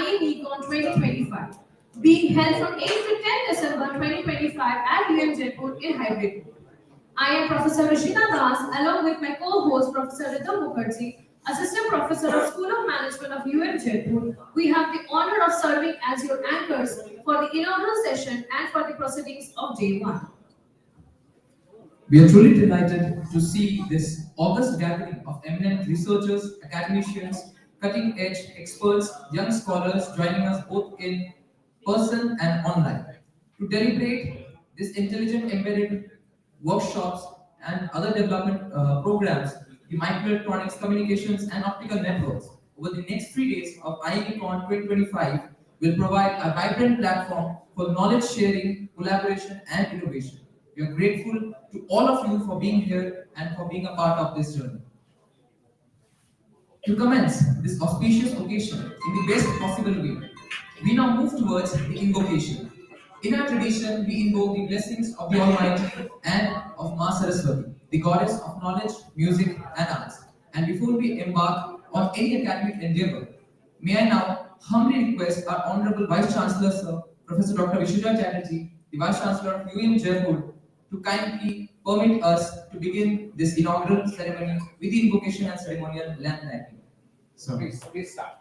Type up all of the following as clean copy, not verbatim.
IEMECON 2025, being held from 8 to 10 December 2025 at UEM Jaipur in hybrid mode. I am Professor Rishita Das, along with my co-host Professor Ritam Mukherjee, Assistant Professor of School of Management of UEM Jaipur. We have the honor of serving as your anchors for the inaugural session and for the proceedings of Day 1. We are truly delighted to see this august gathering of eminent researchers, academicians, cutting-edge experts, young scholars joining us both in person and online to deliberate this intelligent embedded workshops and other development programs, the microelectronics, communications, and optical networks. Over the next 3 days of IEMECON 2025 will provide a vibrant platform for knowledge sharing, collaboration, and innovation. We are grateful to all of you for being here and for being a part of this journey. To commence this auspicious occasion in the best possible way, we now move towards the invocation. In our tradition, we invoke the blessings of the Almighty and of Ma Saraswati, the goddess of knowledge, music, and arts. And before we embark on any academic endeavor, may I now humbly request our Honorable Vice Chancellor, Sir, Professor Dr. Vishnuja Chatterjee, the Vice Chancellor of UEM Jaipur, to kindly permit us to begin this inaugural ceremony with the invocation and ceremonial lamp lighting. So please start.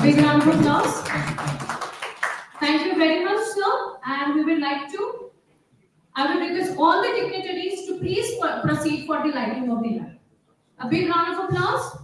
Big round of applause. Thank you very much, sir. And we would like to, I will request all the dignitaries to please proceed for the lighting of the lamp. A big round of applause.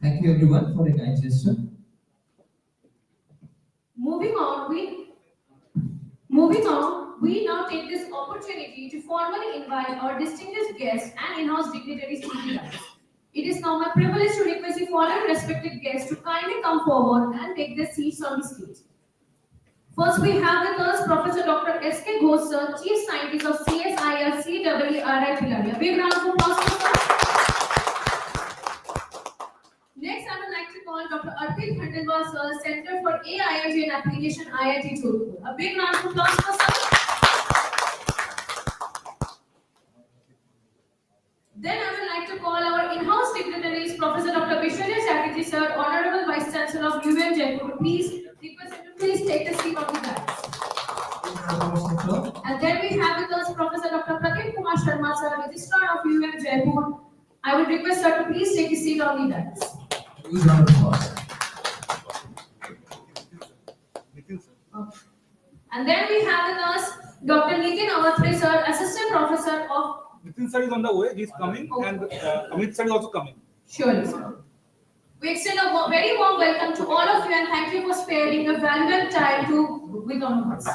Thank you everyone for the kind gesture. Moving on, we now take this opportunity to formally invite our distinguished guests and in-house dignitaries to the dais. It is now my privilege to request the following respected guests to kindly come forward and take their seats on the stage. First, we have with us Professor Dr. S.K. Ghosh, sir, Chief Scientist of CSIR CEERI Philalia. Big round of applause for sir. Next, I would like to call Dr. Arpit Khandelwal, sir, Center for AIoT and Application, IIT Jaipur. A big round of applause for sir. Then I would like to call our in-house dignitaries, Professor Dr. Vishnuja Chatterjee, sir, Honorable Vice Chancellor of UEM Jaipur. Please request him to please take the seat on the dais. And then we have with us Professor Dr. Pradeep Kumar Sharma, sir, Registrar of UEM Jaipur. I would request her to please take a seat on the dais. Okay. And then we have with us Dr. Nitin Awatre, sir, Assistant Professor of. Nitin sir is on the way. He's coming, okay. And Amit sir is also coming. Surely, sir. We extend a very warm welcome to all of you and thank you for sparing a valuable time to with us.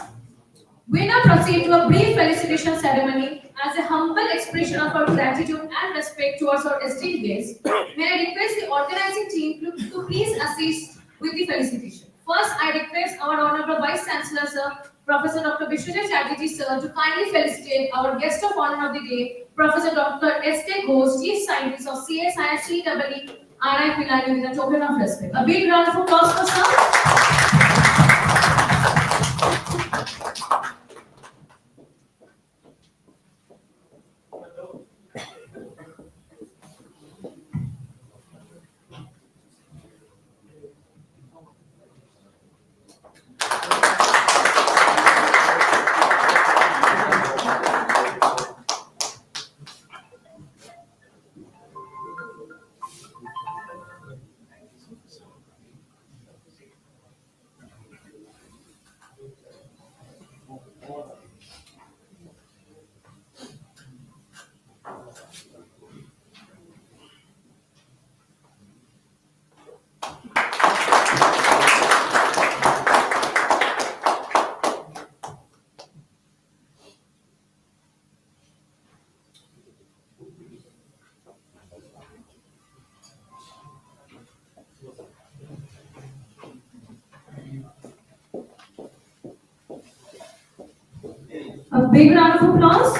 We now proceed to a brief felicitation ceremony as a humble expression of our gratitude and respect towards our esteemed guests. May I request the organizing team to please assist with the felicitation. First, I request our Honorable Vice Chancellor, sir, Professor Dr. Vishnuja Chatterjee, sir, to kindly felicitate our guest of honor of the day, Professor Dr. S.K. Ghosh, Chief Scientist of CSIR CEERI Philalia, with a token of respect. A big round of applause for sir. A big round of applause.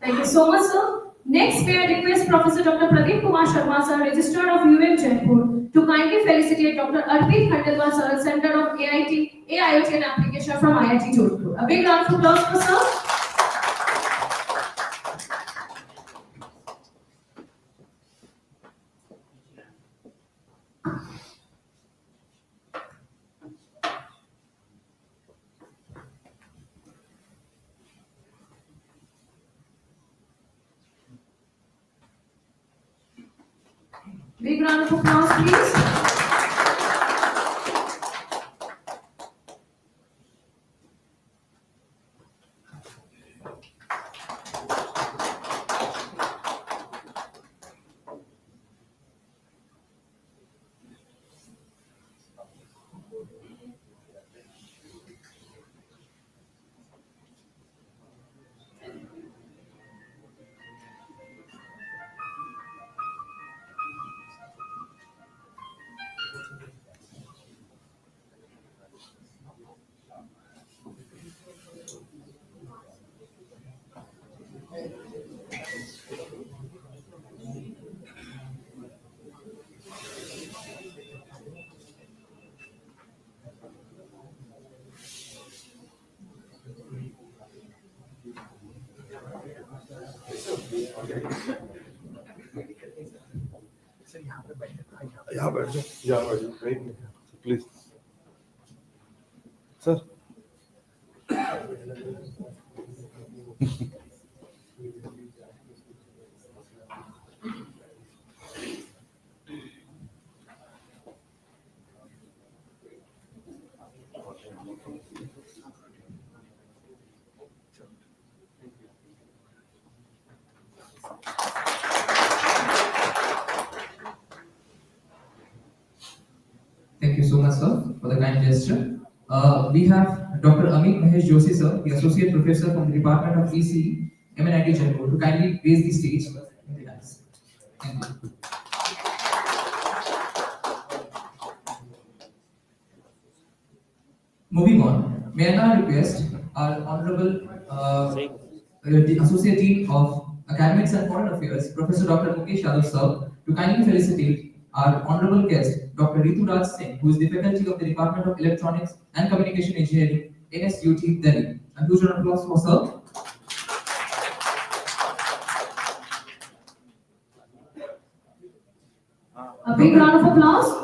Thank you so much, sir. Next, may I request Professor Dr. Pradeep Kumar Sharma, sir, Registrar of UEM Jaipur, to kindly felicitate Dr. Arpit Khandelwal, sir, Center of AIT, AIoT and Application from IIT Jodhpur. A big round of applause for sir. Big round of applause, please. यहाँ बैठ जाओ यहाँ बैठ जाओ wait please sir Thank you so much, sir, for the kind gesture. We have Dr. Amit Mahesh Joshi, sir, the Associate Professor from the Department of ECE, MNIT Jaipur, to kindly raise the stage in the dais. Thank you. Moving on, may I now request our Honorable the Associate Dean of Academics and Foreign Affairs, Professor Dr. Mukesh Yadav, sir, to kindly felicitate our Honorable guest, Dr. Ritu Raj Singh, who is the faculty of the Department of Electronics and Communication Engineering, NSUT, Delhi. A huge round of applause for sir. A big round of applause.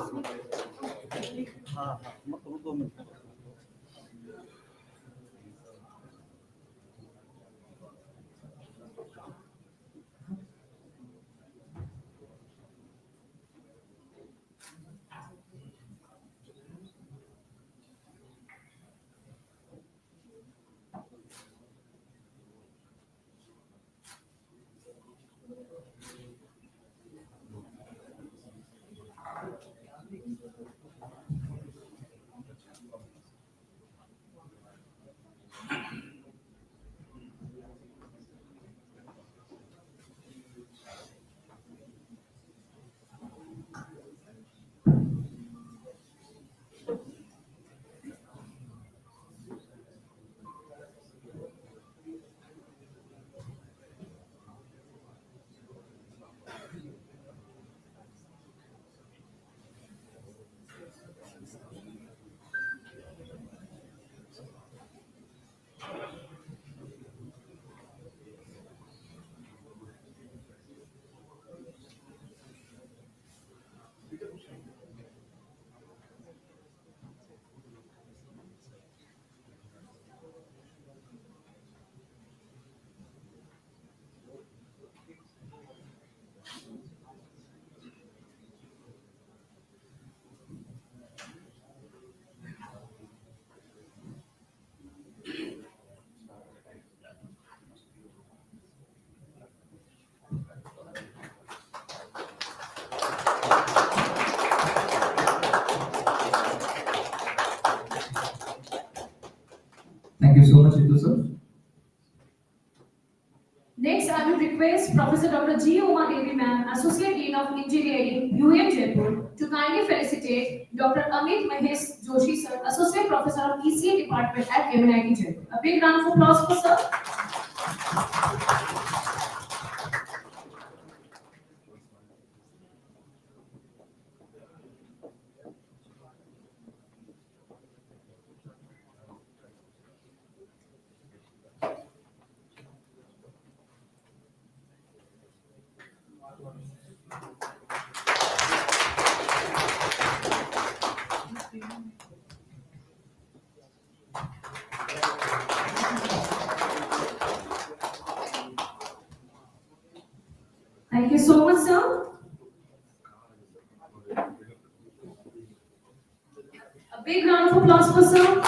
Next, I will request Professor Dr. G. Uma Devi Ma'am, Associate Dean of Engineering, UEM Jaipur, to kindly felicitate Dr. Amit Mahesh Joshi Sir, Associate Professor of ECA Department at MNIT Jaipur. A big round of applause for Sir. Thank you so much, sir. A big round of applause for sir.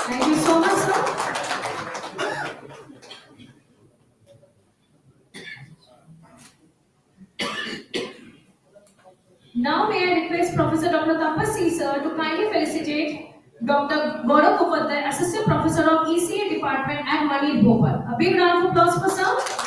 Thank you so much, sir. Now may I request Professor Dr. Tapasri sir to kindly felicitate Dr. Gaurav Upadhyay, Assistant Professor of ECA Department at Mani Bhopal. A big round of applause for sir.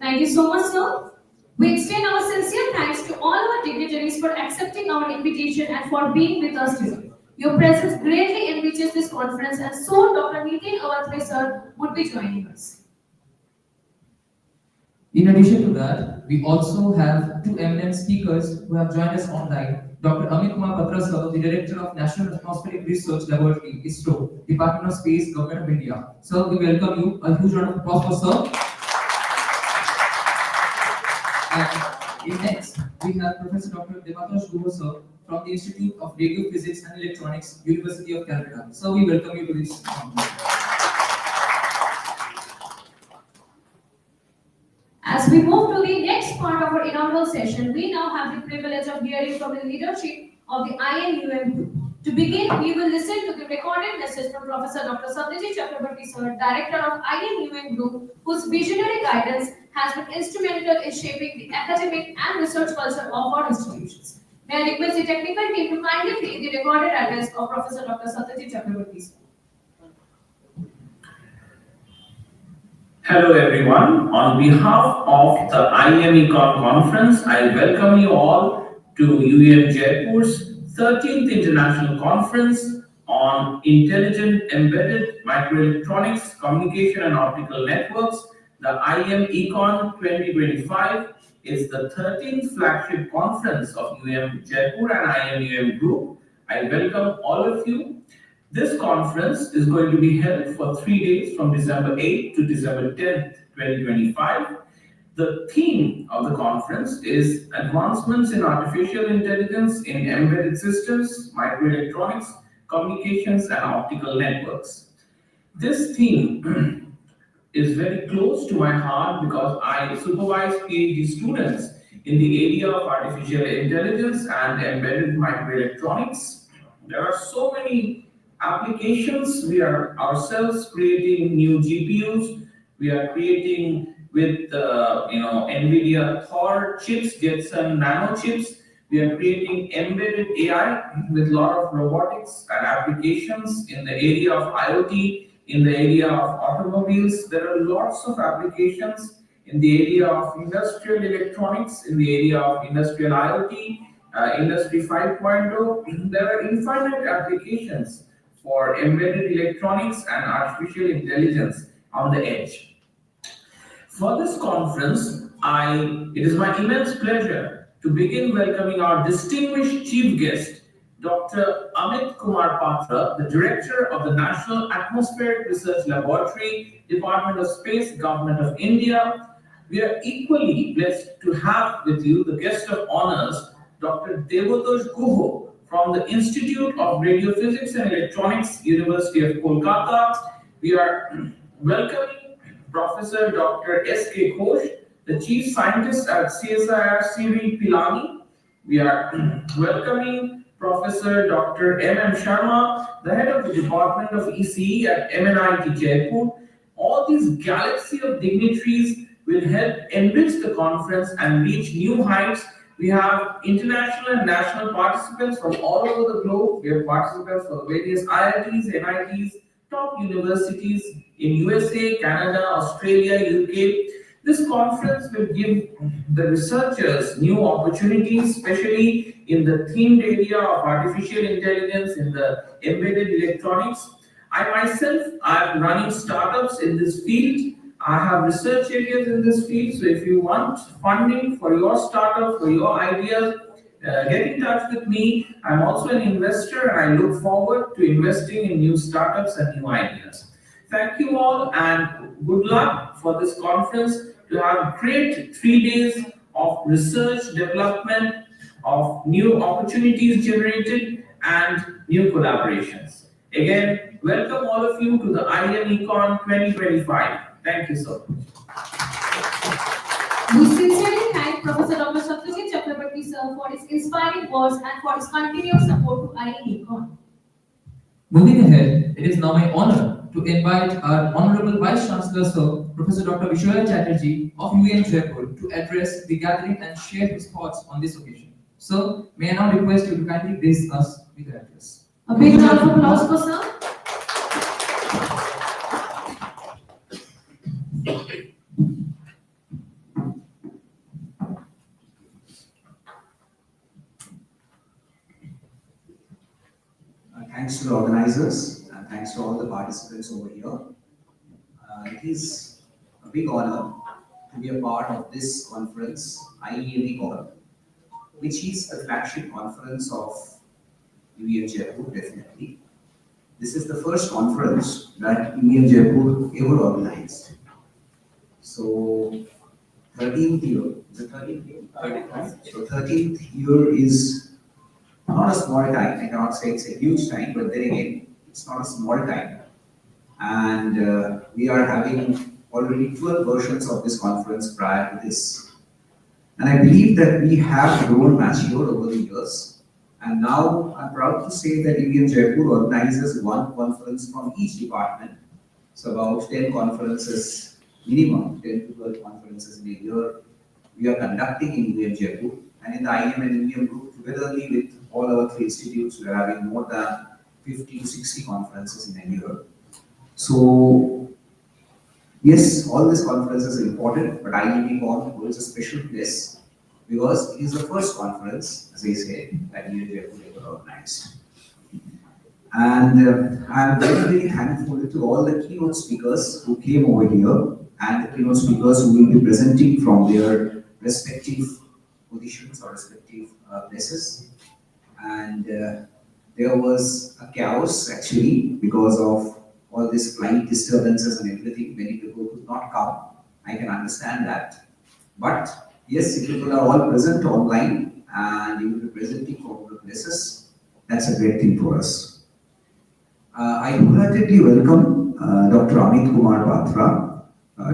Thank you so much, sir. We extend our sincere thanks to all our dignitaries for accepting our invitation and for being with us today. Your presence greatly enriches this conference, and soon Dr. Nitin Awatre sir would be joining us. In addition to that, we also have two eminent speakers who have joined us online. Dr. Amit Kumar Batra sir, the Director of National Atmospheric Research Laboratory, ISRO, Department of Space, Government of India. Sir, we welcome you. A huge round of applause for sir. And next, we have Professor Dr. Devatosh Guha sir from the Institute of Radio Physics and Electronics, University of Calcutta. Sir, we welcome you to this conference. As we move to the next part of our inaugural session, we now have the privilege of hearing from the leadership of the IEMECON group. To begin, we will listen to the recorded message from Professor Dr. Satyajit Chakrabarty sir, Director of IEMECON group, whose visionary guidance has been instrumental in shaping the academic and research culture of our institutions. May I request the technical team to kindly play the recorded address of Professor Dr. Satyajit Chakrabarty sir. Hello everyone. On behalf of the IEMECON conference, I welcome you all to UEM Jaipur's 13th International Conference on Intelligent Embedded Microelectronics, Communication and Optical Networks, the IEMECON 2025, is the 13th flagship conference of UEM Jaipur and IEM Group. I welcome all of you. This conference is going to be held for 3 days from December 8th to December 10th, 2025. The theme of the conference is Advancements in Artificial Intelligence in Embedded Systems, Microelectronics, Communications, and Optical Networks. This theme is very close to my heart because I supervise PhD students in the area of artificial intelligence and embedded microelectronics. There are so many applications. We are ourselves creating new GPUs. We are creating with NVIDIA Thor chips, Jetson nano chips. We are creating embedded AI with a lot of robotics and applications in the area of IoT, in the area of automobiles. There are lots of applications in the area of industrial electronics, in the area of industrial IoT, Industry 5.0. There are infinite applications for embedded electronics and artificial intelligence on the edge. For this conference, it is my immense pleasure to begin welcoming our distinguished chief guest, Dr. Amit Kumar Patra, the Director of the National Atmospheric Research Laboratory, Department of Space, Government of India. We are equally blessed to have with you the guest of honors, Dr. Devatosh Guho from the Institute of Radiophysics and Electronics, University of Kolkata. We are welcoming Professor Dr. S.K. Ghosh, the Chief Scientist at CSIR Siri Pilani. We are welcoming Professor Dr. M.M. Sharma, the head of the Department of ECE at MNIT Jaipur. All these galaxy of dignitaries will help enrich the conference and reach new heights. We have international and national participants from all over the globe. We have participants from various IITs, NITs, top universities in USA, Canada, Australia, UK. This conference will give the researchers new opportunities, especially in the themed area of artificial intelligence, in the embedded electronics. I myself am running startups in this field. I have research areas in this field. So if you want funding for your startup, for your ideas, get in touch with me. I'm also an investor and I look forward to investing in new startups and new ideas. Thank you all and good luck for this conference to have great 3 days of research, development, of new opportunities generated and new collaborations. Again, welcome all of you to the IEMECON 2025. Thank you so much. We sincerely thank Professor Dr. Satyajit Chakrabarty sir for his inspiring words and for his continued support to IEMECON. Moving ahead, it is now my honor to invite our Honorable Vice Chancellor Sir, Professor Dr. Vishwaya Chatterjee of UEM Jaipur to address the gathering and share his thoughts on this occasion. Sir, may I now request you to kindly grace us with the address. A big round of applause for sir. Thanks to the organizers and thanks to all the participants over here. It is a big honor to be a part of this conference, IEMECON, which is a flagship conference of UEM Jaipur, definitely. This is the first conference that UEM Jaipur ever organized. So, 13th year, the 13th year? 13th. So 13th year is not a small time. I cannot say it's a huge time, but then again, it's not a small time. And we are having already 12 versions of this conference prior to this. And I believe that we have grown matured over the years. And now I'm proud to say that UEM Jaipur organizes one conference from each department. So about 10 conferences, minimum 10 to 12 conferences in a year we are conducting in UEM Jaipur. And in the IEM and UEM group, togetherly with all our 3 institutes, we are having more than 50 to 60 conferences in a year. So, yes, all these conferences are important, but IEMECON holds a special place because it is the first conference, as I said, that UEM Jaipur ever organized. And I'm very, very thankful to all the keynote speakers who came over here and the keynote speakers who will be presenting from their respective positions or respective places. And there was a chaos actually because of all these flight disturbances and everything. Many people could not come. I can understand that. But yes, if people are all present online and you will be presenting from all the places, that's a great thing for us. I wholeheartedly welcome Dr. Amit Kumar Batra,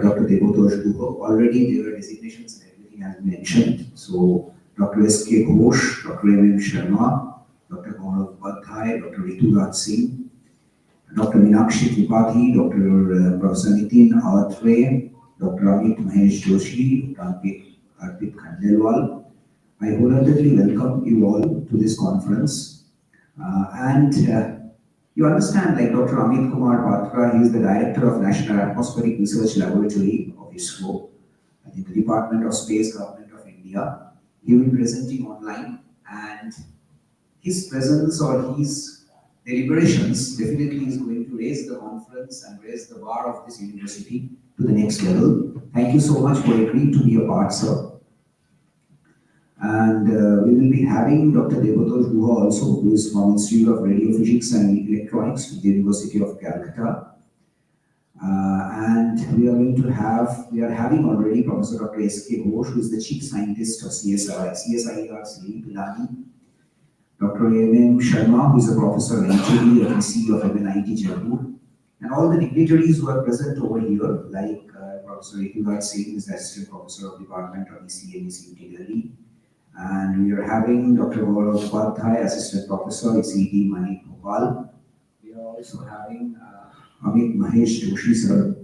Dr. Debotosh Guho. Already their designations and everything has been mentioned. So Dr. S.K. Ghosh, Dr. M.M. Sharma, Dr. Gaurav Upadhyay, Dr. Rituraj Singh, Dr. Meenakshi Tripathi, Dr. Professor Nitin Awatre, Dr. Amit Mahesh Joshi, Dr. Arpit Khandelwal. I wholeheartedly welcome you all to this conference. And you understand, like Dr. Amit Kumar Batra, he is the Director of National Atmospheric Research Laboratory of ISRO, in the Department of Space, Government of India. He will be presenting online, and his presence or his deliberations definitely is going to raise the conference and raise the bar of this university to the next level. Thank you so much for agreeing to be a part, sir. And we will be having Dr. Debotosh Guha also, who is from Institute of Radio Physics and Electronics at the University of Calcutta. And we are having already Professor Dr. S.K. Ghosh, who is the Chief Scientist of CSIR Sri Pilani. Dr. M.M. Sharma, who is a Professor NTD at EC of MNIT Jaipur. And all the dignitaries who are present over here, like Professor Rituraj Singh, is the Assistant Professor of Department of EC and ECT Delhi. And we are having Dr. Gaurav Upadhyay, Assistant Professor, ECT Manik Bhopal. We are also having Amit Mahesh Joshi, sir.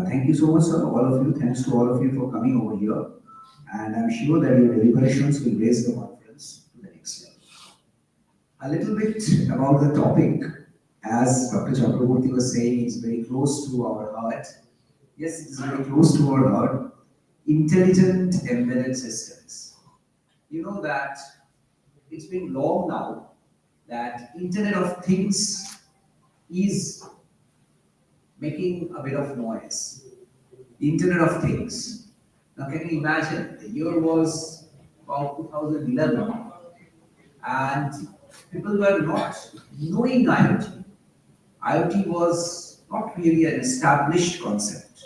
Thank you so much, sir, all of you. Thanks to all of you for coming over here. And I'm sure that your deliberations will raise the conference to the next level. A little bit about the topic, as Dr. Chakraborty was saying, it's very close to our heart. Yes, it's very close to our heart. Intelligent embedded systems. You know that it's been long now that Internet of Things is making a bit of noise. Internet of Things. Now can you imagine, the year was about 2011 and people were not knowing IoT. IoT was not really an established concept.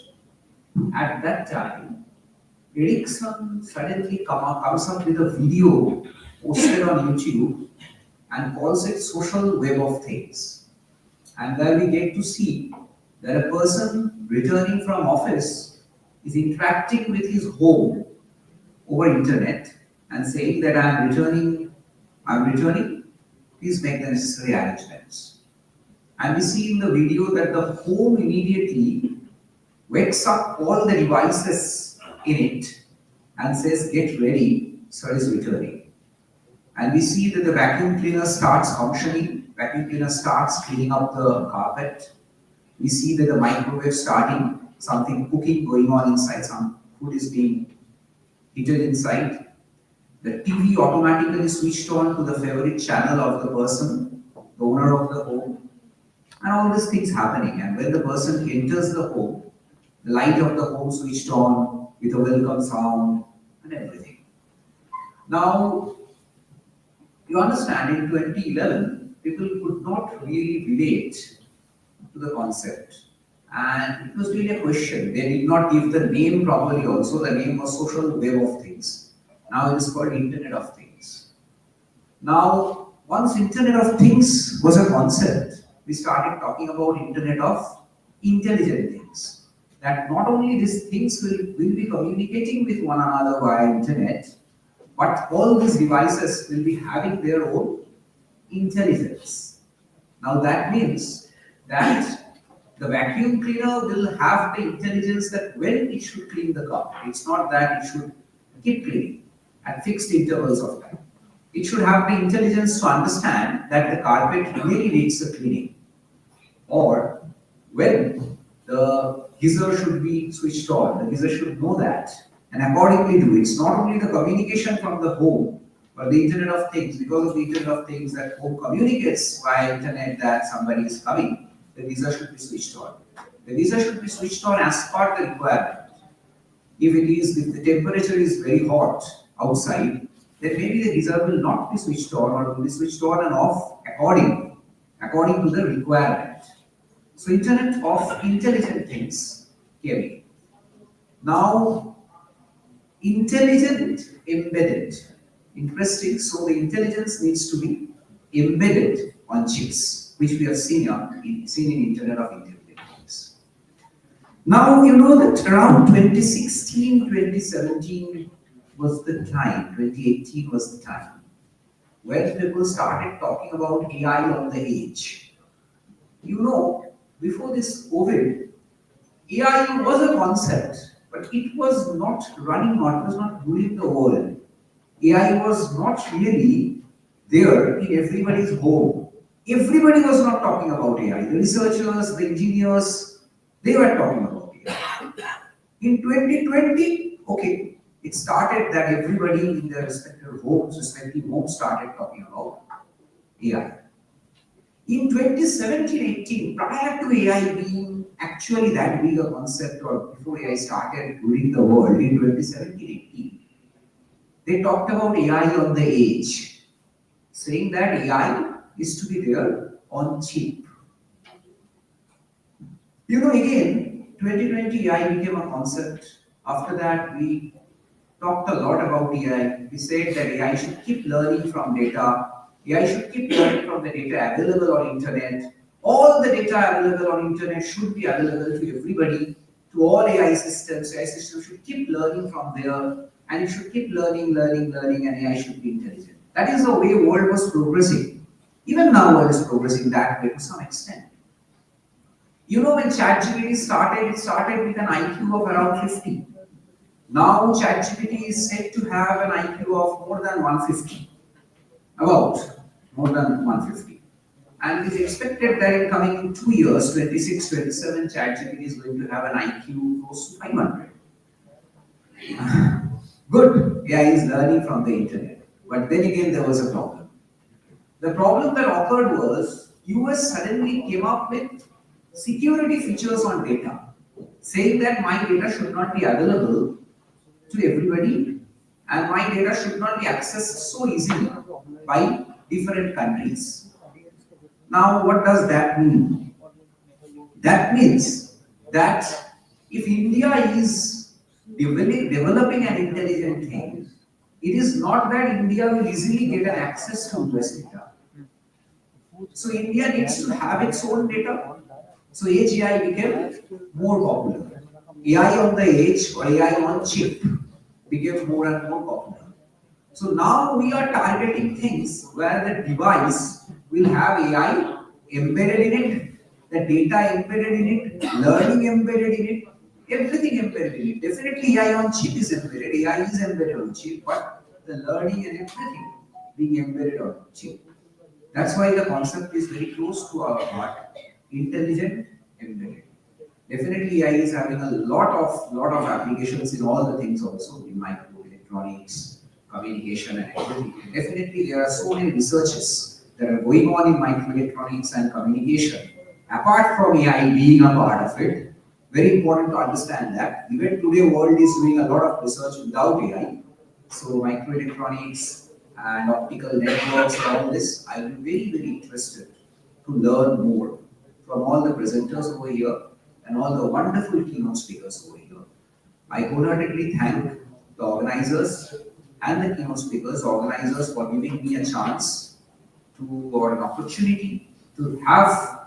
At that time, Ericsson suddenly comes up with a video posted on YouTube and calls it Social Web of Things. And there we get to see that a person returning from office is interacting with his home over internet and saying that I'm returning, please make the necessary arrangements. And we see in the video that the home immediately wakes up all the devices in it and says, get ready, sir is returning. And we see that the vacuum cleaner starts functioning, vacuum cleaner starts cleaning up the carpet. We see that the microwave starting, something cooking going on inside, some food is being heated inside. The TV automatically switched on to the favorite channel of the person, the owner of the home. And all these things happening. And when the person enters the home, the light of the home switched on with a welcome sound and everything. Now, you understand, in 2011, people could not really relate to the concept. And it was really a question. They did not give the name properly also. The name was Social Web of Things. Now it is called Internet of Things. Now, once Internet of Things was a concept, we started talking about Internet of Intelligent Things. That not only these things will be communicating with one another via internet, but all these devices will be having their own intelligence. Now that means that the vacuum cleaner will have the intelligence that when it should clean the carpet. It's not that it should keep cleaning at fixed intervals of time. It should have the intelligence to understand that the carpet really needs a cleaning, or when the geyser should be switched on. The geyser should know that and accordingly do it. It's not only the communication from the home, but the Internet of Things. Because of the Internet of Things, that home communicates via internet that somebody is coming, the geyser should be switched on. The geyser should be switched on as per the requirement. If the temperature is very hot outside, then maybe the geyser will not be switched on or will be switched on and off according to the requirement. So Internet of Intelligent Things came in. Now, intelligent embedded. Interesting. So the intelligence needs to be embedded on chips, which we have seen in Internet of Intelligent Things. Now you know that around 2016, 2017 was the time, 2018 was the time when people started talking about AI on the edge. You know, before this COVID, AI was a concept, but it was not running, or it was not ruling the world. AI was not really there in everybody's home. Everybody was not talking about AI. The researchers, the engineers, they were talking about AI. In 2020, okay, it started that everybody in their respective homes started talking about AI. In 2017-18, prior to AI being actually that big a concept, or before AI started ruling the world in 2017-18, they talked about AI on the edge, saying that AI is to be there on chip. You know, again, 2020 AI became a concept. After that, we talked a lot about AI. We said that AI should keep learning from data. AI should keep learning from the data available on internet. All the data available on internet should be available to everybody, to all AI systems. AI systems should keep learning from there, and it should keep learning, and AI should be intelligent. That is the way world was progressing. Even now, world is progressing that way to some extent. You know, when ChatGPT started, it started with an IQ of around 50. Now ChatGPT is said to have an IQ of more than 150, about more than 150. And it is expected that in coming 2 years, 26, 27, ChatGPT is going to have an IQ close to 500. Good, AI is learning from the internet. But then again, there was a problem. The problem that occurred was US suddenly came up with security features on data, saying that my data should not be available to everybody, and my data should not be accessed so easily by different countries. Now, what does that mean? That means that if India is developing an intelligent thing, it is not that India will easily get an access to US data. So India needs to have its own data. So edge AI became more popular. AI on the edge or AI on chip became more and more popular. So now we are targeting things where the device will have AI embedded in it, the data embedded in it, learning embedded in it, everything embedded in it. Definitely AI on chip is embedded, AI is embedded on chip, but the learning and everything being embedded on chip. That's why the concept is very close to our heart, intelligent embedded. Definitely AI is having a lot of applications in all the things also, in microelectronics, communication and everything. Definitely there are so many researches that are going on in microelectronics and communication. Apart from AI being a part of it, very important to understand that even today world is doing a lot of research without AI. So microelectronics and optical networks and all this, I will be very interested to learn more from all the presenters over here and all the wonderful keynote speakers over here. I wholeheartedly thank the organizers and the keynote speakers, organizers, for giving me a chance to, or an opportunity to have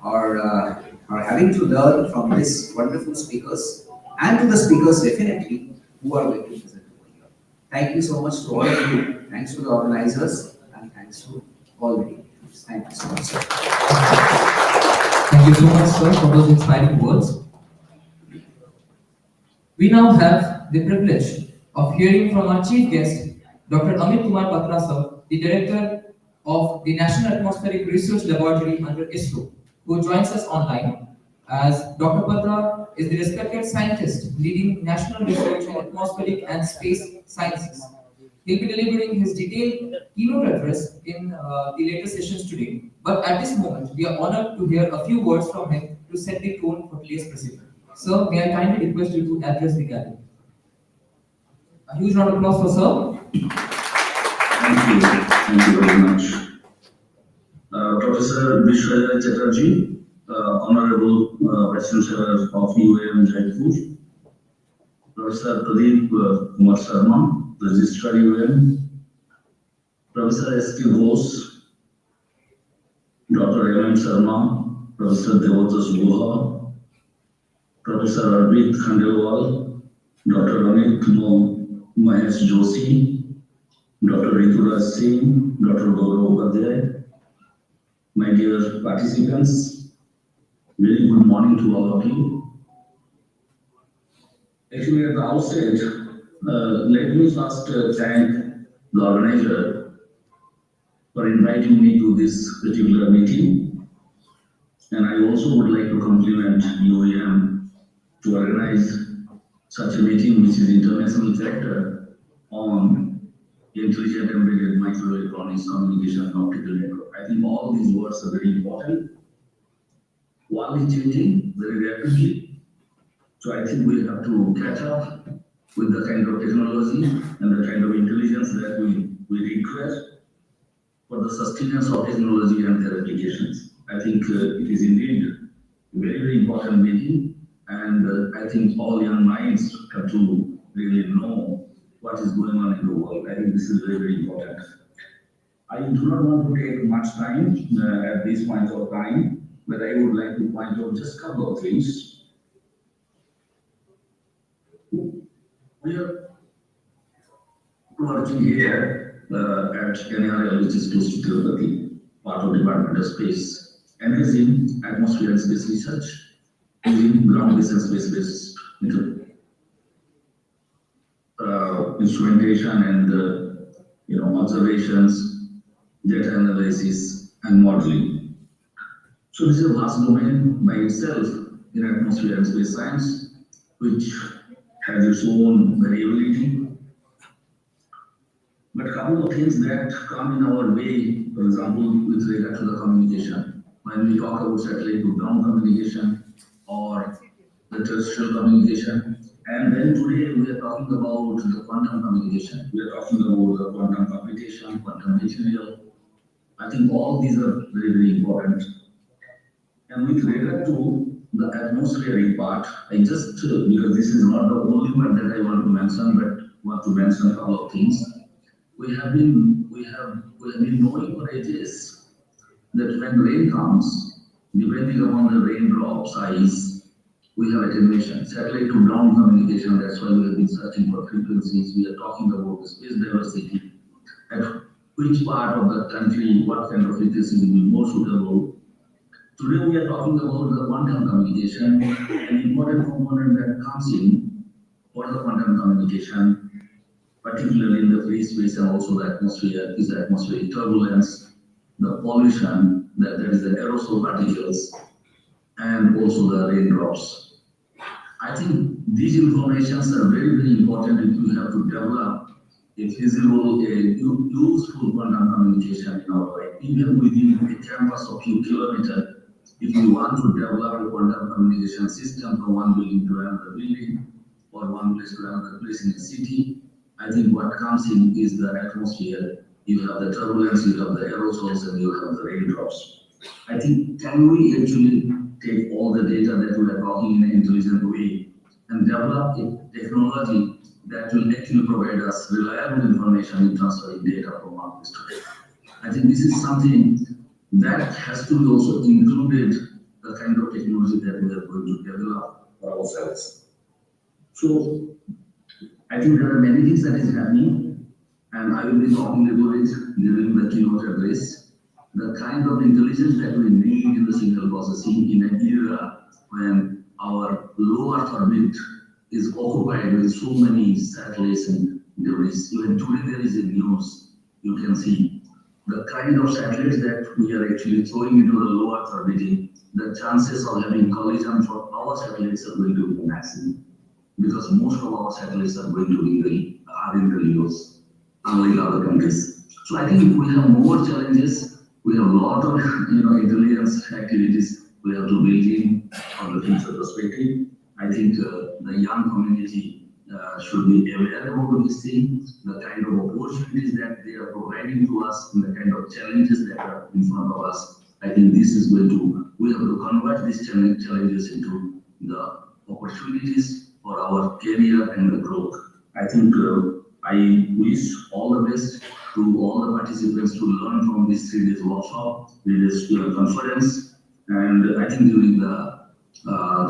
or having to learn from these wonderful speakers, and to the speakers definitely who are going to present over here. Thank you so much to all of you. Thanks to the organizers and thanks to all the delegates. Thank you so much, sir. Thank you so much, sir, for those inspiring words. We now have the privilege of hearing from our chief guest, Dr. Amit Kumar Patra, sir, the director of the National Atmospheric Research Laboratory under ISRO, who joins us online. As Dr. Patra is the respected scientist leading national research in atmospheric and space sciences. He'll be delivering his detailed keynote address in the later sessions today. But at this moment, we are honored to hear a few words from him to set the tone for today's proceeding. Sir, may I kindly request you to address the gathering? A huge round of applause for sir. Thank you very much. Professor Vishwaya Chatterjee, Honorable Vice Chancellor of UEM Jaipur, Professor Pradeep Kumar Sharma, Registrar UEM, Professor S.K. Bose, Dr. M.M. Sharma, Professor Devotas Guha, Professor Arvind Khandelwal, Dr. Amit Mahesh Joshi, Dr. Rituraj Singh, Dr. Gaurav Upadhyay, my dear participants, very good morning to all of you. Actually, at the outset, let me first thank the organizer for inviting me to this particular meeting. And I also would like to compliment UEM to organize such a meeting, which is international character, on intelligent embedded microelectronics communication and optical network. I think all these words are very important. World is changing very rapidly, so I think we have to catch up with the kind of technology and the kind of intelligence that we require for the sustenance of technology and their applications. I think it is indeed a very, very important meeting, and I think all young minds have to really know what is going on in the world. I think this is very, very important. I do not want to take much time at this point of time, but I would like to point out just a couple of things. We are working here at NRL, which is close to Tirupati, part of Department of Space, Energy, Atmosphere and Space Research, using ground-based and space-based instrumentation and observations, data analysis, and modeling. So this is a vast domain by itself in atmosphere and space science, which has its own variability. But a couple of things that come in our way, for example, with regard to the communication. When we talk about satellite to ground communication or the terrestrial communication, and then today we are talking about the quantum communication. We are talking about the quantum computation, quantum material. I think all these are very, very important. And with regard to the atmospheric part, I just, because this is not the only one that I want to mention, but want to mention a couple of things. We have been knowing for ages that when rain comes, depending upon the raindrop size, we have attenuation, satellite to ground communication. That's why we have been searching for frequencies. We are talking about the space diversity, at which part of the country, what kind of frequency will be more suitable. Today we are talking about the quantum communication, an important component that comes in for the quantum communication, particularly in the free space and also the atmosphere, is the atmospheric turbulence, the pollution, that is the aerosol particles, and also the raindrops. I think these informations are very, very important if you have to develop a feasible, useful quantum communication in our life. Even within a campus of few kilometers, if you want to develop a quantum communication system from one building to another building, or one place to another place in a city, I think what comes in is the atmosphere. You have the turbulence, you have the aerosols, and you have the raindrops. I think, can we actually take all the data that we are talking in an intelligent way and develop a technology that will actually provide us reliable information in transferring data from one place to another? I think this is something that has to be also included, the kind of technology that we are going to develop for ourselves. So I think there are many things that is happening, and I will be talking about it during the keynote address. The kind of intelligence that we need in the signal processing in an era when our low Earth orbit is occupied with so many satellites and debris. Even today there is a news, you can see the kind of satellites that we are actually throwing into the low Earth orbiting, the chances of having collision for our satellites are going to be massive, because most of our satellites are going to be in the LEOs, unlike other countries. So I think we have more challenges. We have a lot of, intelligence activities we have to build in from the future perspective. I think the young community should be aware about this thing, the kind of opportunities that they are providing to us, and the kind of challenges that are in front of us. I think this is going to, we have to convert these challenges into the opportunities for our career and the growth. I think I wish all the best to all the participants to learn from this 3 days workshop, 3 days conference. And I think during the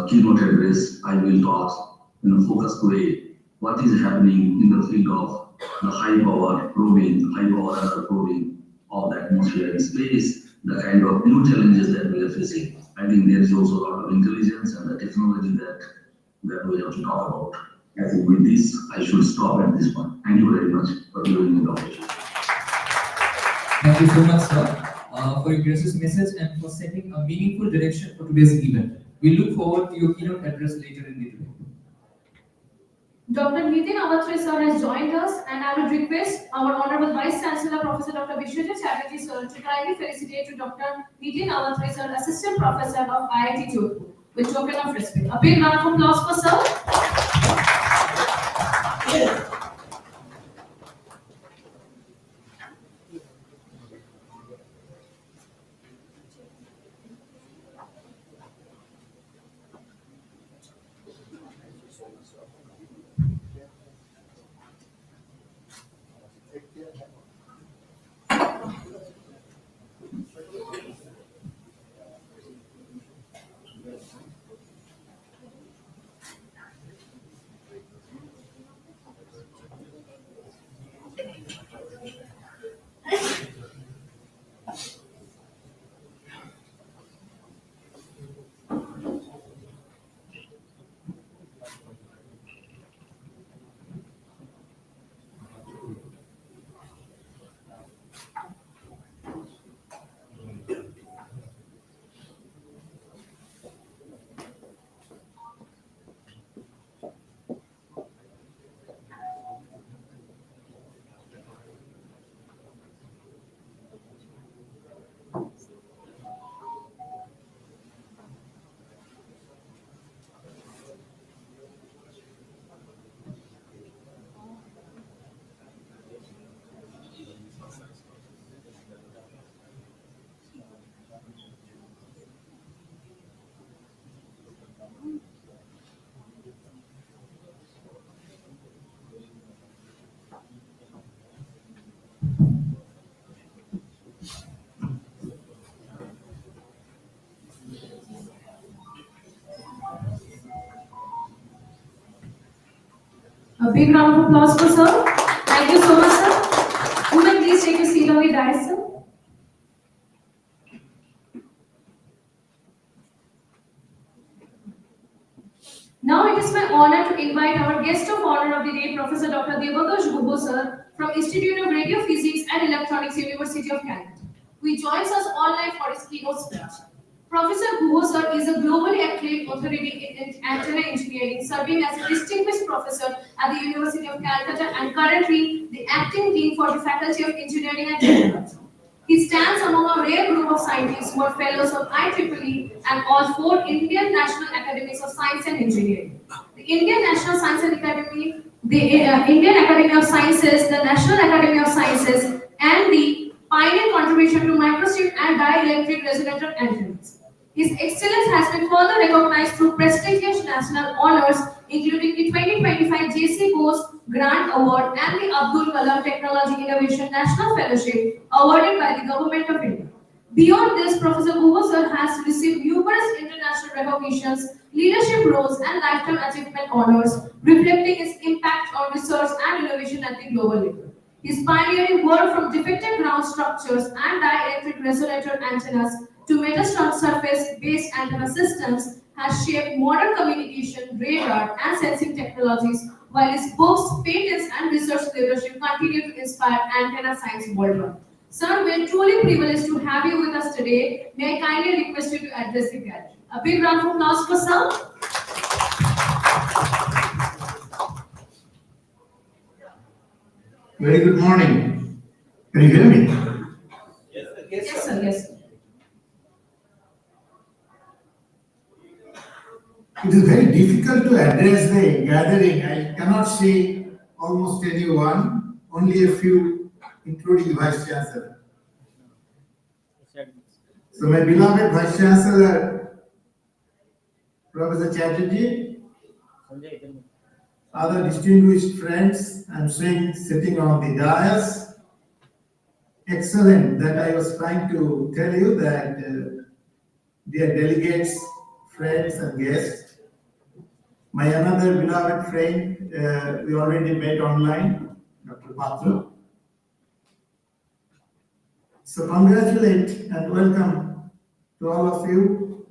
keynote address, I will talk in a focused way what is happening in the field of the high power probing, high power radar probing of the atmosphere and space, the kind of new challenges that we are facing. I think there is also a lot of intelligence and the technology that we have to talk about. I think with this, I should stop at this point. Thank you very much for giving me the opportunity. Thank you so much, sir, for your gracious message and for setting a meaningful direction for today's event. We look forward to your keynote address later in the day. Dr. Nitin Awatre sir has joined us, and I would request our Honorable Vice Chancellor Professor Dr. Vishwajit Chatterjee sir to kindly felicitate to Dr. Nitin Awatre sir, Assistant Professor of IIT Jaipur, with token of respect. A big round of applause for sir. A big round of applause for sir. Thank you so much, sir. Women, please take your seat on the dais, sir. Now it is my honor to invite our guest of honor of the day, Professor Dr. Debadosh Gubo sir, from Institute of Radio Physics and Electronics, University of Canada. He joins us online for his keynote speech. Professor Gubo sir is a globally acclaimed authority in antenna engineering, serving as a distinguished professor at the University of Calcutta and currently the acting dean for the Faculty of Engineering and Technology. He stands among a rare group of scientists who are fellows of IEEE and all 4 Indian National Academies of Science and Engineering. The Indian National Science and Academy, the Indian Academy of Sciences, the National Academy of Sciences, and the pioneer contribution to microstrip and dielectric resonator antennas. His excellence has been further recognized through prestigious national honors, including the 2025 J.C. Bose Grant Award and the Abdul Kalam Technology Innovation National Fellowship awarded by the Government of India. Beyond this, Professor Gubo sir has received numerous international recognitions, leadership roles, and lifetime achievement honors, reflecting his impact on research and innovation at the global level. His pioneering work from defective ground structures and dielectric resonator antennas to meta-surface-based antenna systems has shaped modern communication, radar, and sensing technologies, while his books, patents, and research leadership continue to inspire antenna science worldwide. Sir, we are truly privileged to have you with us today. May I kindly request you to address the gathering. A big round of applause for sir. Very good morning. Can you hear me? Yes, sir. Yes, sir. It is very difficult to address the gathering. I cannot see almost anyone, only a few, including the Vice Chancellor. So my beloved Vice Chancellor, Professor Chatterjee, other distinguished friends, I'm saying sitting on the dais, excellent that I was trying to tell you that dear delegates, friends and guests, my another beloved friend, we already met online, Dr. Patra. So congratulate and welcome to all of you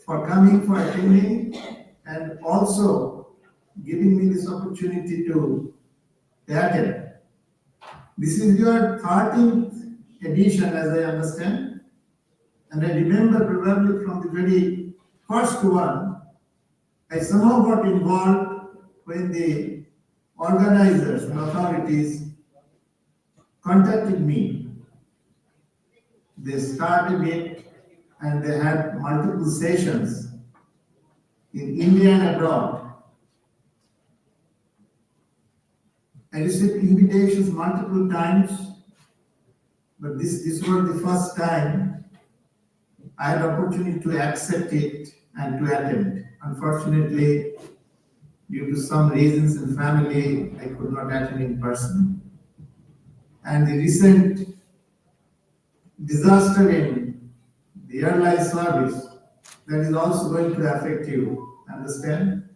for coming, for attending, and also giving me this opportunity to attend. This is your 13th edition, as I understand, and I remember probably from the very first one, I somehow got involved when the organizers and authorities contacted me. They started it and they had multiple sessions in India and abroad. I received invitations multiple times, but this was the first time I had opportunity to accept it and to attend. Unfortunately, due to some reasons in family, I could not attend in person. And the recent disaster in the airline service, that is also going to affect you. Understand?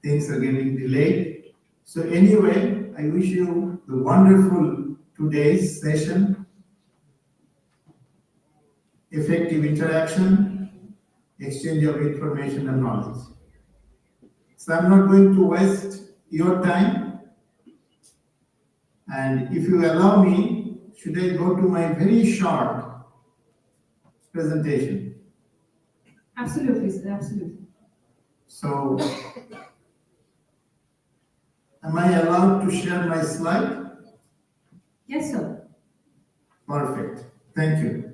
Things are getting delayed. So anyway, I wish you the wonderful today's session, effective interaction, exchange of information and knowledge. So I'm not going to waste your time. And if you allow me, should I go to my very short presentation? Absolutely, sir, absolutely. So, am I allowed to share my slide? Yes, sir. Perfect. Thank you.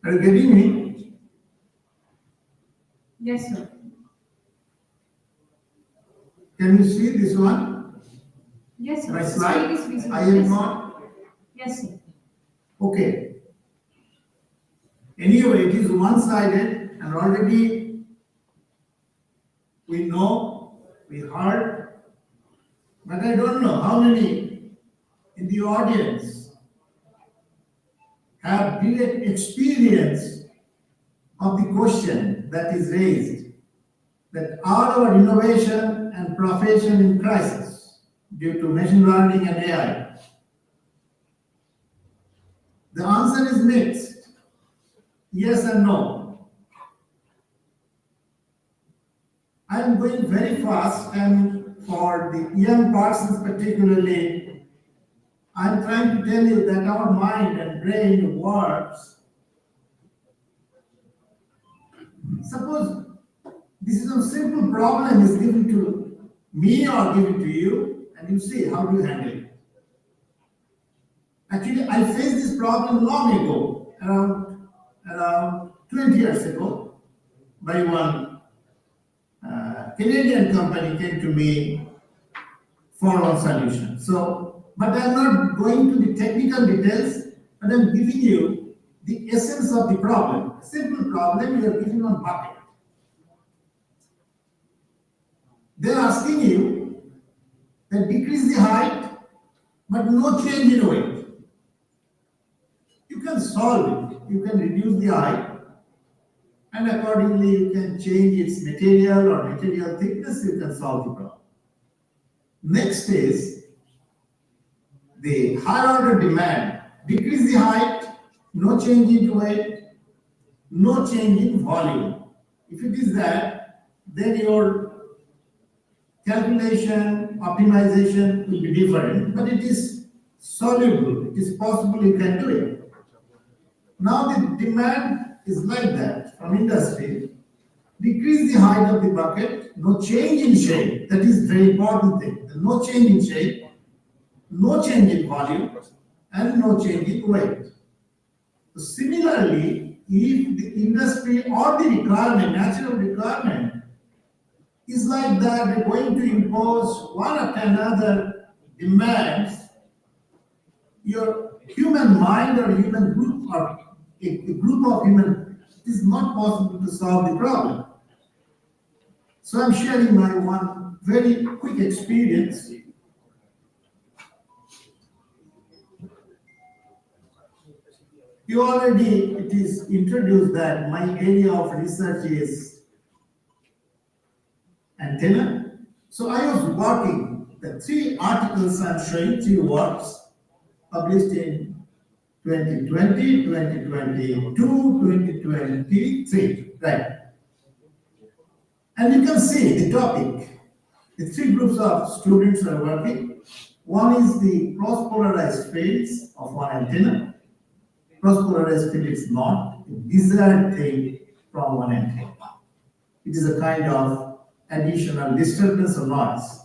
Are you getting me? Yes, sir. Can you see this one? Yes, sir. My The slide? screen is visible. I am Yes, sir. not. Yes, sir. Okay. Anyway, it is one-sided and already we know, we heard, but I don't know how many in the audience have direct experience of the question that is raised, that are our innovation and profession in crisis due to machine learning and AI? The answer is mixed, yes and no. I am going very fast, and for the young persons particularly, I'm trying to tell you that our mind and brain works. Suppose this is a simple problem is given to me or given to you, and you see how do you handle it. Actually, I faced this problem long ago, around 20 years ago, by one Canadian company came to me for one solution. So, but I'm not going to the technical details, but I'm giving you the essence of the problem. A simple problem you are giving on bucket. They're asking you that decrease the height, but no change in weight. You can solve it. You can reduce the height, and accordingly you can change its material or material thickness, you can solve the problem. Next is the higher order demand. Decrease the height, no change in weight, no change in volume. If it is that, then your calculation optimization will be different, but it is soluble. It is possible you can do it. Now the demand is like that from industry. Decrease the height of the bucket, no change in shape. That is very important thing. No change in shape, no change in volume, and no change in weight. So similarly, if the industry or the requirement, natural requirement, is like that, we're going to impose one after another demands, your human mind or human group or a group of human, it is not possible to solve the problem. So I'm sharing my one very quick experience. You already, it is introduced that my area of research is antenna. So I was working, the 3 articles I'm showing, 3 works published in 2020, 2022, 2023, right? And you can see the topic. The 3 groups of students are working. One is the cross-polarized fields of one antenna. Cross-polarized field is not a desired thing from one antenna. It is a kind of additional disturbance or noise.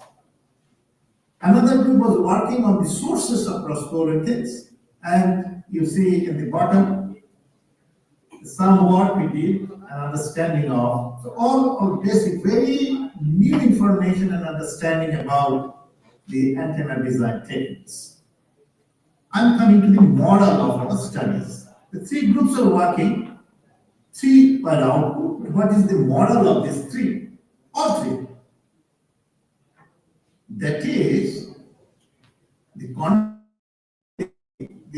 Another group was working on the sources of cross-polar things, and you see in the bottom some work we did, an understanding of. So all basic, very new information and understanding about the antenna design techniques. I'm coming to the model of our studies. The 3 groups are working, 3 per output. What is the model of these 3? All 3. That is, the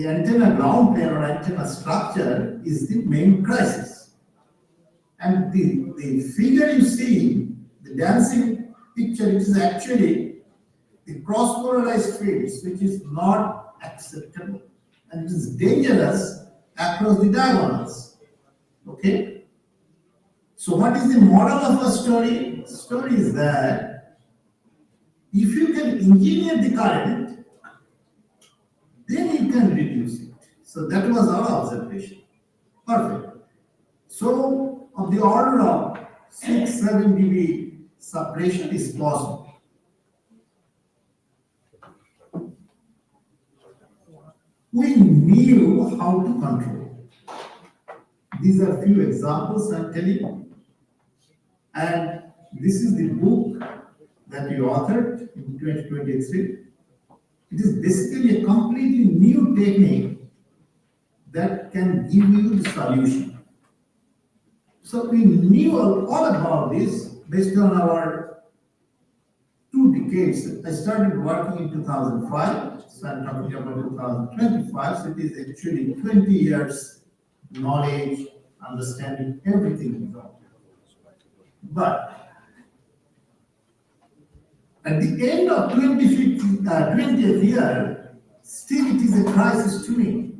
antenna ground plane or antenna structure is the main crisis. And the figure you see, the dancing picture, it is actually the cross-polarized fields, which is not acceptable. And it is dangerous across the diagonals. Okay? So what is the moral of a story? The story is that if you can engineer the current, then you can reduce it. So that was our observation. Perfect. So of the order of 6-7 dB separation is possible. We knew how to control. These are few examples I'm telling you. And this is the book that we authored in 2023. It is basically a completely new technique that can give you the solution. So we knew all about this based on our 2 decades. I started working in 2005, so I'm talking about 2025, so it is actually 20 years knowledge, understanding everything involved. But at the end of 20th year, still it is a crisis to me.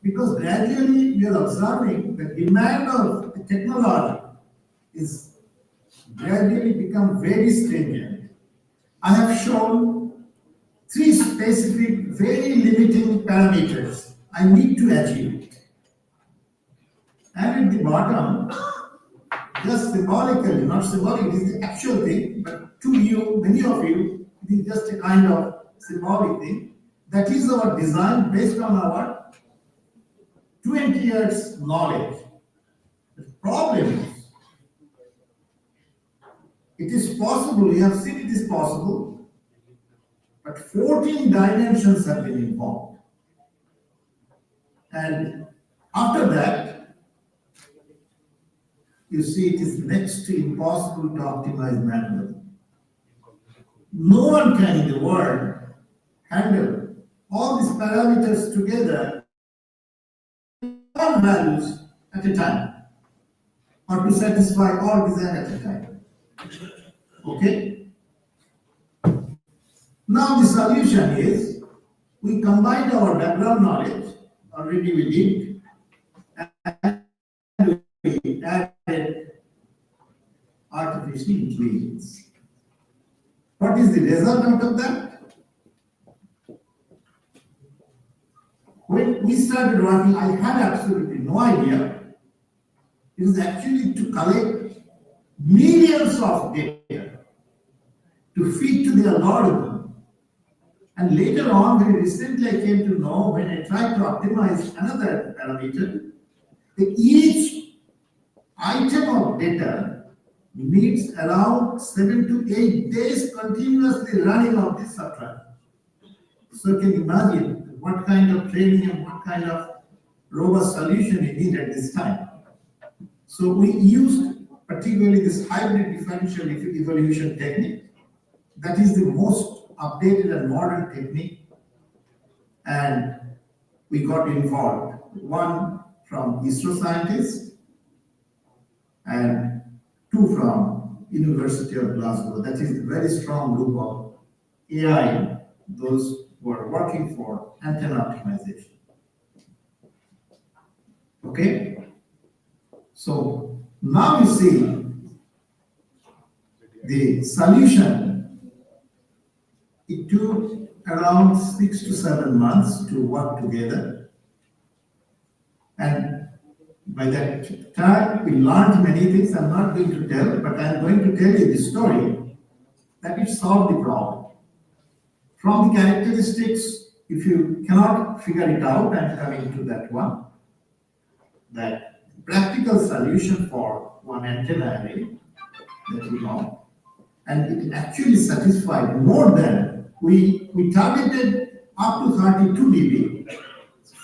Because gradually we are observing the demand of the technology is gradually become very stringent. I have shown 3 specific, very limiting parameters I need to achieve it. And at the bottom, just symbolically, not symbolic, it is the actual thing, but to you, many of you, it is just a kind of symbolic thing. That is our design based on our 20 years knowledge. The problem is, it is possible, we have seen it is possible, but 14 dimensions have been involved. And after that, you see it is next to impossible to optimize manually. No one can in the world handle all these parameters together, all values at a time, or to satisfy all design at a time. Okay? Now the solution is, we combined our background knowledge, already we did, and we added artificial intelligence. What is the result out of that? When we started working, I had absolutely no idea. It is actually to collect millions of data to feed to the algorithm. And later on, very recently I came to know when I tried to optimize another parameter, that each item of data needs around 7 to 8 days continuously running of this software. So you can imagine what kind of training and what kind of robust solution we need at this time. So we used particularly this hybrid differential evolution technique. That is the most updated and modern technique. And we got involved. One from ISRO scientists and two from University of Glasgow. That is a very strong group of AI, those who are working for antenna optimization. Okay? So now you see the solution. It took around 6 to 7 months to work together. And by that time, we learned many things. I'm not going to tell, but I'm going to tell you the story that it solved the problem. From the characteristics, if you cannot figure it out, I'm coming to that one, that practical solution for one antenna array that we know, and it actually satisfied more than we targeted up to 32 dB.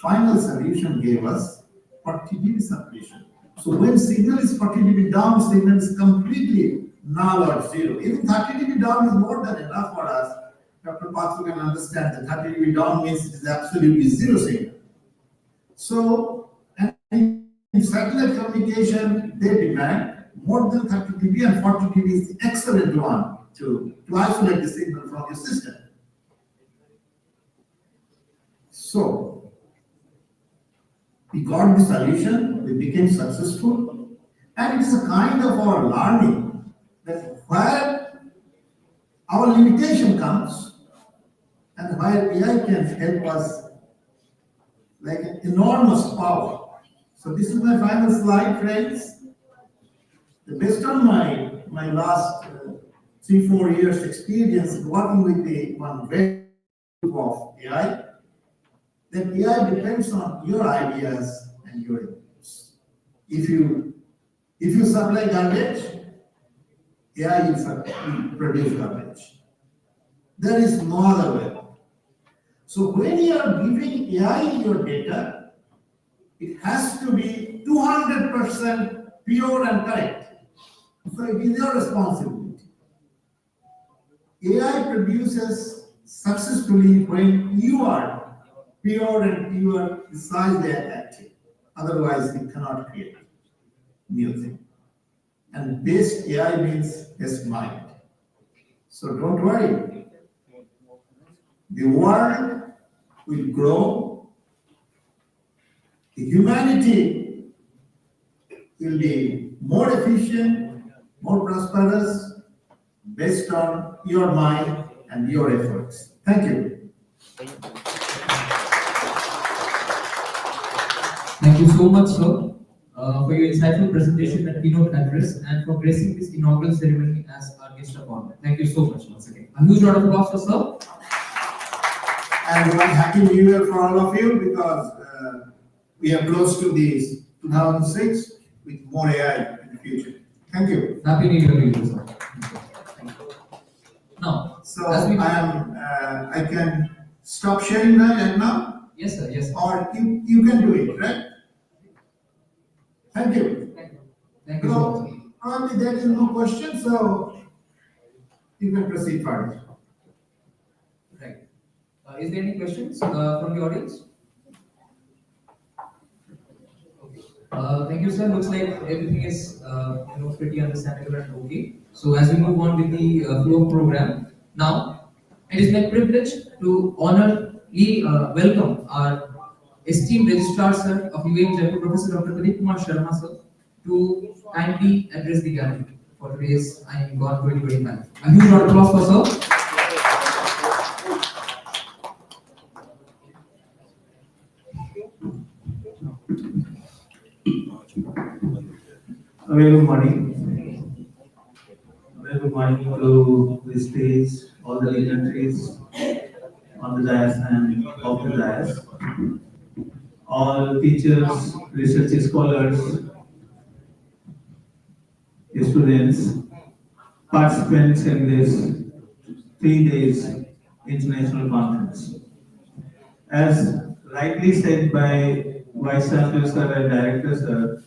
Final solution gave us 40 dB separation. So when signal is 40 dB down, signal is completely null or zero. Even 30 dB down is more than enough for us. Dr. Patsu can understand that 30 dB down means it is absolutely zero signal. So, and in satellite communication, they demand more than 30 dB, and 40 dB is the excellent one to isolate the signal from your system. So, we got the solution, we became successful, and it is a kind of our learning that where our limitation comes and where AI can help us like an enormous power. So this is my final slide, friends. Based on my last 3-4 years experience working with the one very group of AI, that AI depends on your ideas and your inputs. If you supply garbage, AI will produce garbage. There is no other way. So when you are giving AI your data, it has to be 200% pure and correct. So it is your responsibility. AI produces successfully when you are pure and pure precisely active. Otherwise, it cannot create new thing. And best AI means best mind. So don't worry. The world will grow. The humanity will be more efficient, more prosperous, based on your mind and your efforts. Thank you. Thank you so much, sir, for your insightful presentation and keynote address, and for gracing this inaugural ceremony as our guest of honor. Thank you so much once again. A huge round of applause for sir. And one happy new year for all of you, because we are close to the 2006 with more AI in the future. Thank you. Happy New Year to you, sir. Now, So as we I can stop sharing right now, yes, sir. Yes, sir. or you can do it, right? Thank you. Thank you so much, So sir. probably there is no question, so you can proceed further. Right. Is there any questions from the audience? Okay. Thank you, sir. Looks like everything is pretty understandable and okay. So as we move on with the flow of program, now it is my privilege to honorably welcome our esteemed registrar sir of UEM Jaipur, Professor Dr. Pradeep Kumar Sharma sir, to kindly address the gathering. for today's IEMECON 2025. A huge round of applause for sir. A very good morning. A very good morning to the stage, all the dignitaries on the dais and off the dais, all teachers, research scholars, students, participants in this 3 days international conference. As rightly said by Vice Chancellor Sir and Director Sir,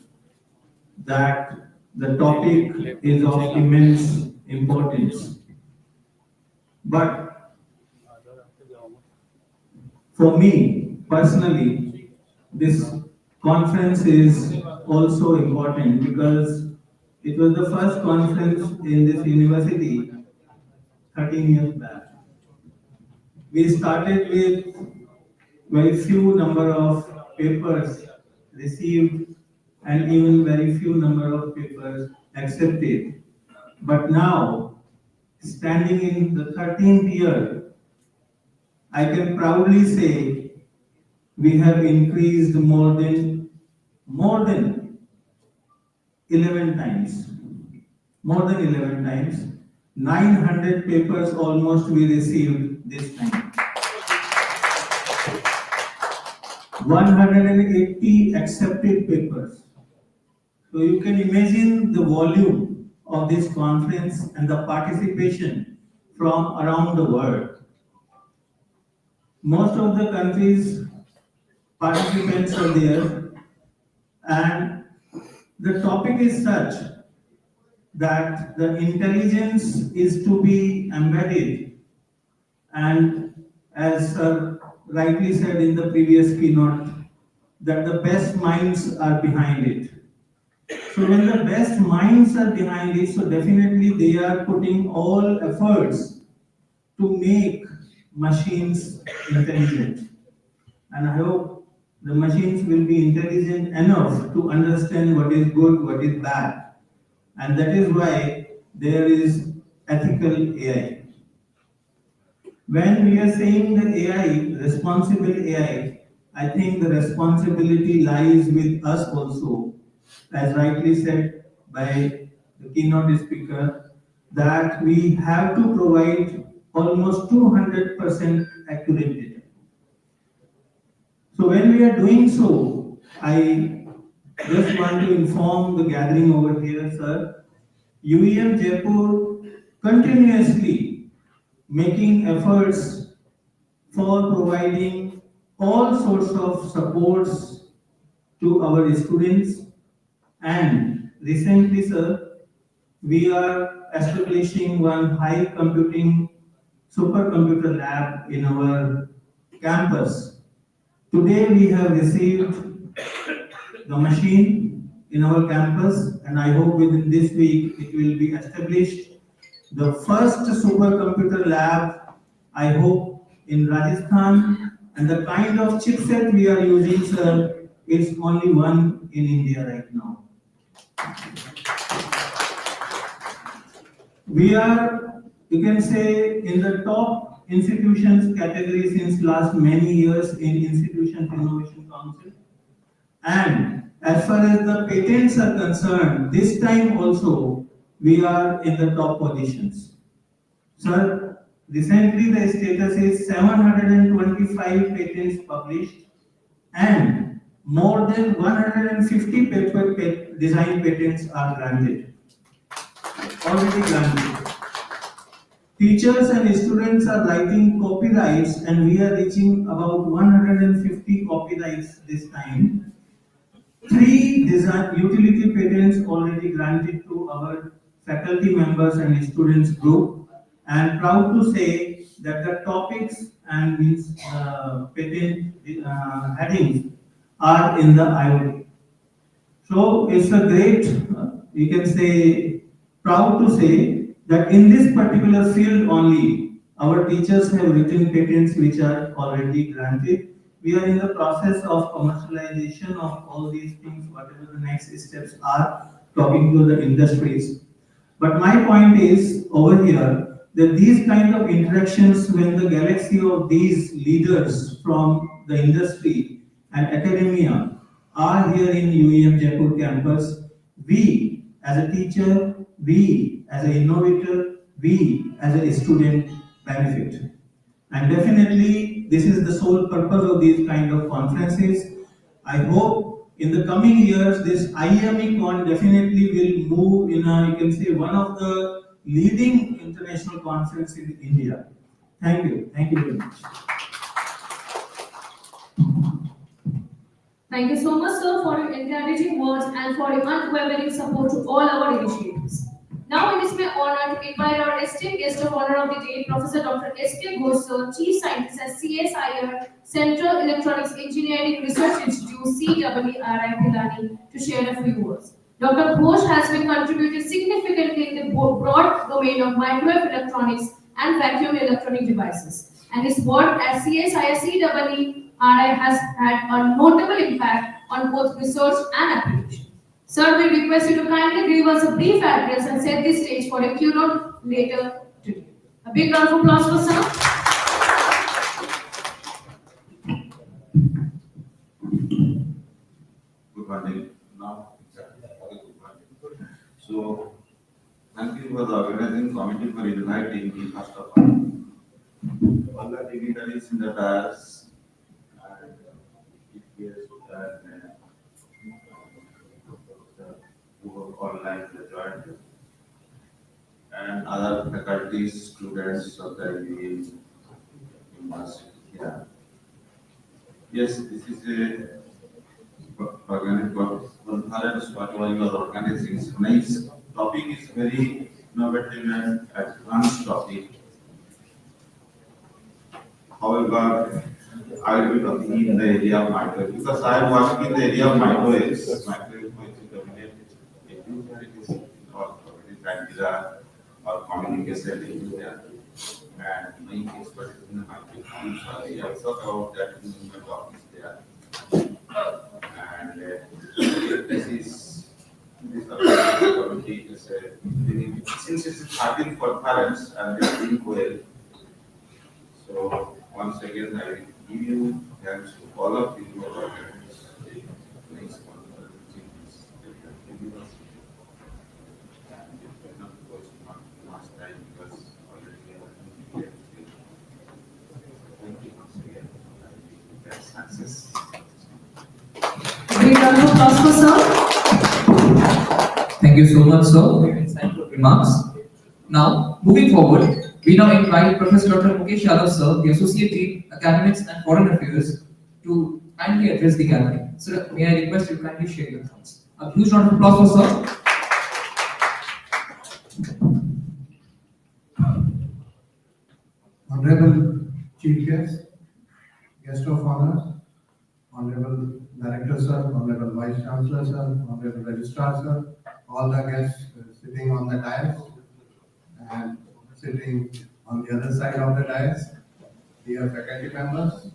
that the topic is of immense importance. But for me personally, this conference is also important because it was the first conference in this university 13 years back. We started with very few number of papers received and even very few number of papers accepted. But now, standing in the 13th year, I can proudly say we have increased more than 11 times. More than 11 times. 900 papers almost we received this time. 180 accepted papers. So you can imagine the volume of this conference and the participation from around the world. Most of the countries participants are there, and the topic is such that the intelligence is to be embedded, and as Sir rightly said in the previous keynote, that the best minds are behind it. So when the best minds are behind it, so definitely they are putting all efforts to make machines intelligent. And I hope the machines will be intelligent enough to understand what is good, what is bad. And that is why there is ethical AI. When we are saying the AI, responsible AI, I think the responsibility lies with us also, as rightly said by the keynote speaker, that we have to provide almost 200% accurate data. So when we are doing so, I just want to inform the gathering over here, sir. UEM Jaipur continuously making efforts for providing all sorts of supports to our students, and recently, sir, we are establishing one high computing supercomputer lab in our campus. Today we have received the machine in our campus, and I hope within this week it will be established. The first supercomputer lab, I hope, in Rajasthan, and the kind of chipset we are using, sir, is only one in India right now. We are, you can say, in the top institutions category since last many years in Institutions Innovation Council. And as far as the patents are concerned, this time also we are in the top positions. Sir, recently the status is 725 patents published and more than 150 design patents are granted. Already granted. Teachers and students are writing copyrights, and we are reaching about 150 copyrights this time. 3 design utility patents already granted to our faculty members and students group, and proud to say that the topics and means patent headings are in the IoT. So it's a great, you can say, proud to say that in this particular field only, our teachers have written patents which are already granted. We are in the process of commercialization of all these things, whatever the next steps are, talking to the industries. But my point is over here that these kind of interactions, when the galaxy of these leaders from the industry and academia are here in UEM Jaipur campus, we as a teacher, we as an innovator, we as a student benefit. And definitely, this is the sole purpose of these kind of conferences. I hope in the coming years, this IEMECON definitely will move in a, you can say, one of the leading international conferences in India. Thank you. Thank you very much. Thank you so much, sir, for your encouraging words and for your unwavering support to all our initiatives. Now it is my honor to invite our esteemed guest of honor of the day, Professor Dr. S.K. Ghosh, sir, Chief Scientist at CSIR, Central Electronics Engineering Research Institute, CEERI, Pilani, to share a few words. Dr. Ghosh has been contributed significantly in the broad domain of microwave electronics and vacuum electronic devices, and his work at CSIR CEERI has had a notable impact on both research and application. Sir, we request you to kindly give us a brief address and set the stage for a keynote later today. A big round of applause for sir. Good morning. Now, good morning. So, thank you for the organizing committee for inviting me, first of all the dignitaries in the dais and guests and who are online joined and other faculties, students of the UEM University here. Yes, this is a organic conference what you are organizing. It's nice. Topic is very innovative and advanced topic. However, I will be talking in the area of microwave because I am working in the area of microwaves. Microwave is dominant activities or antenna or communication area. And my expertise in the microwave. Sorry, I talk about that in my talk is there. And this committee is since it's a 13th conference and they are doing well. So once again, I will give you thanks to all of you who have organized the next conference in this university. And it will not go much time because already we have been here. Thank you once again. I will get success. Big round of applause for sir. Thank you so much, sir, for your insightful remarks. Now, moving forward, we now invite Professor Dr. Mukesh Yadav, sir, the Associate Dean, Academics and Foreign Affairs, to kindly address the gathering. Sir, may I request you to kindly share your thoughts. A huge round of applause for sir. Honorable Chief Guest, Guest of Honor, Honorable Director Sir, Honorable Vice Chancellor Sir, Honorable Registrar Sir, all the guests sitting on the dais and sitting on the other side of the dais, dear faculty members,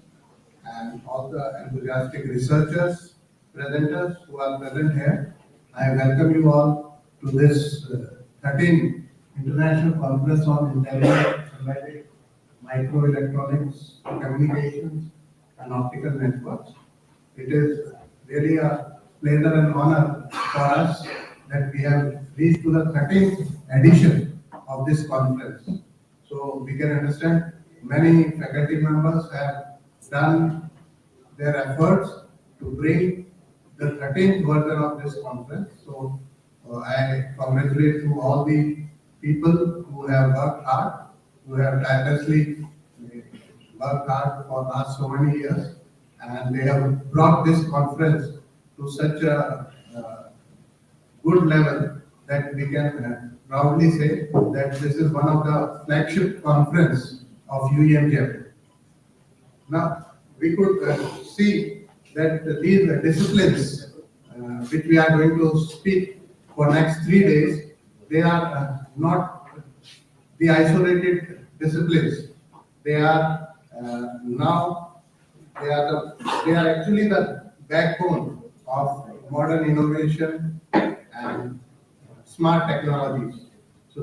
and all the enthusiastic researchers, presenters who are present here. I welcome you all to this 13th International Conference on Intelligent Embedded Microelectronics, Communications, and Optical Networks. It is really a pleasure and honor for us that we have reached to the 13th edition of this conference. So we can understand many faculty members have done their efforts to bring the 13th version of this conference. So I congratulate to all the people who have worked hard, who have tirelessly worked hard for last so many years, and they have brought this conference to such a good level that we can proudly say that this is one of the flagship conference of UEM Jaipur. Now, we could see that these disciplines which we are going to speak for next 3 days, they are not the isolated disciplines. They are they are actually the backbone of modern innovation and smart technologies. So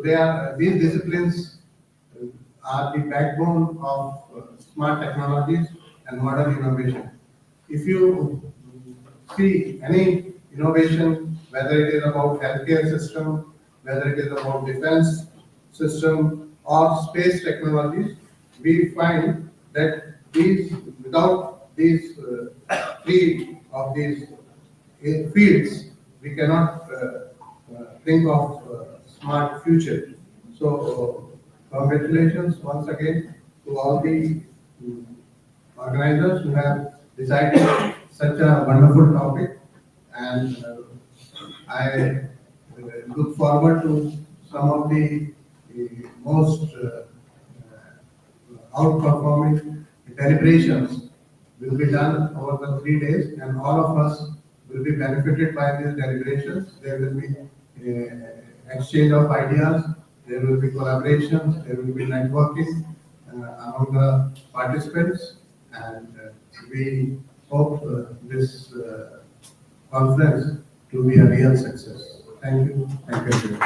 these disciplines are the backbone of smart technologies and modern innovation. If you see any innovation, whether it is about healthcare system, whether it is about defense system or space technologies, we find that without these three of these fields, we cannot think of smart future. So, congratulations once again to all the mm, organizers who have decided such a wonderful topic, and I look forward to some of the most outperforming deliberations will be done over the 3 days, and all of us will be benefited by these deliberations. There will be exchange of ideas, there will be collaborations, there will be networking among the participants, and we hope this conference to be a real success. Thank you. Thank you, everyone.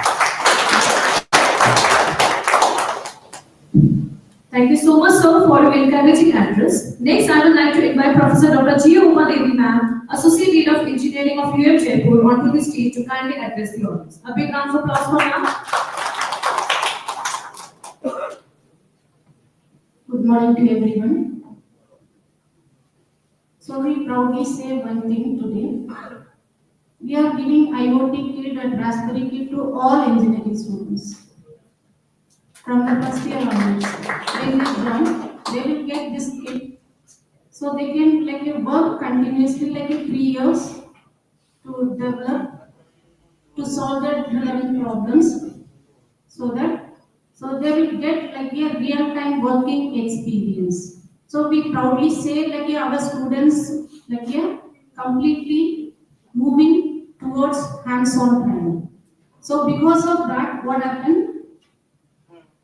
Thank you so much, sir, for your encouraging address. Next, I would like to invite Professor Dr. G. Uma Devi, ma'am, Associate Dean of Engineering of UEM Jaipur, onto the stage to kindly address the audience. A big round of applause for ma'am. Good morning to everyone. So we proudly say one thing today. We are giving IoT kit and Raspberry kit to all engineering students. From the first year onwards, when they join, they will get this kit, so they can work continuously 3 years to develop, to solve their learning problems, so they will get a real-time working experience. So we proudly say our students completely moving towards hands-on training. So because of that, what happened?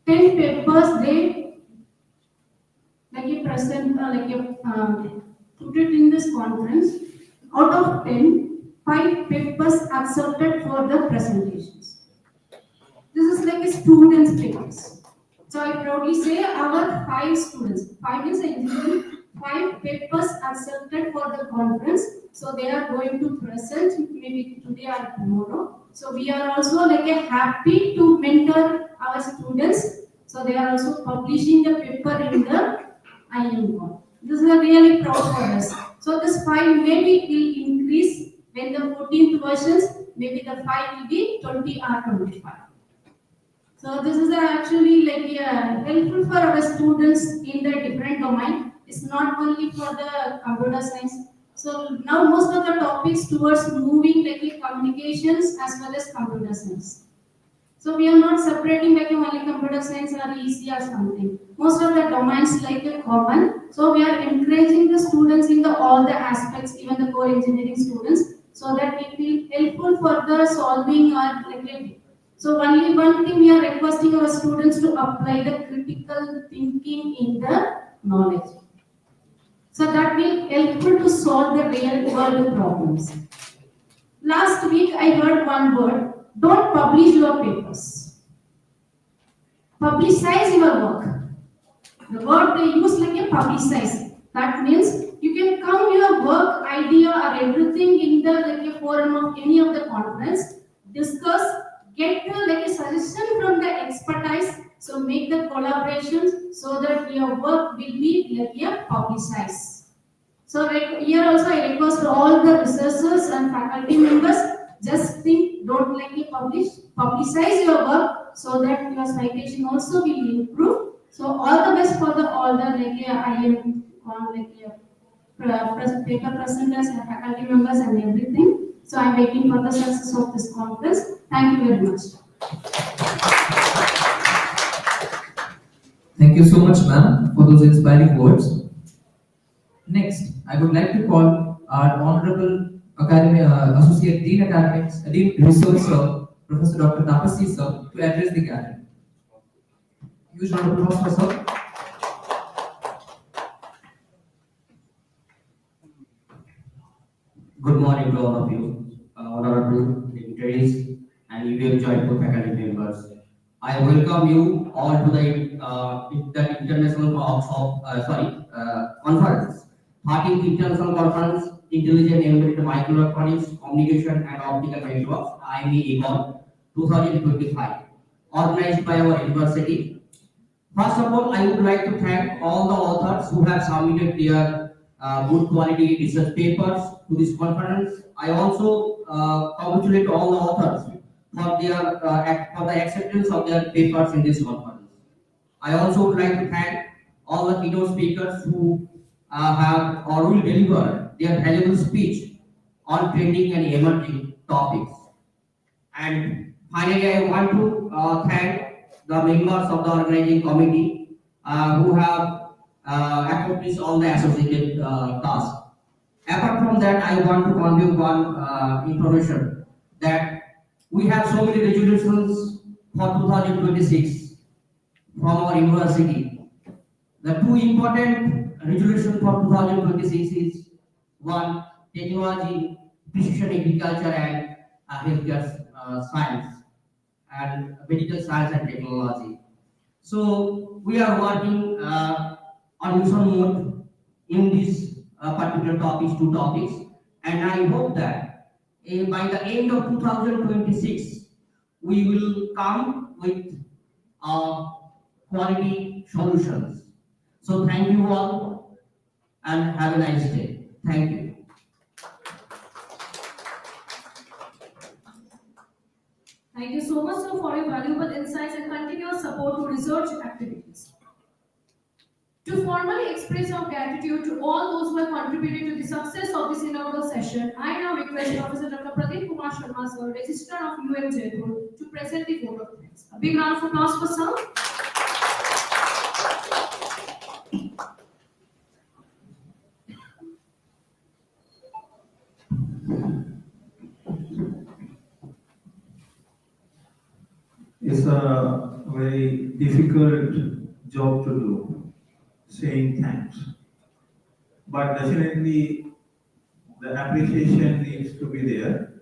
10 papers they put it in this conference. Out of 10, 5 papers accepted for the presentations. This is a students' papers. So I proudly say our 5 students, 5 is engineering, 5 papers accepted for the conference. So they are going to present maybe today or tomorrow. So we are also happy to mentor our students. So they are also publishing the paper in the IEMECON. This is a really proud for us. So this 5 maybe will increase when the 14th versions, maybe the 5 will be 20 or 25. So this is actually helpful for our students in the different domain. It's not only for the computer science. So now most of the topics towards moving communications as well as computer science. So we are not separating only computer science or EC or something. Most of the domains common. So we are encouraging the students in all the aspects, even the core engineering students, so that it will helpful for the solving or so only one thing we are requesting our students to apply the critical thinking in the knowledge. So that will helpful to solve the real world problems. Last week I heard one word, don't publish your papers. Publicize your work. The word they use publicize. That means you can come your work idea or everything in the forum of any of the conference, discuss, get a suggestion from the expertise, so make the collaborations so that your work will be publicized. So here also I request all the researchers and faculty members, just think, don't publicize your work so that your citation also will improve. So all the best for all the IM paper presenters and faculty members and everything. So I'm waiting for the success of this conference. Thank you very much. Thank you so much, ma'am, for those inspiring words. Next, I would like to call our Honorable Associate Dean Academics, Dean Research Sir, Professor Dr. Tapasya Sir, to address the gathering. Huge round of applause for sir. Good morning to all of you, honorable dignitaries and UEM Jaipur faculty members. I welcome you all to the international conference, 13th International Conference, Intelligent Embedded Microelectronics, Communication and Optical Networks, IEMECON 2025, organized by our university. First of all, I would like to thank all the authors who have submitted their good quality research papers to this conference. I also congratulate all the authors for the acceptance of their papers in this conference. I also would like to thank all the keynote speakers who have or will deliver their valuable speech on trending and emerging topics. And finally, I want to thank the members of the organizing committee who have accomplished all the associated tasks. Apart from that, I want to convey one information that we have so many resolutions for 2026 from our university. The two important resolutions for 2026 is one, technology, precision agriculture and healthcare science and medical science and technology. So we are working on mission mode in these particular topics, two topics, and I hope that by the end of 2026, we will come with quality solutions. So thank you all and have a nice day. Thank you. Thank you so much, sir, for your valuable insights and continuous support to research activities. To formally express our gratitude to all those who have contributed to the success of this inaugural session, I now request Professor Dr. Pradeep Kumar Sharma, sir, Registrar of UEM Jaipur, to present the vote of thanks. A big round of applause for sir. It's a very difficult job to do, saying thanks. But definitely the appreciation needs to be there.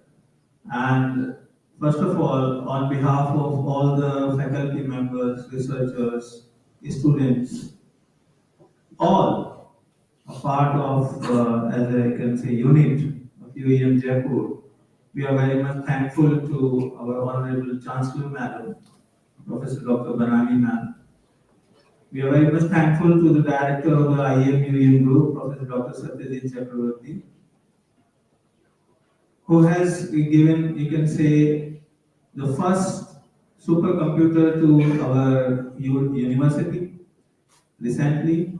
And first of all, on behalf of all the faculty members, researchers, students, all a part of, as I can say, unit of UEM Jaipur, we are very much thankful to our Honorable Chancellor Madam, Professor Dr. Banani Ma'am. We are very much thankful to the Director of the IEM Group, Professor Dr. Satyajit Chakravarti, who has given, you can say, the first supercomputer to our university recently,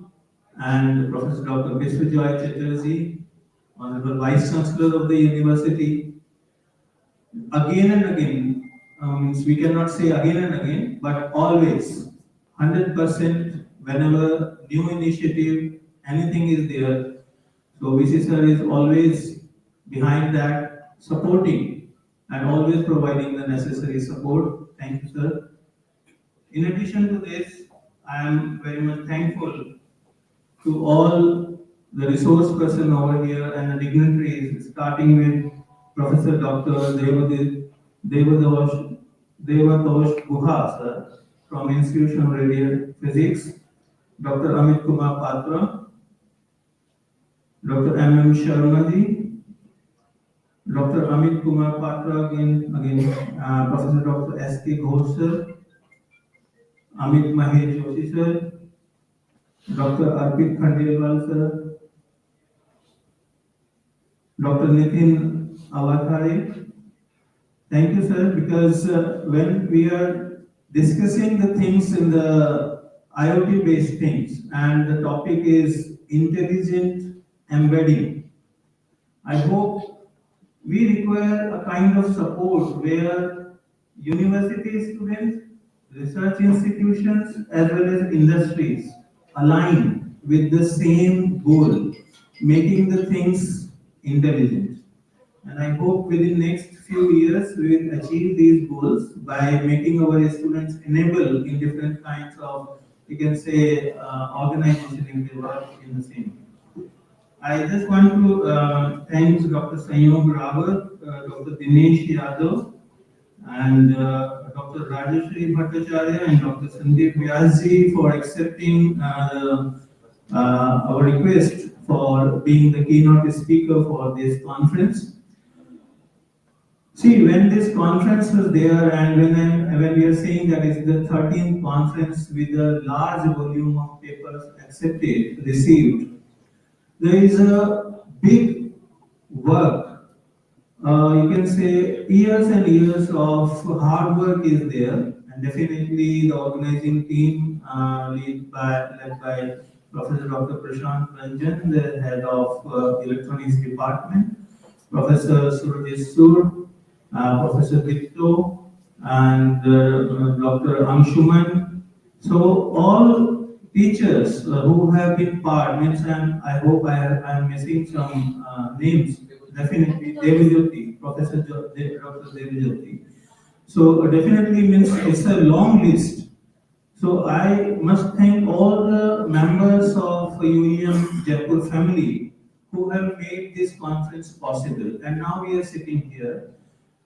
and Professor Dr. Biswajoy Chatterjee, Honorable Vice Chancellor of the university. Again and again, we cannot say again and again, but always, 100% whenever new initiative, anything is there. So VC sir is always behind that, supporting and always providing the necessary support. Thank you, sir. In addition to this, I am very much thankful to all the resource person over here and the dignitaries, starting with Professor Dr. Devatosh Guha, sir, from Institution of Radio Physics, Dr. Amit Kumar Patra, Dr. M.M. Sharma ji, Dr. Amit Kumar Patra again, Professor Dr. S.K. Ghosh sir, Amit Mahesh Joshi sir, Dr. Arpit Khandelwal sir, Dr. Nitin Avathare. Thank you, sir, because when we are discussing the things in the IoT-based things, and the topic is intelligent embedding, I hope we require a kind of support where university students, research institutions, as well as industries align with the same goal, making the things intelligent. And I hope within next few years we will achieve these goals by making our students enable in different kinds of, you can say, organization in the work in the same. I just want to thank Dr. Sanyog Rawat, Dr. Dinesh Yadav, and Dr. Rajeshri Bhattacharya and Dr. Sandeep Vyasji for accepting our request for being the keynote speaker for this conference. See, when this conference was there, and when we are saying that it's the 13th conference with a large volume of papers accepted, received, there is a big work. You can say years and years of hard work is there, and definitely the organizing team led by Professor Dr. Prashant Ranjan, the head of electronics department, Professor Surajit Sur, Professor Ditto, and Dr. Anshuman. So all teachers who have been part, means I hope I am missing some names, definitely Devajyoti, Dr. Devajyoti. So definitely means it's a long list. So I must thank all the members of UEM Jaipur family who have made this conference possible. And now we are sitting here,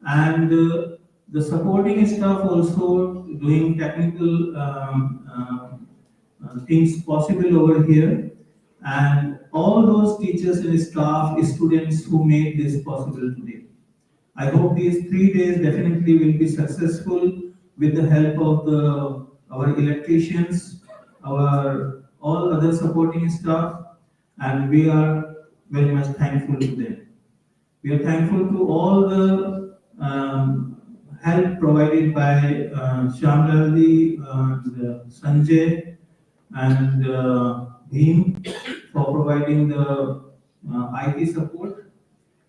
and the supporting staff also doing technical things possible over here, and all those teachers and staff, students who made this possible today. I hope these 3 days definitely will be successful with the help of our electricians, our all other supporting staff, and we are very much thankful to them. We are thankful to all the help provided by Shyamlalji and Sanjay and Bhim for providing the IT support.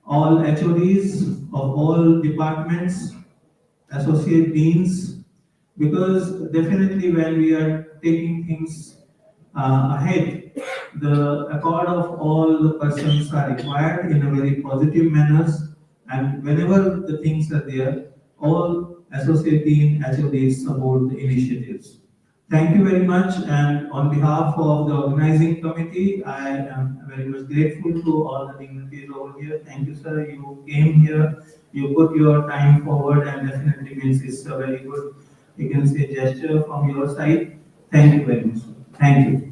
All HODs of all departments, associate deans, because definitely when we are taking things ahead, the accord of all the persons are required in a very positive manners, and whenever the things are there, all associate dean HODs support the initiatives. Thank you very much, and on behalf of the organizing committee, I am very much grateful to all the dignitaries over here. Thank you, sir. You came here, you put your time forward, and definitely means it's a very good, you can say, gesture from your side. Thank you very much, sir. Thank you.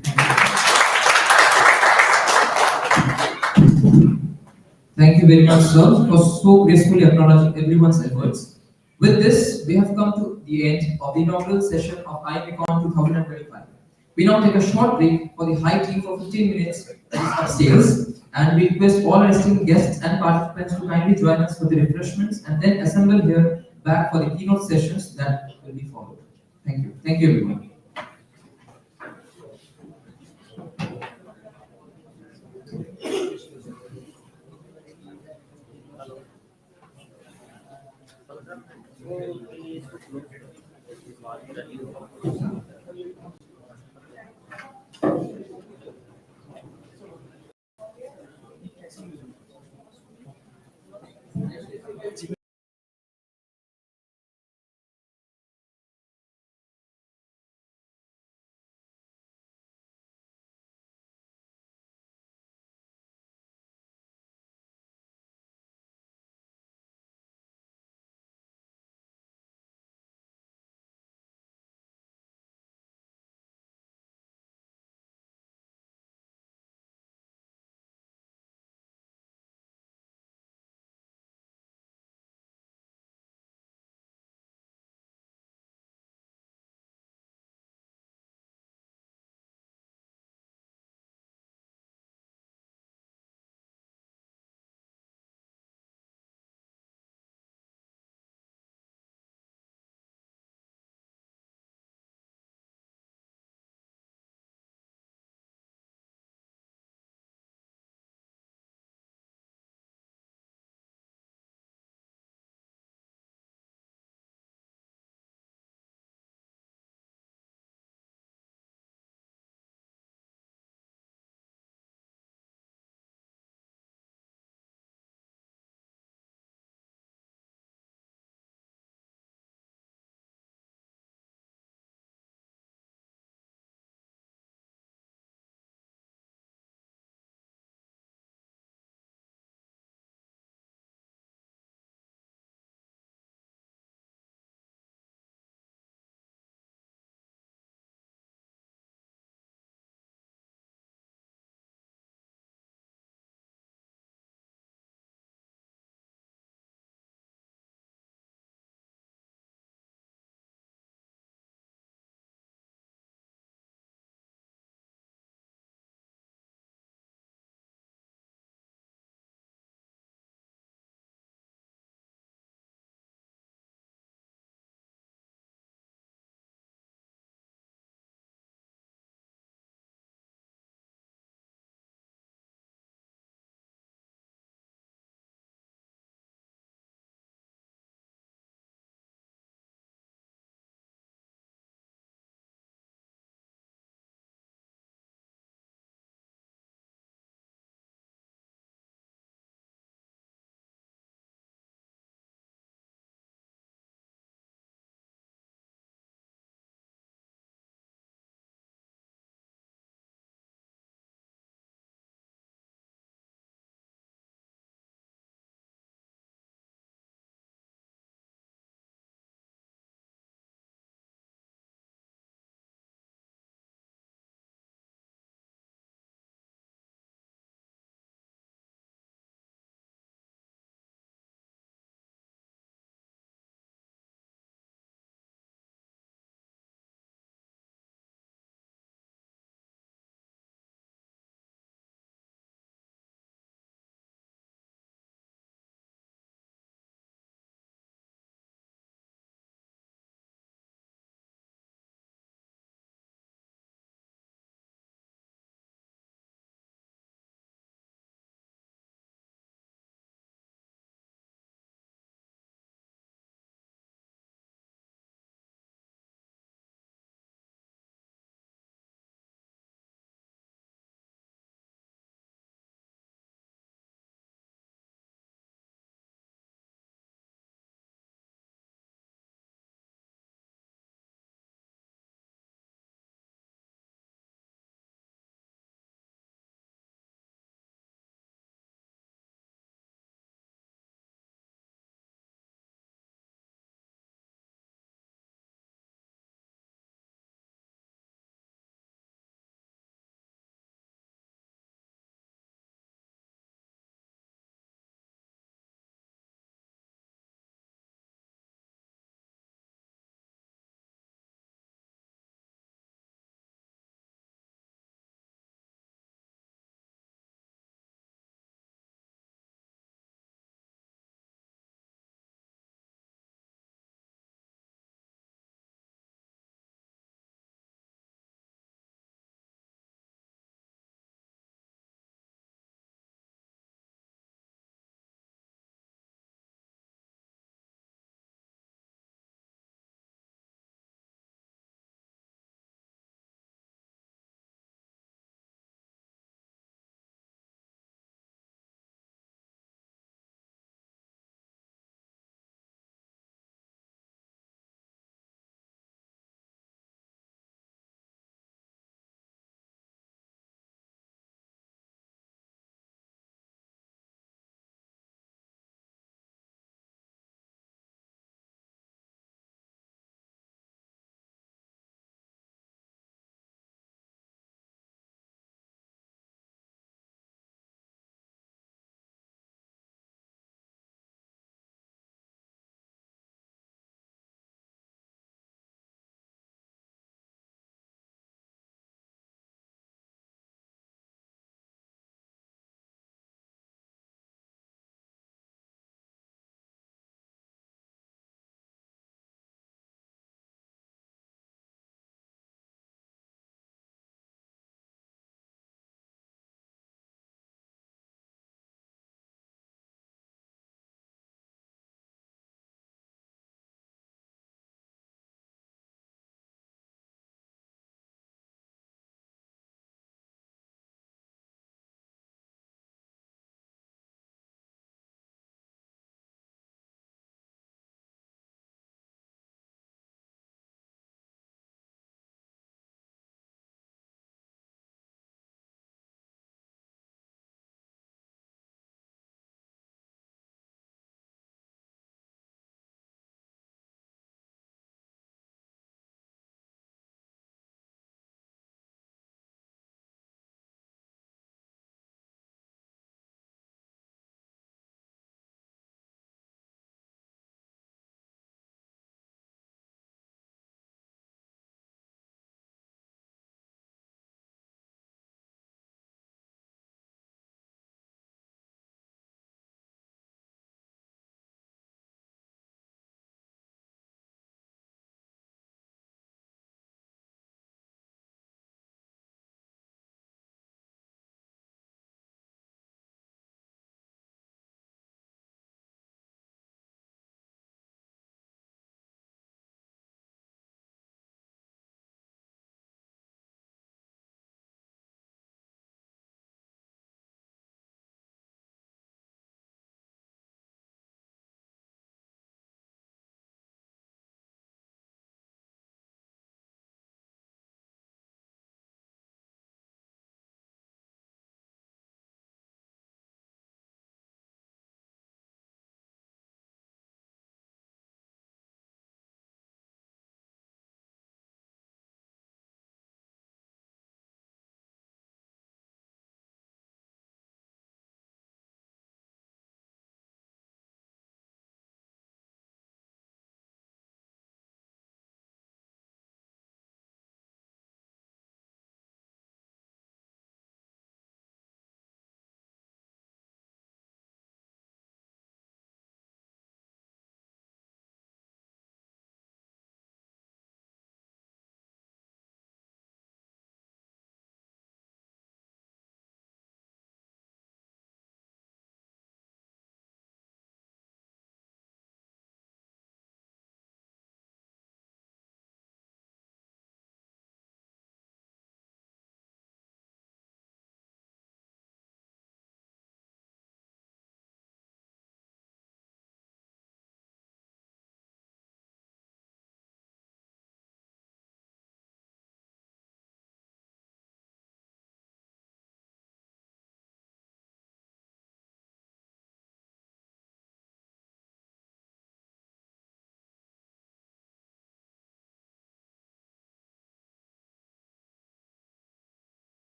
Thank you very much, sir, for so gracefully acknowledging everyone's efforts. With this, we have come to the end of the inaugural session of IEMECON 2025. We now take a short break for the high tea for 15 minutes upstairs, and we request all our esteemed guests and participants to kindly join us for the refreshments and then assemble here back for the keynote sessions that will be followed. Thank you. Thank you, everyone.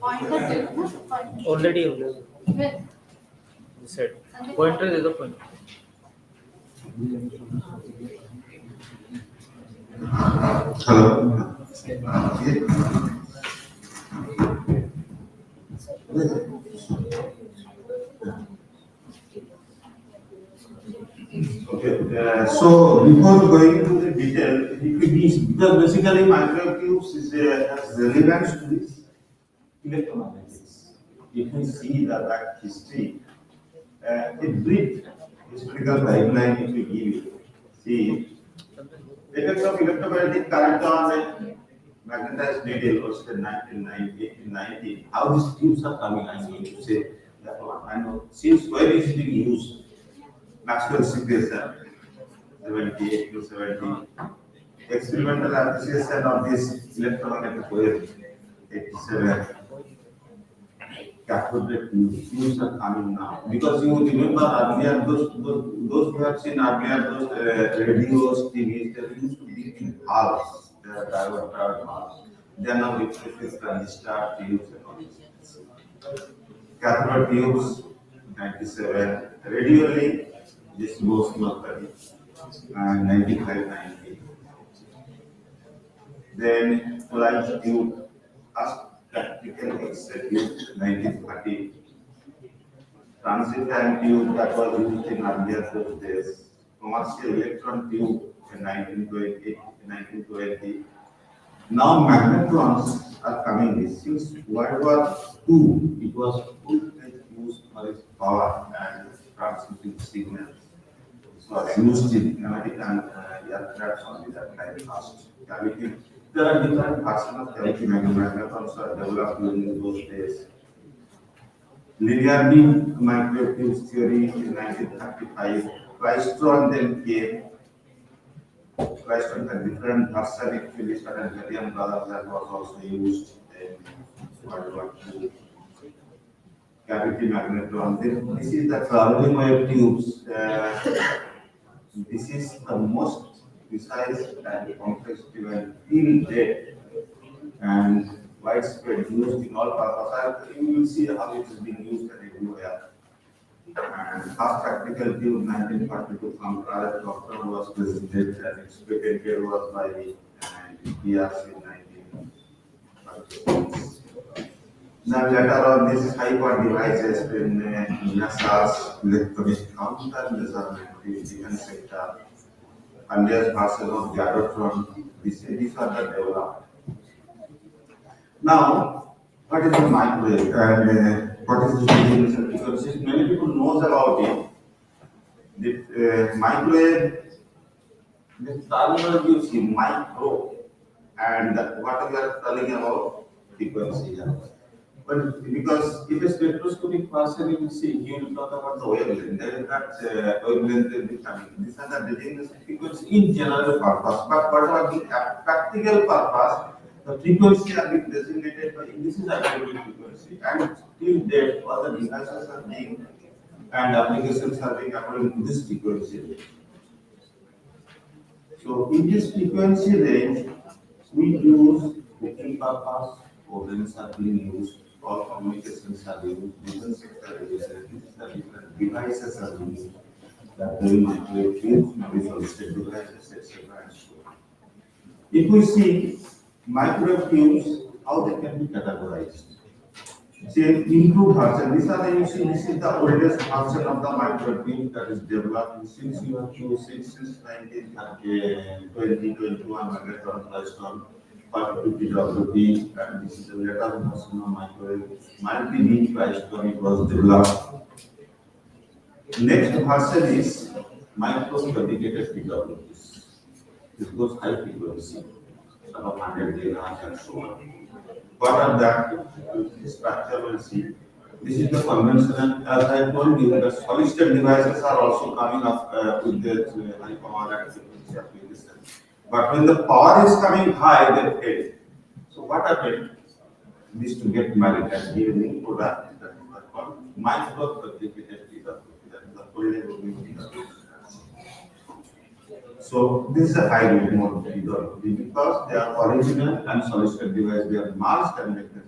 Pointer did, no? Pointer. Already Where? said. Pointer is the pointer. Hello. Okay, so before going to the detail, it is because basically microwaves has relevance to this electromagnetics. If we see the back history, a brief historical timeline if we give you, see, effects of electromagnetic current on a magnetized needle was in 1890. How these tubes are coming, I mean to say that one. I know since where is it being used? Maxwell's equation, 78 to 70. Experimental appreciation of this electromagnetic wave, 87. Cathode tubes are coming now. Because you remember earlier, those who have seen earlier, those radios, TVs, they used to be in halves. They are diverter halves. They are now replaced with transistor tubes and all this. Cathode tubes, 97. Radially, this goes mercury, and 95, 90. Then flight tube, as practical executive, 1930. Transit time tube that was used in earlier those days. Commercial electron tube in 1920, 1920. Now magnetrons are coming. Since World War II, it was used for its power and transmitting signals. It was used in American aircraft only that time past. Cavity. There are different versions of cavity magnetrons are developed during those days. Linear beam microwave tubes theory in 1935. Klystron then came. Klystron had different version actually, certain gallium brothers that was also used in World War II. Cavity magnetron. Then this is the traveling wave tubes. This is the most precise and complex tube till date and widespread used in all purposes. You will see how it is being used everywhere. And first practical tube 1942 from Private Doctor was presented and its patented was by the PRC in 1946. Now later on this hyper devices in NASA's electronic counter measurement in defense sector. Earlier version of Gyrotron, these are the developed. Now, what is the microwave and what is the definition? Because many people knows about it. The microwave, the terminology you see micro, and what we are telling about frequency. But because if a spectroscopic person you will see, he will talk about the wavelength. There is that wavelength will be coming. These are the designated frequency in general purpose. But what about the practical purpose? The frequency are being designated by this is absolute frequency, and till date, all the devices are being and applications are being according to this frequency range. So, in this frequency range, we use different purpose, organs are being used, all communications are being used, different sector different devices are being used. That will microwave tubes, maybe solid-state devices, etc. and so on. If we see microwave tubes, how they can be categorized. See, improved version. These are the you see, this is the oldest version of the microwave tube that is developed since you have to since 2021 magnetron Klystron 50 WP, and this is the later version of microwave. Multi-beam Klystron it was developed. Next version is micro dedicated PWPs. This goes high frequency, about 100 gigahertz and so on. What are that? This structure will see. This is the conventional, as I told you, the solid state devices are also coming up with the high power and frequency application. But when the power is coming high, they fail. So what happened? This to get married and give an product that is called micro dedicated PWP. That is the full name of PWP. So this is a hybrid mode PWP because they are original and solid state device. They are masked and they can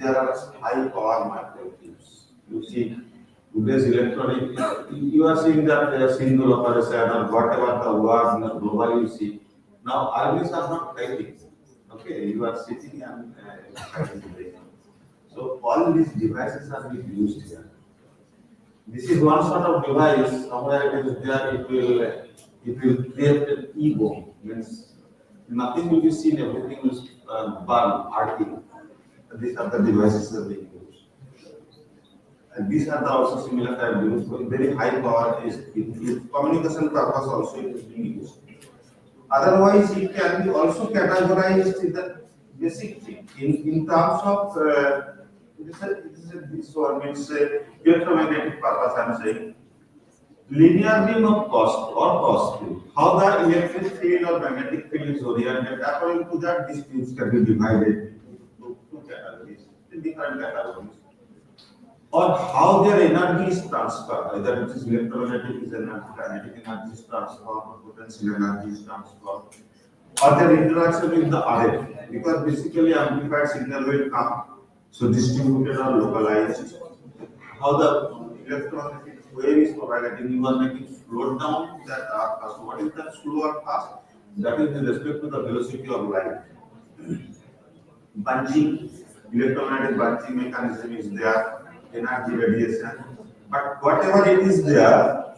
there are high power microchips. You see, today's electronic, you are seeing that single operation or whatever the word in the global you see. Now, armies are not fighting. Okay, you are sitting and fighting. So all these devices are being used here. This is one sort of device. Somewhere it is there. It will create an ego. Means nothing will be seen. Everything will burn, arcing. These are the devices that they use. And these are the also similar type used. Very high power is communication purpose also it is being used. Otherwise, it can be also categorized in the basic thing in terms of this one means electromagnetic purpose. I am saying linear beam of cost or positive. How the electric field or magnetic field is oriented. According to that, these fields can be divided into two categories, different categories. Or how their energy is transferred, either it is electromagnetic is energy, kinetic energy is transferred, or potential energy is transferred, or their interaction with the RF, because basically amplified signal will come, so distributed or localized. How the electromagnetic wave is propagating, you are making slow down that fast. What is that slow or fast? That is with respect to the velocity of light. Bunching, electromagnetic bunching mechanism is there, energy radiation. But whatever it is there,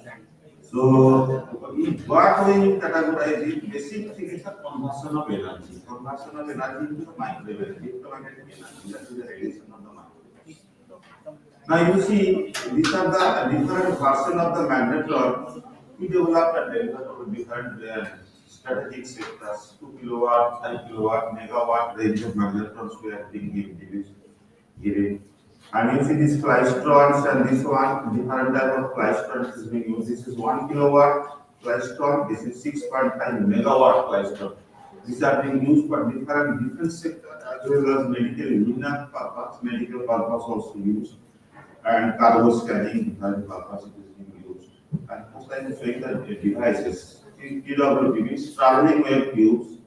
so in what way you categorize it, basic thing is the conversion of energy. Conversion of energy into the microwave energy, electromagnetic energy, that is the radiation of the microwave. Now you see, these are the different version of the magnetron. We developed and delivered different strategic sectors, 2 kilowatt, 5 kilowatt, megawatt range of magnetrons we are being given. And you see these klystrons and this one, different type of klystrons is being used. This is 1 kilowatt klystron, this is 6.5 megawatt klystron. These are being used for different sectors as well as medical lunar purpose, medical purpose also used, and cargo scanning different purpose it is being used. And first I am showing the devices. In PWD means traveling wave tubes.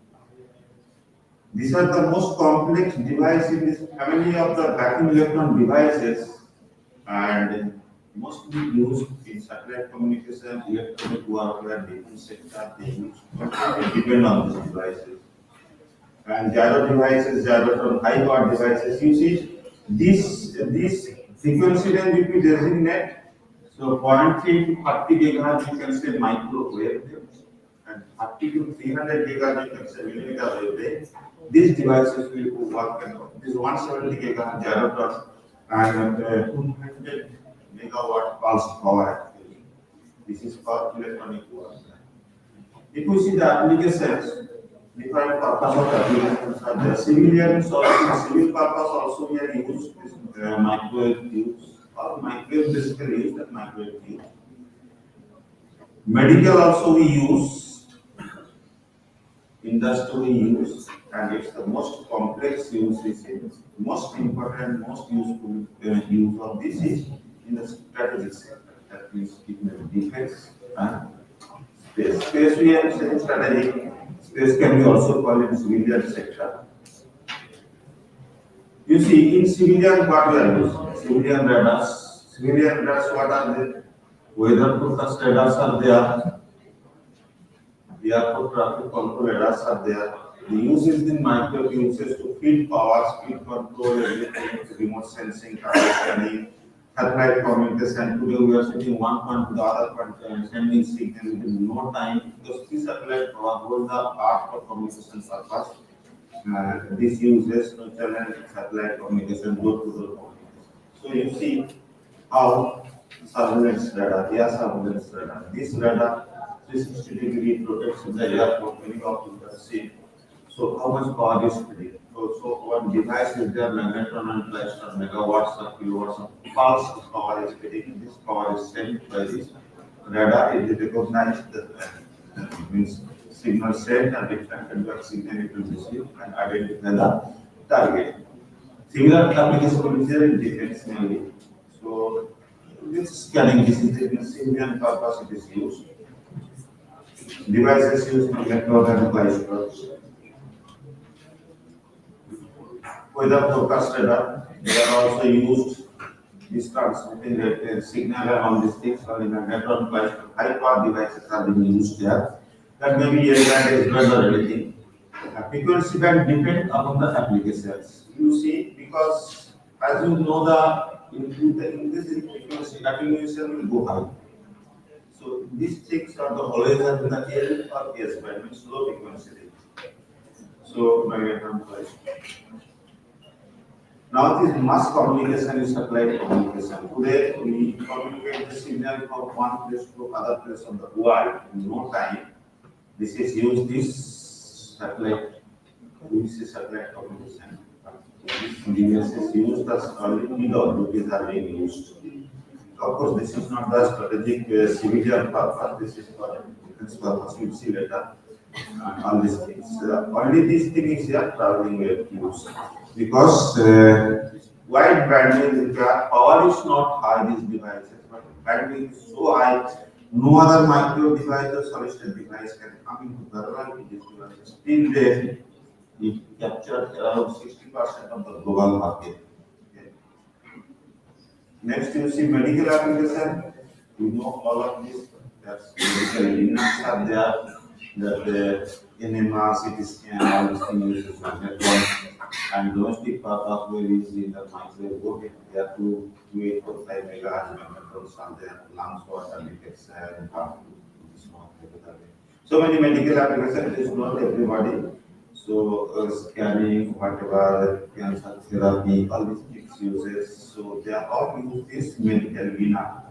These are the most complex device in this family of the vacuum electron devices and mostly used in satellite communication, electronic warfare, defense sector, they use depend on these devices. And gyro devices, gyrotron, high power devices, you see this frequency range if we designate, so 0.3 to 30 gigahertz you can say microwave and 30 to 300 gigahertz you can say millimeter wave. These devices will work and this 170 gigahertz gyrotron and 200 megawatt pulse power actually. This is for electronic work. If we see the applications, different purpose of applications are there. Civilian, so civil purpose also we are used microwave tubes or microwave basically used as microwave tubes. Medical also we use, industry we use, and it's the most complex use is most important, most useful use of this is in the strategic sector, that means in the defense and space. Space we have said strategic. Space can be also called in civilian sector. You see, in civilian what we are using? Civilian radars. Civilian radars, what are they? Weather forecast radars are there. Airport traffic control radars are there. The use is in micro uses to feed power, speed control, everything, remote sensing, traffic scanning, satellite communication. Today we are sitting one point to the other point and sending signal within no time because this satellite holds the art for communication purpose. This uses neutral and satellite communication, door-to-door communication. So you see how surveillance radar, air surveillance radar. This radar 360-degree protects the airport when you open the seat. So how much power is needed? So one device is there, magnetron and klystron, megawatts or kilowatts of pulse power is getting. This power is sent by this radar. It recognizes the means signal sent and reflected back signal it will receive and identify the target. Similar application is there in defense mainly. So this scanning, this is the civilian purpose it is used. Devices used for electrode and klystrons. weather forecast radar. They are also used. This transmitting the signal around these things or in a network like high power devices are being used there. That may be air band or anything. Frequency band depend upon the applications. You see, because as you know in this frequency attenuation will go high. So these things are the always are in the L or S band, means low frequency range. So magnetron flash. Now this mass communication is satellite communication. Today we communicate the signal from one place to other place of the world in no time. This is used this satellite. This is satellite communication. This device is used as early PWPs are being used. Of course, this is not the strategic civilian purpose. This is for defense purpose. We'll see later. All these things. Only this thing is here traveling use because wide bandwidth required. Power is not high these devices, but bandwidth is so high. No other micro device or solid state device can come into parallel with these devices. Till then, it captured around 60% of the global market. Okay. Next, you see medical application. You know all of this. That's medical units are there. That the NMR, CT scan, all these things uses magnetron. And domestic purpose where we see the microwave working. There are 2845 megahertz magnetrons are there. Lungs water detection, so many medical applications. It is not everybody. So scanning, whatever, cancer therapy, all these things uses. So they are all use this medical arena.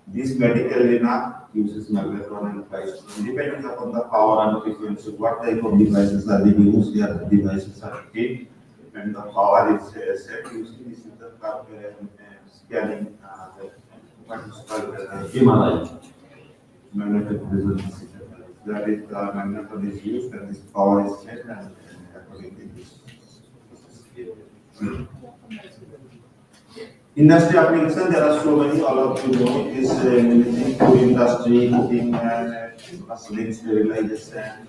This medical arena uses magnetron and price. Depending upon the power and frequency, what type of devices are being used, their devices are fit, and the power is set. You see, this is the scanning, what is called MRI, magnetic resonance. That is the magneton is used and this power is set and accordingly this is industry application, there are so many, all of you know, it is anything food industry, cooking and gasoline sterilization,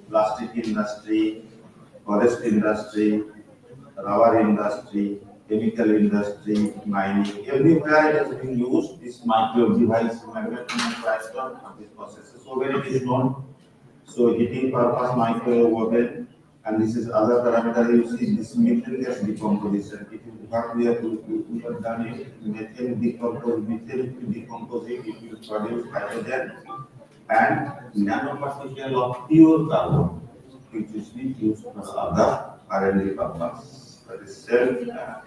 plastic industry, forest industry, rubber industry, chemical industry, mining, everywhere it has been used, this micro device, magneton price on this processes. So when it is known, so heating purpose, microwave oven, and this is other parameter. You see this methane gas decomposition. It is what we have done it. Methane decompose, methane decompose it will produce hydrogen and nanoparticle of pure carbon, which is being used for other R&D purpose. That is self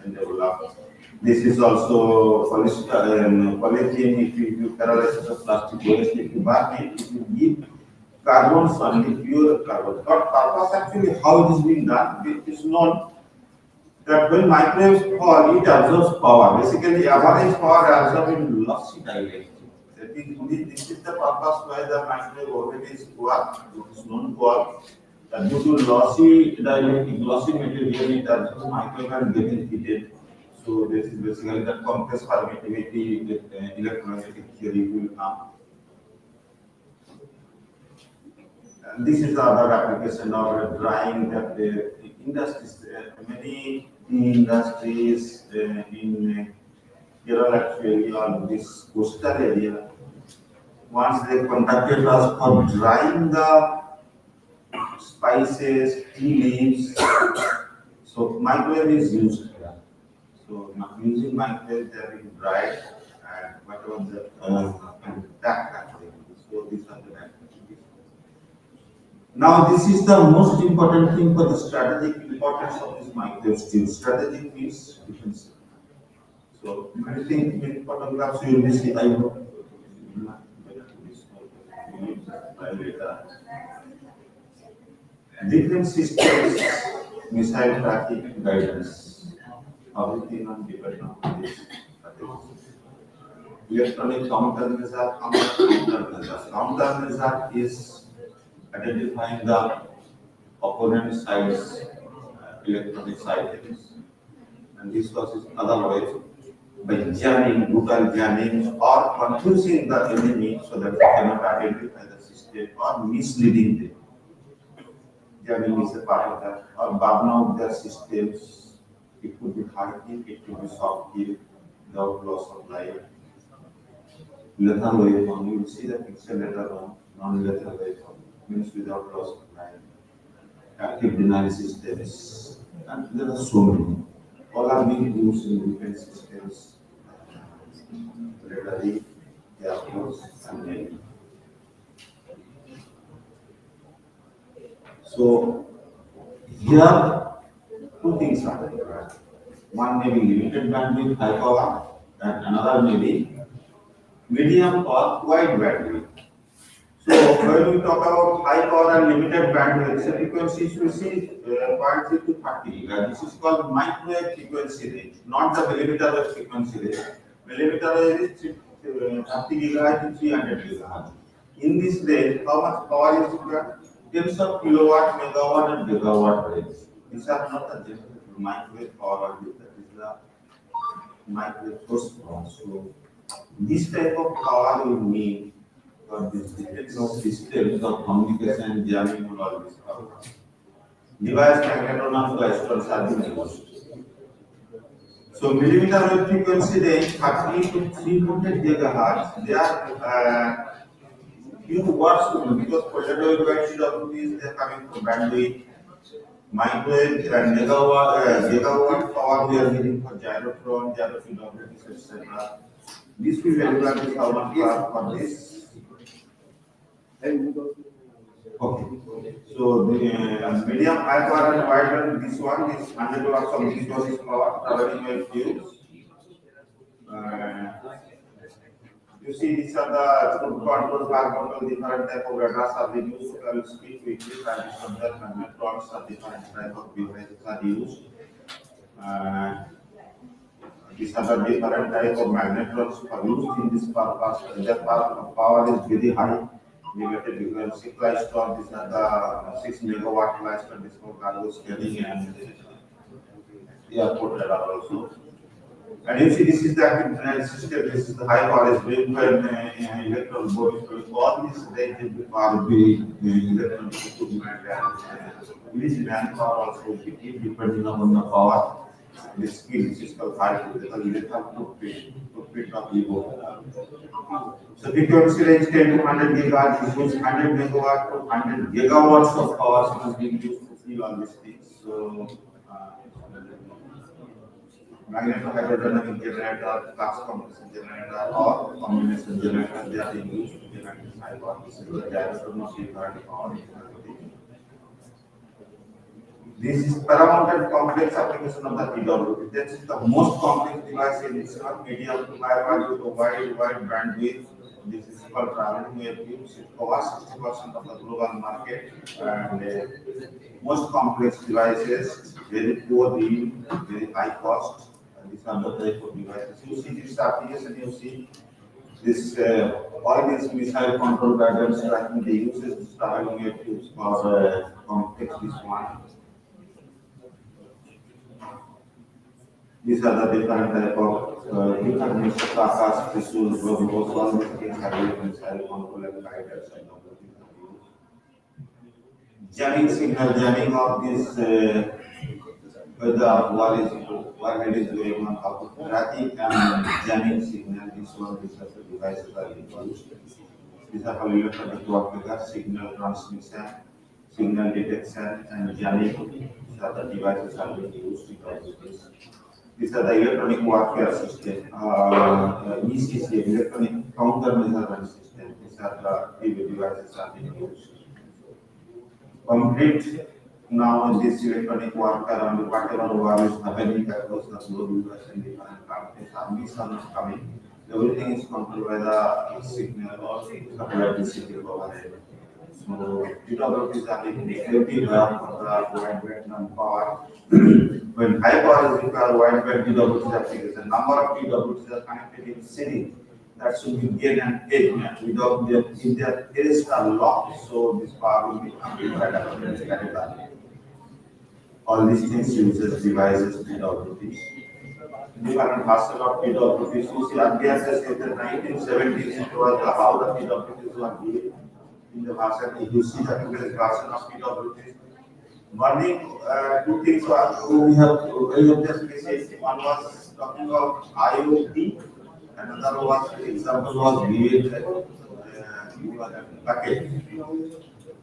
and developed. This is also polythene. If you paralyze the plastic waste, if you burn it, it will give carbon only, pure carbon. But purpose actually how it is being done, it is known that when microwaves fall, it absorbs power. Basically, average power absorbed in lossy dielectric. This is the purpose why the microwave oven is work. It is known for that due to lossy dielectric, lossy material, it absorbs microwave and getting heated. So this is basically the compressed permittivity that electromagnetic theory will come. And this is the other application of drying that the industries, many industries in Kerala actually on this coastal area, once they contacted us for drying the spices, tea leaves, so microwave is used here. So using microwave they are being dried and whatever the packed. So these are the activities. Now, this is the most important thing for the strategic importance of this microwave steel. Strategic means defense. So, I think in photographs you will see, I hope. Different systems, missile tracking, guidance, everything on depend on this. Electronic countermeasure, countermeasure. Countermeasure is identifying the opponent side's electronic items, and this causes otherwise by jamming, brutal jamming, or confusing the enemy so that they cannot identify the system or misleading them. cabin is a part of that, or burn out their systems. It could be hard kill, it could be soft kill, without loss of life. Lethal waveform, you will see the picture later on, non-lethal waveform, means without loss of life. Active denial systems, and there are so many. All are being used in defense systems, military, air force, and navy. So here, two things are there. Right? One may be limited bandwidth, high power, and another may be medium or wide bandwidth. So when we talk about high power and limited bandwidth, so frequencies we see 0.3 to 30 gigahertz. This is called microwave frequency range, not the millimeter wave frequency range. Millimeter wave is 30 gigahertz to 300 gigahertz. In this range, how much power is required? Tens of kilowatt, megawatt, and gigawatt range. These are not the general microwave power, that is the microwave source power. So this type of power we need for this systems of communication, jamming, and all this power. Device magnetron isotopes are being used. So millimeter wave frequency range 30 to 300 gigahertz. They are few words because polar wave CWs they are coming from bandwidth. Microwave and gigawatt power we are needing for gyrotron, gyrotron, etc. This will evaluate how much power for this. Okay. So the medium high power and wide band, this one is 100 watts of this was power traveling wave tubes. You see, these are the control, fire control, different type of radars are being used. I will speak quickly. Traditional magnetrons are different type of devices are used. These are the different type of magnetrons are used in this purpose. The power is very high. Limited because Ciclystron, these are the 6 megawatt Ciclystron, this for cargo scaling and airport radar also. And you see, this is the active denial system. This is the high power is being electron board. All these rated are being electron equipment and this manpower also depending on the power. The speed is called high electron footprint of Evo. So frequency range 10 to 100 gigahertz, this means 100 megawatt to 100 gigawatts of power is being used to fill all these things. So magnetohydrodynamic generator, flux compression generator, or combination generator, they are being used to generate this high power. This is the gyroscope of different power. This is paramount and complex application of the PWD. That is the most complex device in this one, medium to high power to wide bandwidth. This is called traveling wave tubes. It covers 60% of the global market and most complex devices, very poor yield, very high cost. These are the type of devices. You see this application, you see this all these missile control patterns tracking the uses traveling wave tubes for complex this one. These are the different type of different missile carcass, missiles, robots, all these things are used in missile control and guidance and all the things are used. Jamming signal, jamming of this whether warhead is going on, how to tracking and jamming signal, this one, these are the devices are used. These are how electronic warfare, signal transmission, signal detection, and jamming. These are the devices are being used because of this. These are the electronic warfare system, ECC, electronic countermeasure system. These are the devices are being used. Complete now this electronic warfare and whatever war is happening across the globe, US and different countries, armies are not coming. Everything is controlled by the signal or satellite signal overhead. So PWDs are effective for the wideband power. When high power is required, wideband PWDs application. Number of PWDs are connected in city. That should be gain and take. Without their in their areas are locked, so this power will be amplified. All these things uses devices PWDs. Different version of PWDs. You see, earlier in the 1970s, it was how the PWDs were given. In the version, if you see the previous version of PWDs, Morning, two things we have just received. One was talking about IoT, another was example was bucket.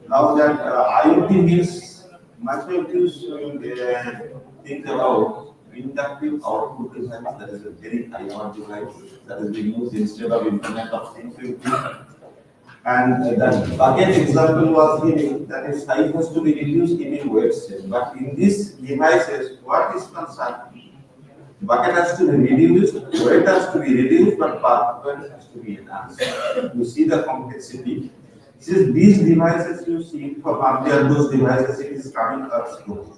Now that IoT means microElectronics will think about inductive output device, that is a very high-power device that is being used instead of Internet of Things. And that bucket example was given that is size has to be reduced in weight cell. But in these devices, what is concerned? Bucket has to be reduced, weight has to be reduced, but performance has to be enhanced. You see the complexity. Since these devices you see from earlier those devices, it is coming up slow.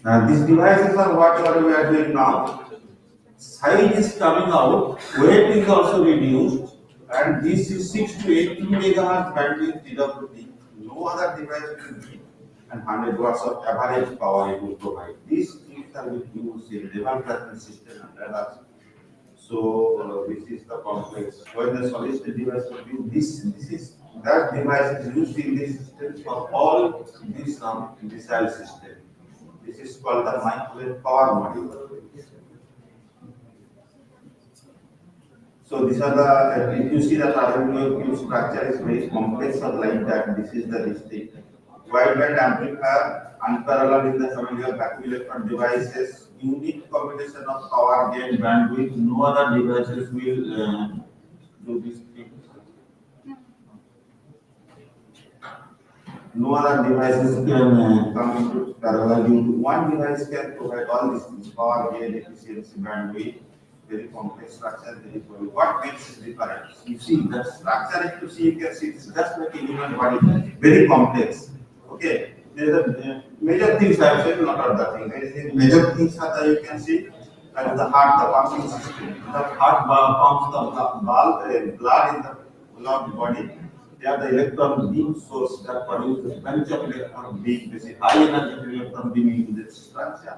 Now these devices are whatever we are doing now. Size is coming out, weight is also reduced, and this is 6 to 8 megahertz bandwidth DWDM. No other device will give, and 100 watts of average power it will provide. These things are used in level tracking system and radars. So this is the complex. When the solid state device will be this is that device is used in this system for all these missile system. This is called the microwave power module. So these are the, if you see the carbon structure is very complex or like that, this is the listing. Wideband amplifier, unparalleled in the family of vacuum electron devices, unique combination of power gain bandwidth, no other devices will do this thing. No other devices can come into parallel. One device can provide all these things, power gain, efficiency, bandwidth. Very complex structure, very good. What makes it different? You see the structure, if you see, you can see it's just like a human body, very complex. Okay, there is a major things I have said, not other things. There is major things that you can see, and the heart, the pumping system. The heart pumps the blood in the blood body. They are the electron beam source that produces bunch of electron beam, basically high energy electron beam into this structure.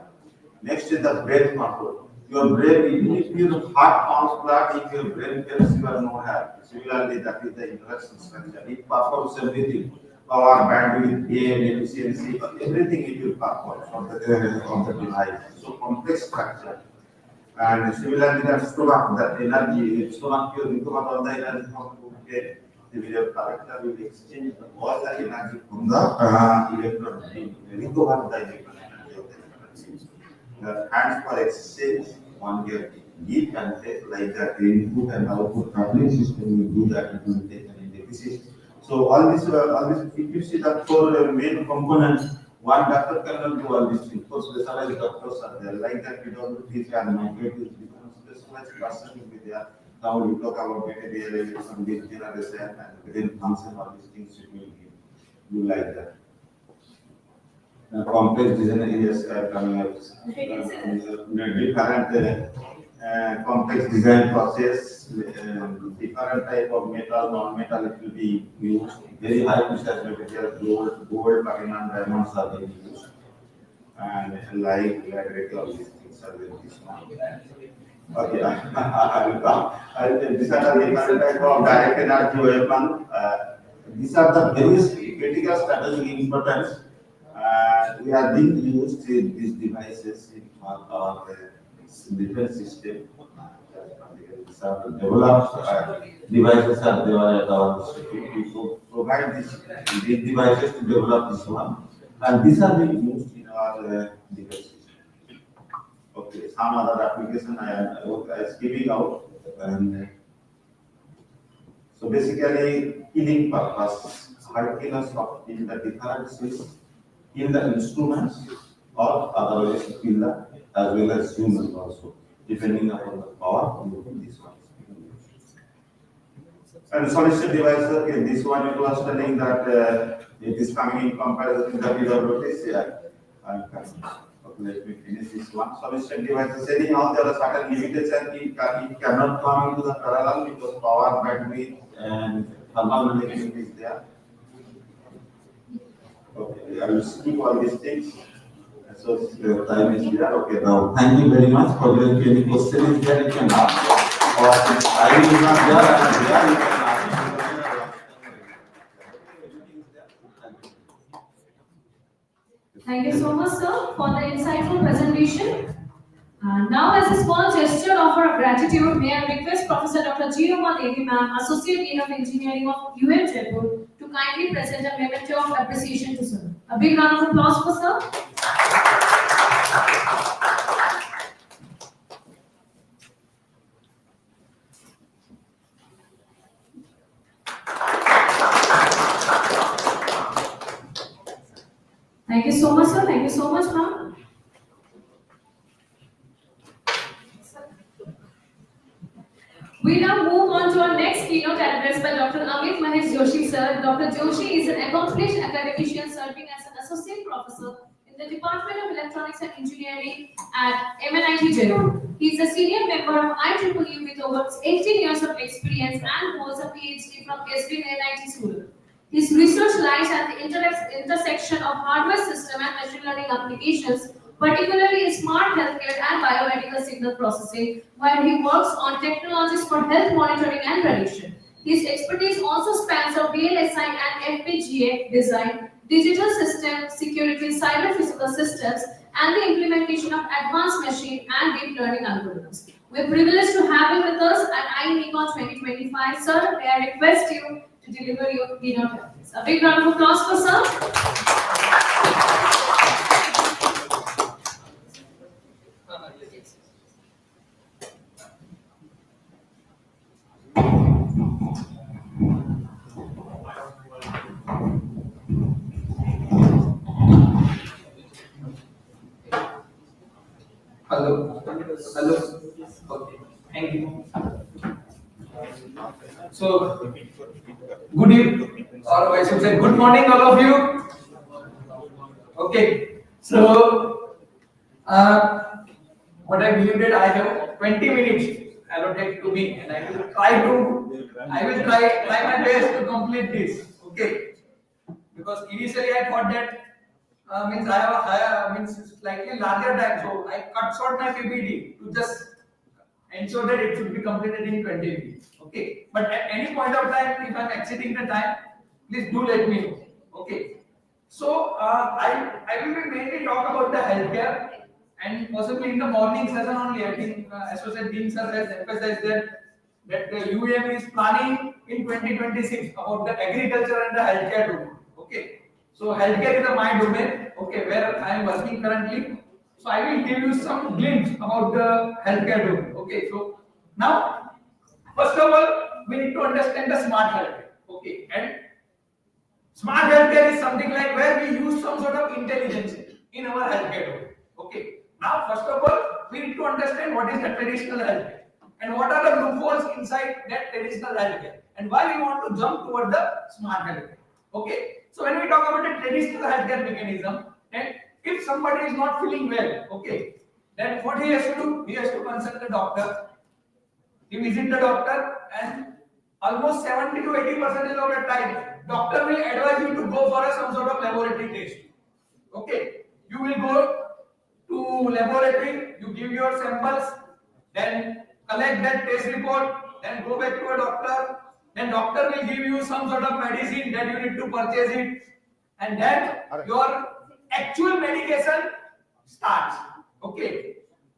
Next is the breath control. Your brain, even if your heart pumps blood, if your brain fails, you are no help. Similarly, that is the interaction structure. It performs everything. Power, bandwidth, gain, efficiency, everything it will perform on the device. So complex structure. And similarly, the stomach, that energy, stomach, you recover all the energy from food, the character will exchange all the energy from the electron beam, recover the electron energy of the electron beam. The hands for exchange on your give and take, like that input and output coupling system will do that, it will take an indication. So all this, if you see the four main components, one doctor cannot do all these things. For specialized doctors are there, like that we don't teach and migrate with different specialized person will be there. Now we talk about behavior, some generation and within function, all these things it will do like that. Complex design areas are coming up. Different complex design process, different type of metal, non-metal it will be used. Very high precision material, gold, platinum, diamonds are being used. And like all these things are very small. Okay, I will come. These are the different type of direct energy weapon. These are the very critical strategic importance. We are being used in these devices in our defense system. These are developed devices are there at our institute. We provide these devices to develop this one, and these are being used in our defense system. Okay, some other application I am skipping out. And so basically, killing purpose, hard killers in the different in the instruments or otherwise kill the as well as humans also, depending upon the power of this one. And solid state device, okay, this one it was telling that it is coming in comparison to the PWTs. Okay, let me finish this one. Solid state devices, anyhow, there are certain limitations. It cannot come into the parallel because power, bandwidth, and thermal management is there. Okay, I will skip all these things. So the time is here. Okay, now thank you very much for your any question is there you can ask. Or if I is not there, I am there, you can ask. presentation. Now, as a small gesture of our gratitude, may I request Professor Dr. Jiyoma Devi Ma'am, Associate Dean of Engineering of UEM Jaipur, to kindly present a memento of appreciation to sir. A big round of applause for sir. Thank you so much, sir. Thank you so much, ma'am. We now move on to our next keynote address by Dr. Amit Mahesh Joshi, sir. Dr. Joshi is an accomplished academician serving as an associate professor in the Department of Electronics and Engineering at MNIT Jaipur. He is a senior member of IEEE with over 18 years of experience and holds a PhD from SB NIT Surat. His research lies at the intersection of hardware system and machine learning applications, particularly in smart healthcare and biomedical signal processing, while he works on technologies for health monitoring and prediction. His expertise also spans of VLSI and FPGA design, digital system security, cyber physical systems, and the implementation of advanced machine and deep learning algorithms. We're privileged to have him with us at IEMECON 2025. Sir, may I request you to deliver your keynote address. A big round of applause for sir. Hello. Hello. Okay. Thank you. So, good evening, or I should say, good morning, all of you. Okay. So, what I believe that I have 20 minutes allocated to me, and I will try my best to complete this. Okay. Because initially I thought that means I have a higher means slightly larger time, so I cut short my PPT to just ensure that it should be completed in 20 minutes. Okay, but at any point of time, if I'm exceeding the time, please do let me know. Okay, so I will be mainly talk about the healthcare, and possibly in the morning session only. I think Associate Dean sir has emphasized that the UEM is planning in 2026 about the agriculture and the healthcare domain. Okay. So healthcare is my domain, okay, where I am working currently. So I will give you some glimpse about the healthcare domain. Okay, so now first of all we need to understand the smart healthcare. Okay, and smart healthcare is something like where we use some sort of intelligence in our healthcare domain. Okay, now first of all we need to understand what is the traditional healthcare and what are the loopholes inside that traditional healthcare and why we want to jump toward the smart healthcare. Okay. So when we talk about the traditional healthcare mechanism, and if somebody is not feeling well, okay, then what he has to do? He has to consult the doctor. He visit the doctor, and almost 70 to 80% of the time, doctor will advise you to go for some sort of laboratory test. Okay, you will go to laboratory, you give your samples, then collect that test report, then go back to a doctor. Then doctor will give you some sort of medicine that you need to purchase it, and then your actual medication starts. Okay.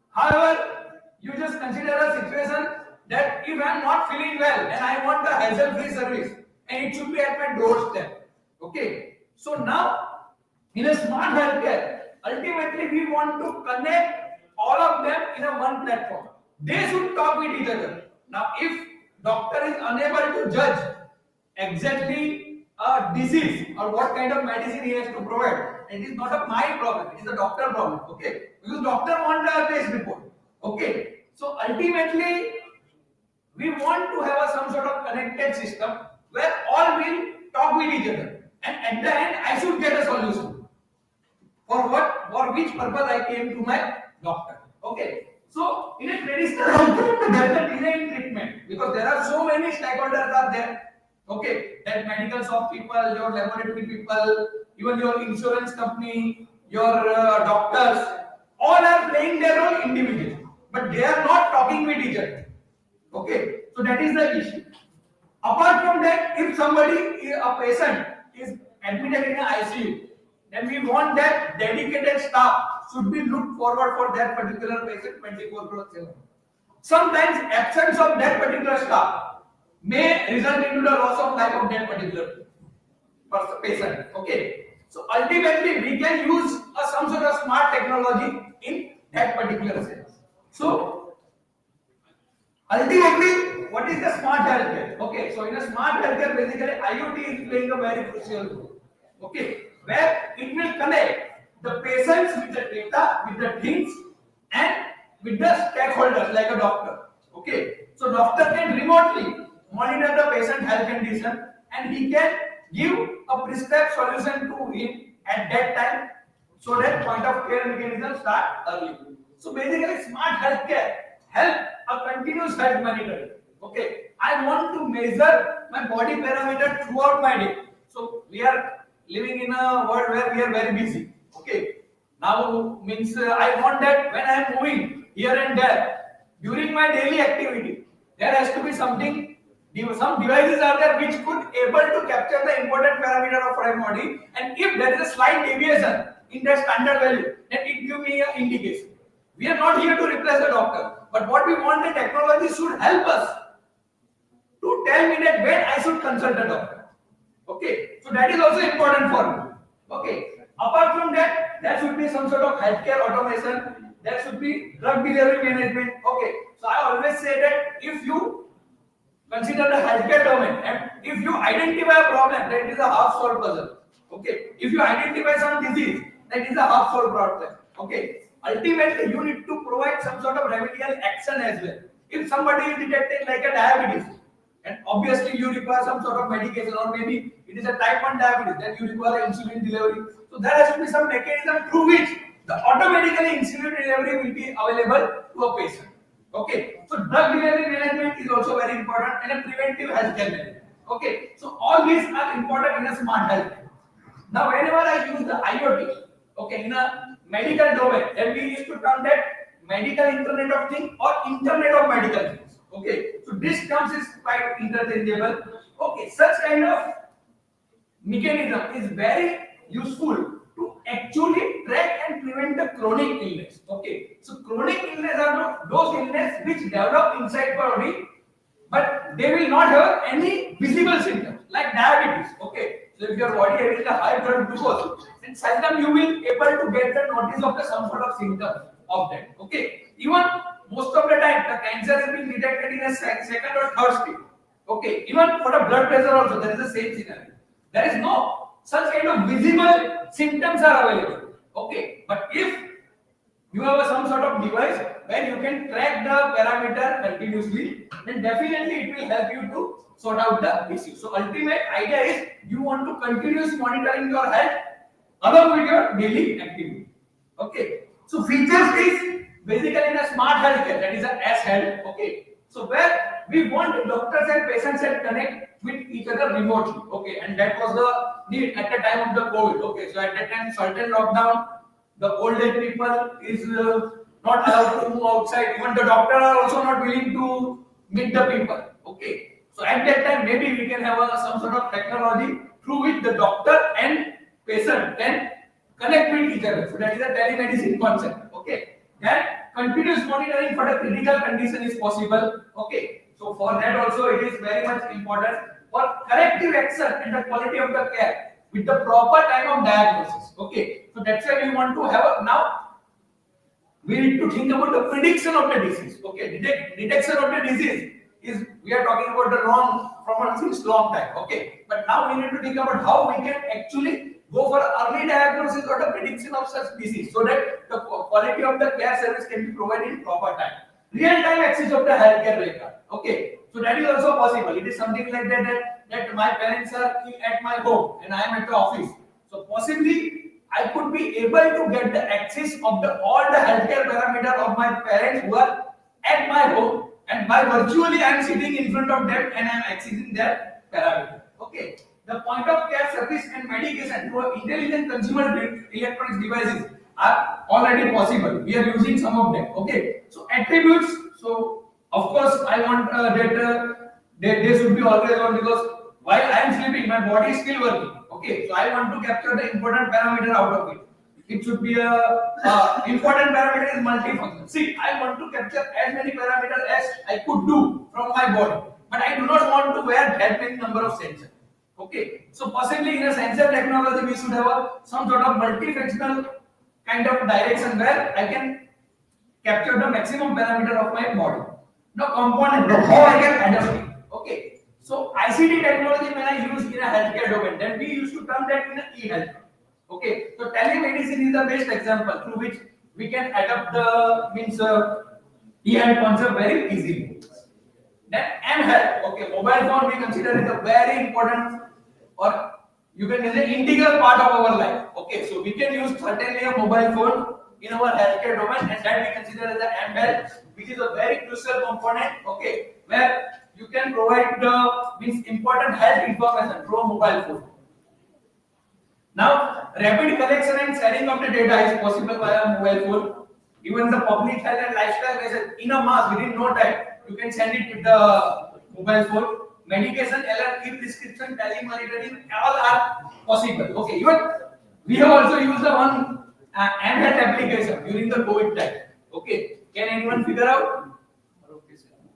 However, you just consider a situation that if I am not feeling well and I want the hassle-free service, and it should be at my doorstep. Okay. So now, in a smart healthcare, ultimately we want to connect all of them in a one platform. They should talk with each other. Now, if doctor is unable to judge exactly a disease or what kind of medicine he has to provide, it is not a my problem, it is a doctor problem. Okay, because doctor wants a test report. Okay, so ultimately we want to have some sort of connected system where all will talk with each other, and at the end I should get a solution for what, for which purpose I came to my doctor. Okay. So in a traditional healthcare, there is a delayed treatment because there are so many stakeholders are there. Okay, that medical shop people, your laboratory people, even your insurance company, your doctors, all are playing their role individually, but they are not talking with each other. Okay, so that is the issue. Apart from that, if somebody, a patient is admitted in an ICU, then we want that dedicated staff should be looked forward for that particular patient 24/7. Sometimes absence of that particular staff may result into the loss of life of that particular patient. Okay, so ultimately we can use some sort of smart technology in that particular sense. So ultimately, what is the smart healthcare? Okay, so in a smart healthcare, basically IoT is playing a very crucial role. Okay, where it will connect the patients with the data, with the things, and with the stakeholders like a doctor. Okay, so doctor can remotely monitor the patient health condition, and he can give a prescribed solution to him at that time, so that point of care mechanism start early. So basically, smart healthcare help a continuous health monitoring. Okay, I want to measure my body parameter throughout my day. So we are living in a world where we are very busy. Okay, now means I want that when I am moving here and there during my daily activity, there has to be something. Some devices are there which could able to capture the important parameter of my body, and if there is a slight deviation in the standard value, then it give me an indication. We are not here to replace the doctor, but what we want, the technology should help us to tell me that when I should consult a doctor. Okay, so that is also important for me. Okay, apart from that, there should be some sort of healthcare automation. There should be drug delivery management. Okay, so I always say that if you consider the healthcare domain, and if you identify a problem, that is a half solved puzzle. Okay, if you identify some disease, that is a half solved problem. Okay, ultimately you need to provide some sort of remedial action as well. If somebody is detected like a diabetes, and obviously you require some sort of medication, or maybe it is a type 1 diabetes, then you require insulin delivery. So there has to be some mechanism through which the automatically insulin delivery will be available to a patient. Okay, so drug delivery management is also very important, and a preventive healthcare management. Okay, so all these are important in a smart health. Now, whenever I use the IoT, okay, in a medical domain, then we used to term that medical Internet of Things or Internet of Medical Things. Okay, so this terms is quite interchangeable. Okay, such kind of mechanism is very useful to actually track and prevent the chronic illness. Okay, so chronic illness are those illness which develop inside the body, but they will not have any visible symptoms like diabetes. Okay, so if your body having a high blood glucose, then seldom you will able to get the notice of the some sort of symptoms of that. Okay, even most of the time the cancer is being detected in a second or third stage. Okay, even for the blood pressure also there is the same scenario. There is no such kind of visible symptoms are available. Okay, but if you have some sort of device where you can track the parameter continuously, then definitely it will help you to sort out the issue. So ultimate idea is you want to continuously monitoring your health along with your daily activity. Okay, so features is basically in a smart healthcare, that is a S health. Okay, so where we want doctors and patients to connect with each other remotely. Okay, and that was the need at the time of the COVID. Okay, so at that time certain lockdown, the old age people is not allowed to move outside. Even the doctor are also not willing to meet the people. Okay, so at that time maybe we can have some sort of technology through which the doctor and patient can connect with each other. So that is a telemedicine concept. Okay, then continuous monitoring for the critical condition is possible. Okay, so for that also it is very much important for corrective action and the quality of the care with the proper time of diagnosis. Okay, so that's why we want to have now we need to think about the prediction of the disease. Okay, detection of the disease is we are talking about the since long time. Okay, but now we need to think about how we can actually go for early diagnosis or the prediction of such disease, so that the quality of the care service can be provided in proper time. Real time access of the healthcare record. Okay, so that is also possible. It is something like that my parents are at my home and I am at the office. So possibly I could be able to get the access of all the healthcare parameter of my parents who are at my home, and by virtually I am sitting in front of them and I am accessing their parameter. Okay, the point of care service and medication through intelligent consumer electronics devices are already possible. We are using some of them. Okay, so attributes. So of course I want that they should be always on, because while I am sleeping my body is still working. Okay, so I want to capture the important parameter out of it. It should be a important parameter is multifunction. See, I want to capture as many parameters as I could do from my body, but I do not want to wear that many number of sensors. Okay, so possibly in a sensor technology we should have some sort of multifunctional kind of direction where I can capture the maximum parameter of my body. Now component, now how I can adapt it. Okay, so ICT technology when I use in a healthcare domain, then we used to term that in a e-health. Okay, so telemedicine is the best example through which we can adapt the e-health concept very easily. Then M-health, okay, mobile phone we consider it a very important or you can say integral part of our life. Okay, so we can use certainly a mobile phone in our healthcare domain, and that we consider as the M-health, which is a very crucial component. Okay, where you can provide the important health information through a mobile phone. Now, rapid collection and sharing of the data is possible via mobile phone. Even the public health and lifestyle measures in a mass within no time, you can send it with the mobile phone. Medication, alert, e-prescription, telemonitoring, all are possible. Okay, even we have also used the one M-health application during the COVID time. Okay, can anyone figure out?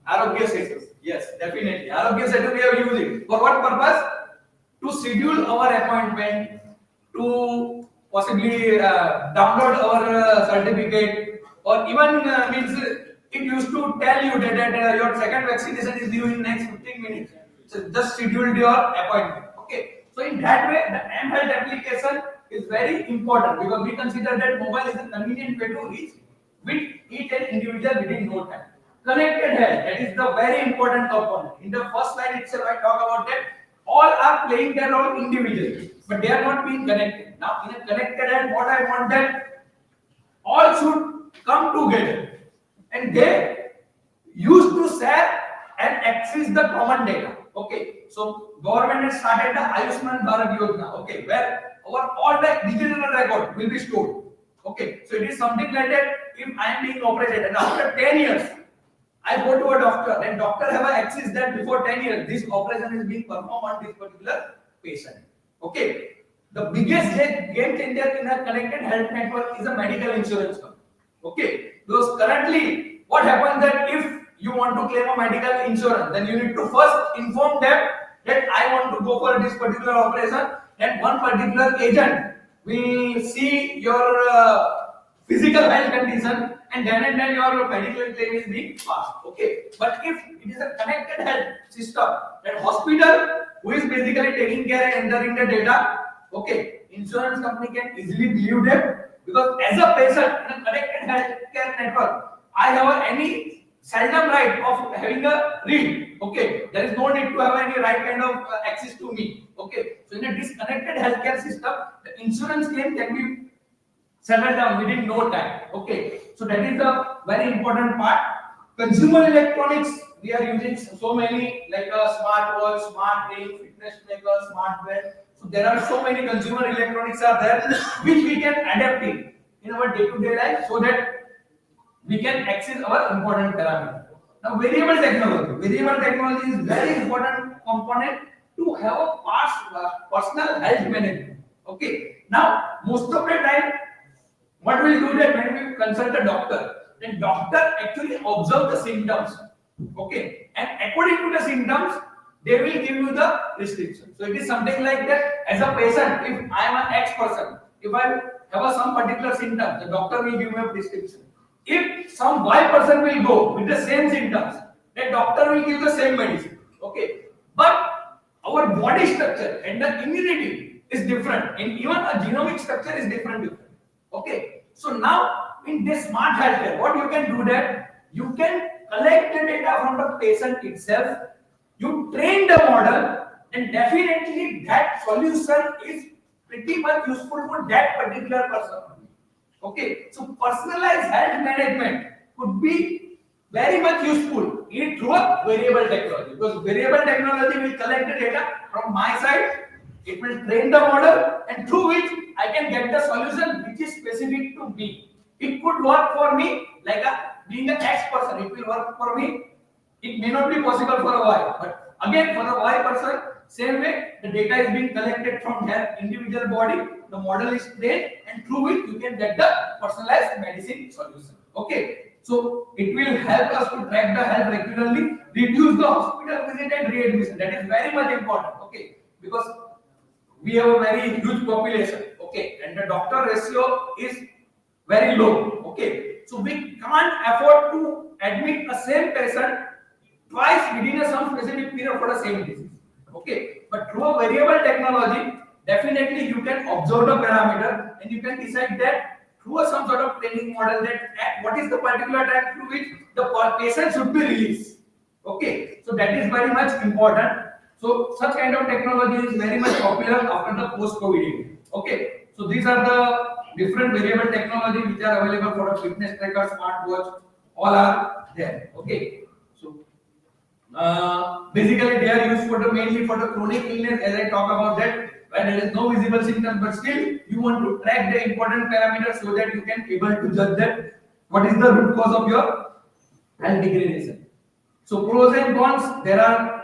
Arogya Setu. Yes, definitely. Arogya Setu we have used it. For what purpose? To schedule our appointment, to possibly download our certificate, or even means it used to tell you that your second vaccination is due in next 15 minutes. So just scheduled your appointment. Okay. So in that way, the M-health application is very important because we consider that mobile is a convenient way to reach with each and individual within no time. Connected health, that is the very important component. In the first slide itself, I talk about that all are playing their role individually, but they are not being connected. Now, in a connected health, what I want that all should come together and they used to share and access the common data. Okay, so government has started the Ayushman Bharat Yojana. Okay, where our all the digital record will be stored. Okay, so it is something like that. If I am being operated and after 10 years, I go to a doctor and doctor have access that before 10 years this operation is being performed on this particular patient. Okay, the biggest game changer in a connected health network is a medical insurance company. Okay, because currently what happens that if you want to claim a medical insurance, then you need to first inform them that I want to go for this particular operation, and one particular agent will see your physical health condition, and then your medical claim is being passed. Okay, but if it is a connected health system, that hospital who is basically taking care and entering the data, okay, insurance company can easily believe them because as a patient in a connected healthcare network, I have any seldom right of having a read. Okay, there is no need to have any right kind of access to me. Okay, so in a disconnected healthcare system, the insurance claim can be settled down within no time. Okay, so that is the very important part. Consumer electronics, we are using so many like a smartwatch, smart ring, fitness tracker, smart belt. So there are so many consumer electronics are there which we can adapt in our day-to-day life so that we can access our important parameters. Now variable technology is very important component to have a personal health management. Okay, now most of the time what we'll do that when we consult a doctor, then doctor actually observe the symptoms. Okay, and according to the symptoms, they will give you the prescription. So it is something like that. As a patient, if I am an X person, if I have some particular symptom, the doctor will give me a prescription. If some Y person will go with the same symptoms, the doctor will give the same medicine. Okay, but our body structure and the immunity is different, and even a genomic structure is different. Okay, so now in this smart healthcare, what you can do that you can collect the data from the patient itself, you train the model, and definitely that solution is pretty much useful for that particular person. Okay, so personalized health management could be very much useful in through a variable technology because variable technology will collect the data from my side, it will train the model, and through which I can get the solution which is specific to me. It could work for me like being an X person, it will work for me. It may not be possible for a Y, but Again, for the Y person, same way, the data is being collected from their individual body, the model is trained, and through it you can get the personalized medicine solution. Okay, so it will help us to track the health regularly, reduce the hospital visit and readmission. That is very much important. Okay, because we have a very huge population. Okay, and the doctor ratio is very low. Okay, so we can't afford to admit a same patient twice within a some specific period for the same disease. Okay, but through a variable technology, definitely you can observe the parameter and you can decide that through some sort of training model that at what is the particular time through which the patient should be released. Okay, so that is very much important. So such kind of technology is very much popular after the post-COVID era. Okay, so these are the different variable technology which are available for a fitness tracker, smartwatch, all are there. Okay, so basically they are used for the mainly for the chronic illness, as I talk about that, where there is no visible symptom, but still you want to track the important parameters so that you can able to judge that what is the root cause of your health degradation. So pros and cons, there are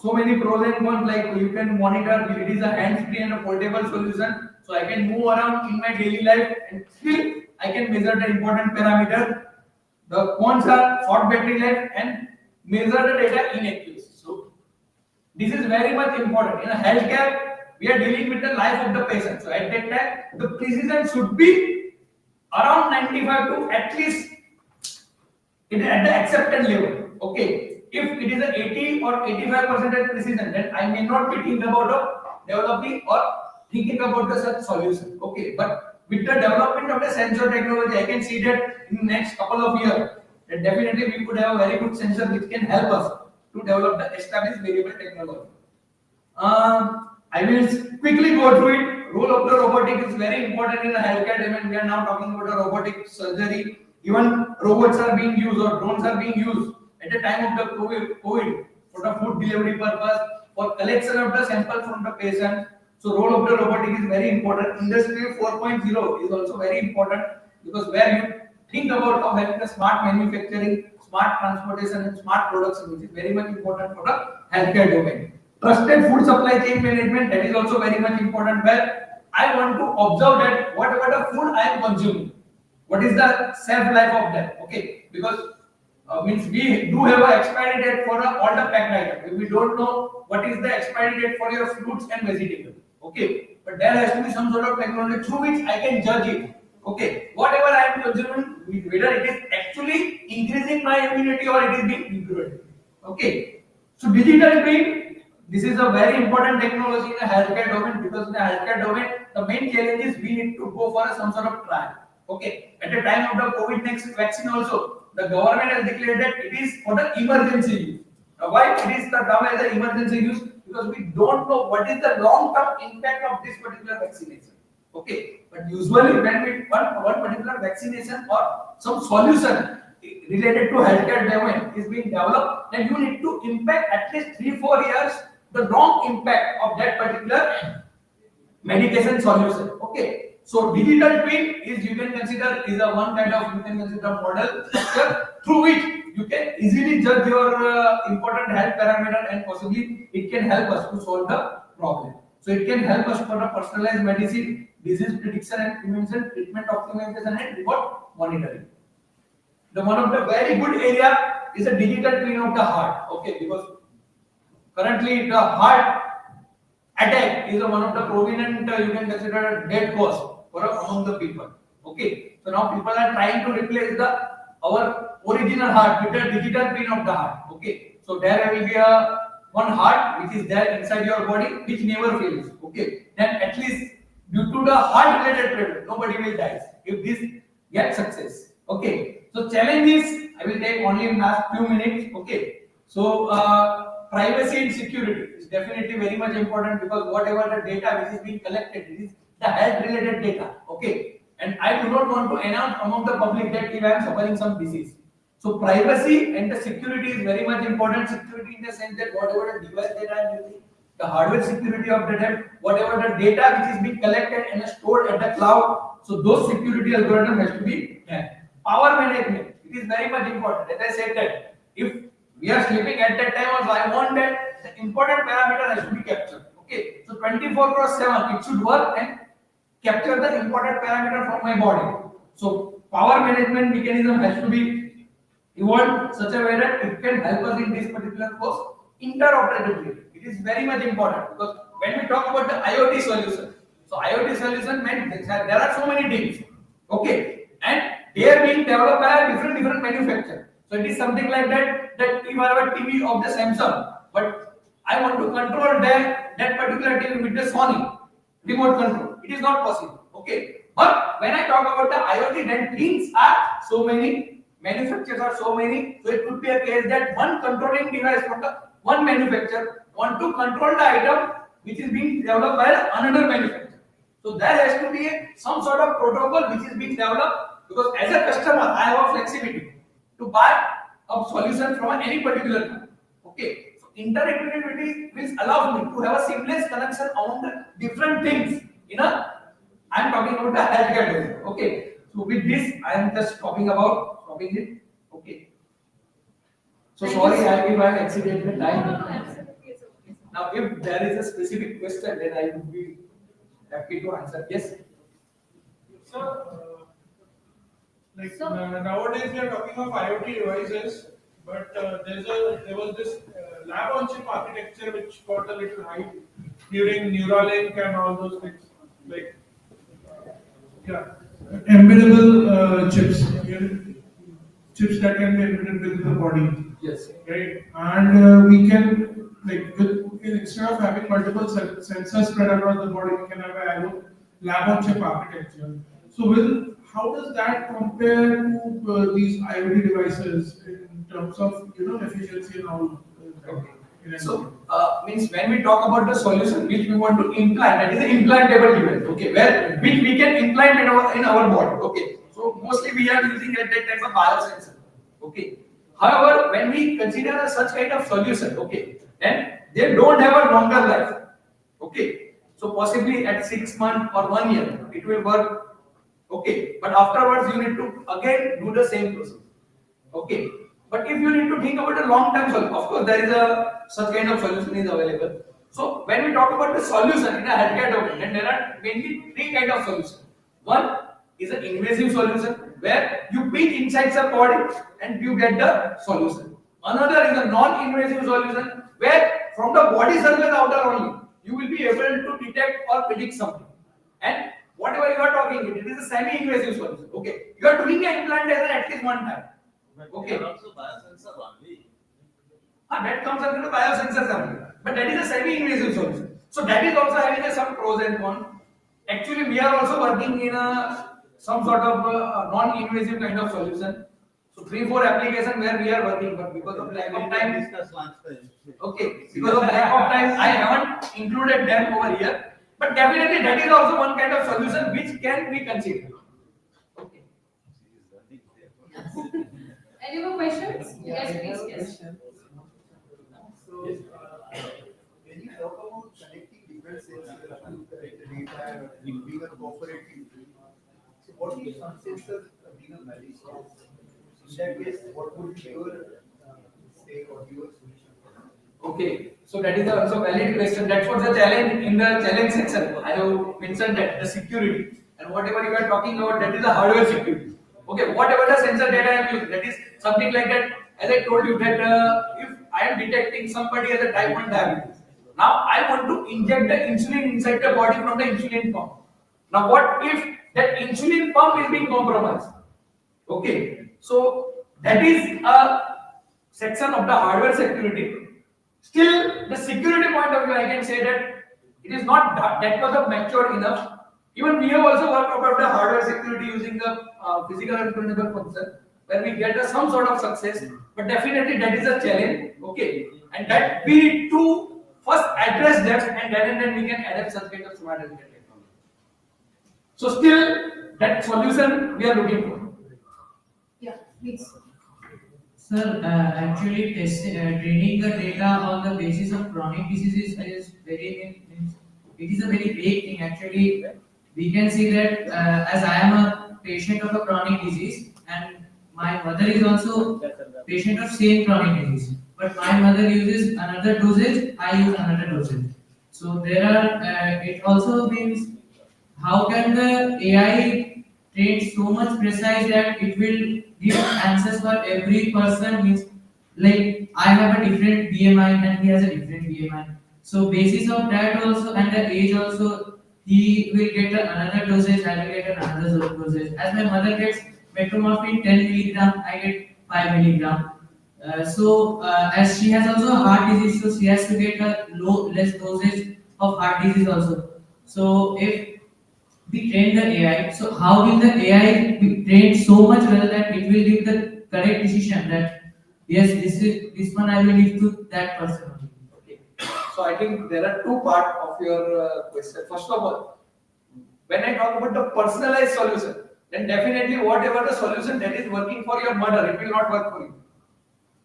so many pros and cons, like you can monitor, it is a hands-free and a portable solution, so I can move around in my daily life and still I can measure the important parameter. The cons are short battery life and measure the data inaccuracy. So this is very much important. In a healthcare, we are dealing with the life of the patient. So at that time, the precision should be around 95 to at least it is at the accepted level. Okay. If it is a 80 or 85% precision, then I may not be thinking about developing or thinking about the such solution. Okay. But with the development of the sensor technology, I can see that in the next couple of years, that definitely we could have a very good sensor which can help us to develop the established variable technology. I will quickly go through it. Role of the robotic is very important in the healthcare domain. We are now talking about the robotic surgery. Even robots are being used or drones are being used at the time of the COVID for the food delivery purpose, for collection of the sample from the patient. So role of the robotic is very important. Industry 4.0 is also very important because where you think about how having the smart manufacturing, smart transportation and smart production, which is very much important for the healthcare domain. Trusted food supply chain management, that is also very much important, where I want to observe that whatever the food I am consuming, what is the shelf life of that. Okay, because means we do have an expiry date for all the packed items. We don't know what is the expiry date for your fruits and vegetables. Okay, but there has to be some sort of technology through which I can judge it. Okay, whatever I am consuming, whether it is actually increasing my immunity or it is being degraded. Okay, so digital twin, this is a very important technology in the healthcare domain, because in the healthcare domain, the main challenge is we need to go for some sort of trial. Okay, at the time of the COVID next vaccine also, the government has declared that it is for the emergency use. Now, why it is termed as an emergency use? Because we don't know what is the long-term impact of this particular vaccination. Okay, but usually when we one particular vaccination or some solution related to healthcare domain is being developed, then you need to impact at least 3-4 years the long impact of that particular medication solution. Okay, so digital twin is, you can consider, is a one kind of, you can consider model structure through which you can easily judge your important health parameter, and possibly it can help us to solve the problem. So it can help us for the personalized medicine, disease prediction and prevention, treatment optimization and reward monitoring. The one of the very good area is a digital twin of the heart. Okay, because currently the heart attack is one of the prominent, you can consider, death cause for among the people. Okay, so now people are trying to replace our original heart with a digital twin of the heart. Okay, so there will be one heart which is there inside your body which never fails. Okay, then at least due to the heart related problem, nobody will die if this gets success. Okay, so challenge is, I will take only in last few minutes. Okay, so privacy and security is definitely very much important, because whatever the data which is being collected, it is the health related data. Okay, and I do not want to announce among the public that if I am suffering some disease. So privacy and the security is very much important. Security in the sense that whatever the device that I am using, the hardware security of the data, whatever the data which is being collected and stored at the cloud, so those security algorithm has to be there. Power management, it is very much important. As I said that if we are sleeping at that time also, I want that the important parameter has to be captured. Okay, so 24/7 it should work and capture the important parameter from my body. So power management mechanism has to be evolved such a way that it can help us in this particular course interoperability. It is very much important because when we talk about the IoT solution, so IoT solution meant there are so many things, okay, and they are being developed by different manufacturers. So it is something like that if I have a TV of the Samsung, but I want to control that particular TV with the Sony remote control, it is not possible. Okay, but when I talk about the IoT, then things are so many, manufacturers are so many, so it could be a case that one controlling device from the one manufacturer want to control the item which is being developed by another manufacturer. So there has to be some sort of protocol which is being developed, because as a customer I have a flexibility to buy a solution from any particular company. Okay, so interoperability will allow me to have a seamless connection among the different things in a, I am talking about the healthcare domain. Okay, so with this I am just talking about it. Okay, so sorry if I have exceeded the time. Absolutely, it's okay. Now if there is a specific question, then I would be happy to answer. Yes. So, nowadays we are talking of IoT devices, but there was this lab on chip architecture which got a little hype during Neuralink and all those things, like embeddable chips, chips that can be embedded within the body. Yes. Right, and we can instead of having multiple sensors spread across the body, we can have a lab on chip architecture. So, how does that compare to these IoT devices in terms of efficiency and all? Okay. So means when we talk about the solution which we want to implant, that is an implantable device. Okay, where which we can implant in our body. Okay. So mostly we are using that type of biosensor. Okay. However, when we consider such kind of solution, okay, then they don't have a longer life. Okay. So possibly at 6 months or 1 year it will work. Okay, but afterwards you need to again do the same process. Okay, but if you need to think about a long-term solution, of course there is a such kind of solution is available. So when we talk about the solution in a healthcare domain, then there are mainly 3 kind of solutions. One is an invasive solution where you peek inside the body and you get the solution. Another is a non-invasive solution where from the body surface outer only you will be able to detect or predict something. And whatever you are talking, it is a semi-invasive solution. Okay, you are doing an implantation at least one time. Okay. Also biosensor only. That comes under the biosensors only. But that is a semi-invasive solution. So that is also having some pros and cons. Actually, we are also working in some sort of non-invasive kind of solution. So 3-4 applications where we are working, but because of lack of time, okay, because of lack of time, I haven't included them over here. But definitely that is also one kind of solution which can be considered. Okay. Any more questions? Yes, please. Yes. So, when you talk about connecting different sensors to collect the data and being a cooperative, so what is some sensors being a malicious? In that case, what would be your stake or your solution? Okay, so that is also valid question. That's what the challenge in the challenge section. I have mentioned that the security and whatever you are talking about, that is the hardware security. Okay, whatever the sensor data I am using, that is something like that. As I told you that if I am detecting somebody as a type 1 diabetes, now I want to inject the insulin inside the body from the insulin pump. Now what if that insulin pump is being compromised? Okay, so that is a section of the hardware security. Still, the security point of view, I can say that it is not that much of matured enough. Even we have also worked about the hardware security using the physical uncontrollable function, where we get some sort of success. But definitely that is a challenge. Okay, and that we need to first address them, and then we can adapt such kind of smart healthcare technology. So still, that solution we are looking for. Yeah, please. Sir, actually training the data on the basis of chronic diseases is it is a very vague thing. Actually, we can see that as I am a patient of a chronic disease and my mother is also patient of same chronic disease. but my mother uses another dosage, I use another dosage. So there are, it also means how can the AI train so much precise that it will give answers for every person? Means like I have a different BMI and he has a different BMI. So basis of that also and the age also, he will get another dosage, I will get another dosage. As my mother gets metformin 10 milligram, I get 5 milligram. As she has also a heart disease, so she has to get a less dosage of heart disease also. So if we train the AI, so how will the AI be trained so much well that it will give the correct decision that yes, this one I will give to that person only. Okay. So I think there are two parts of your question. First of all, when I talk about the personalized solution, then definitely whatever the solution that is working for your mother, it will not work for you.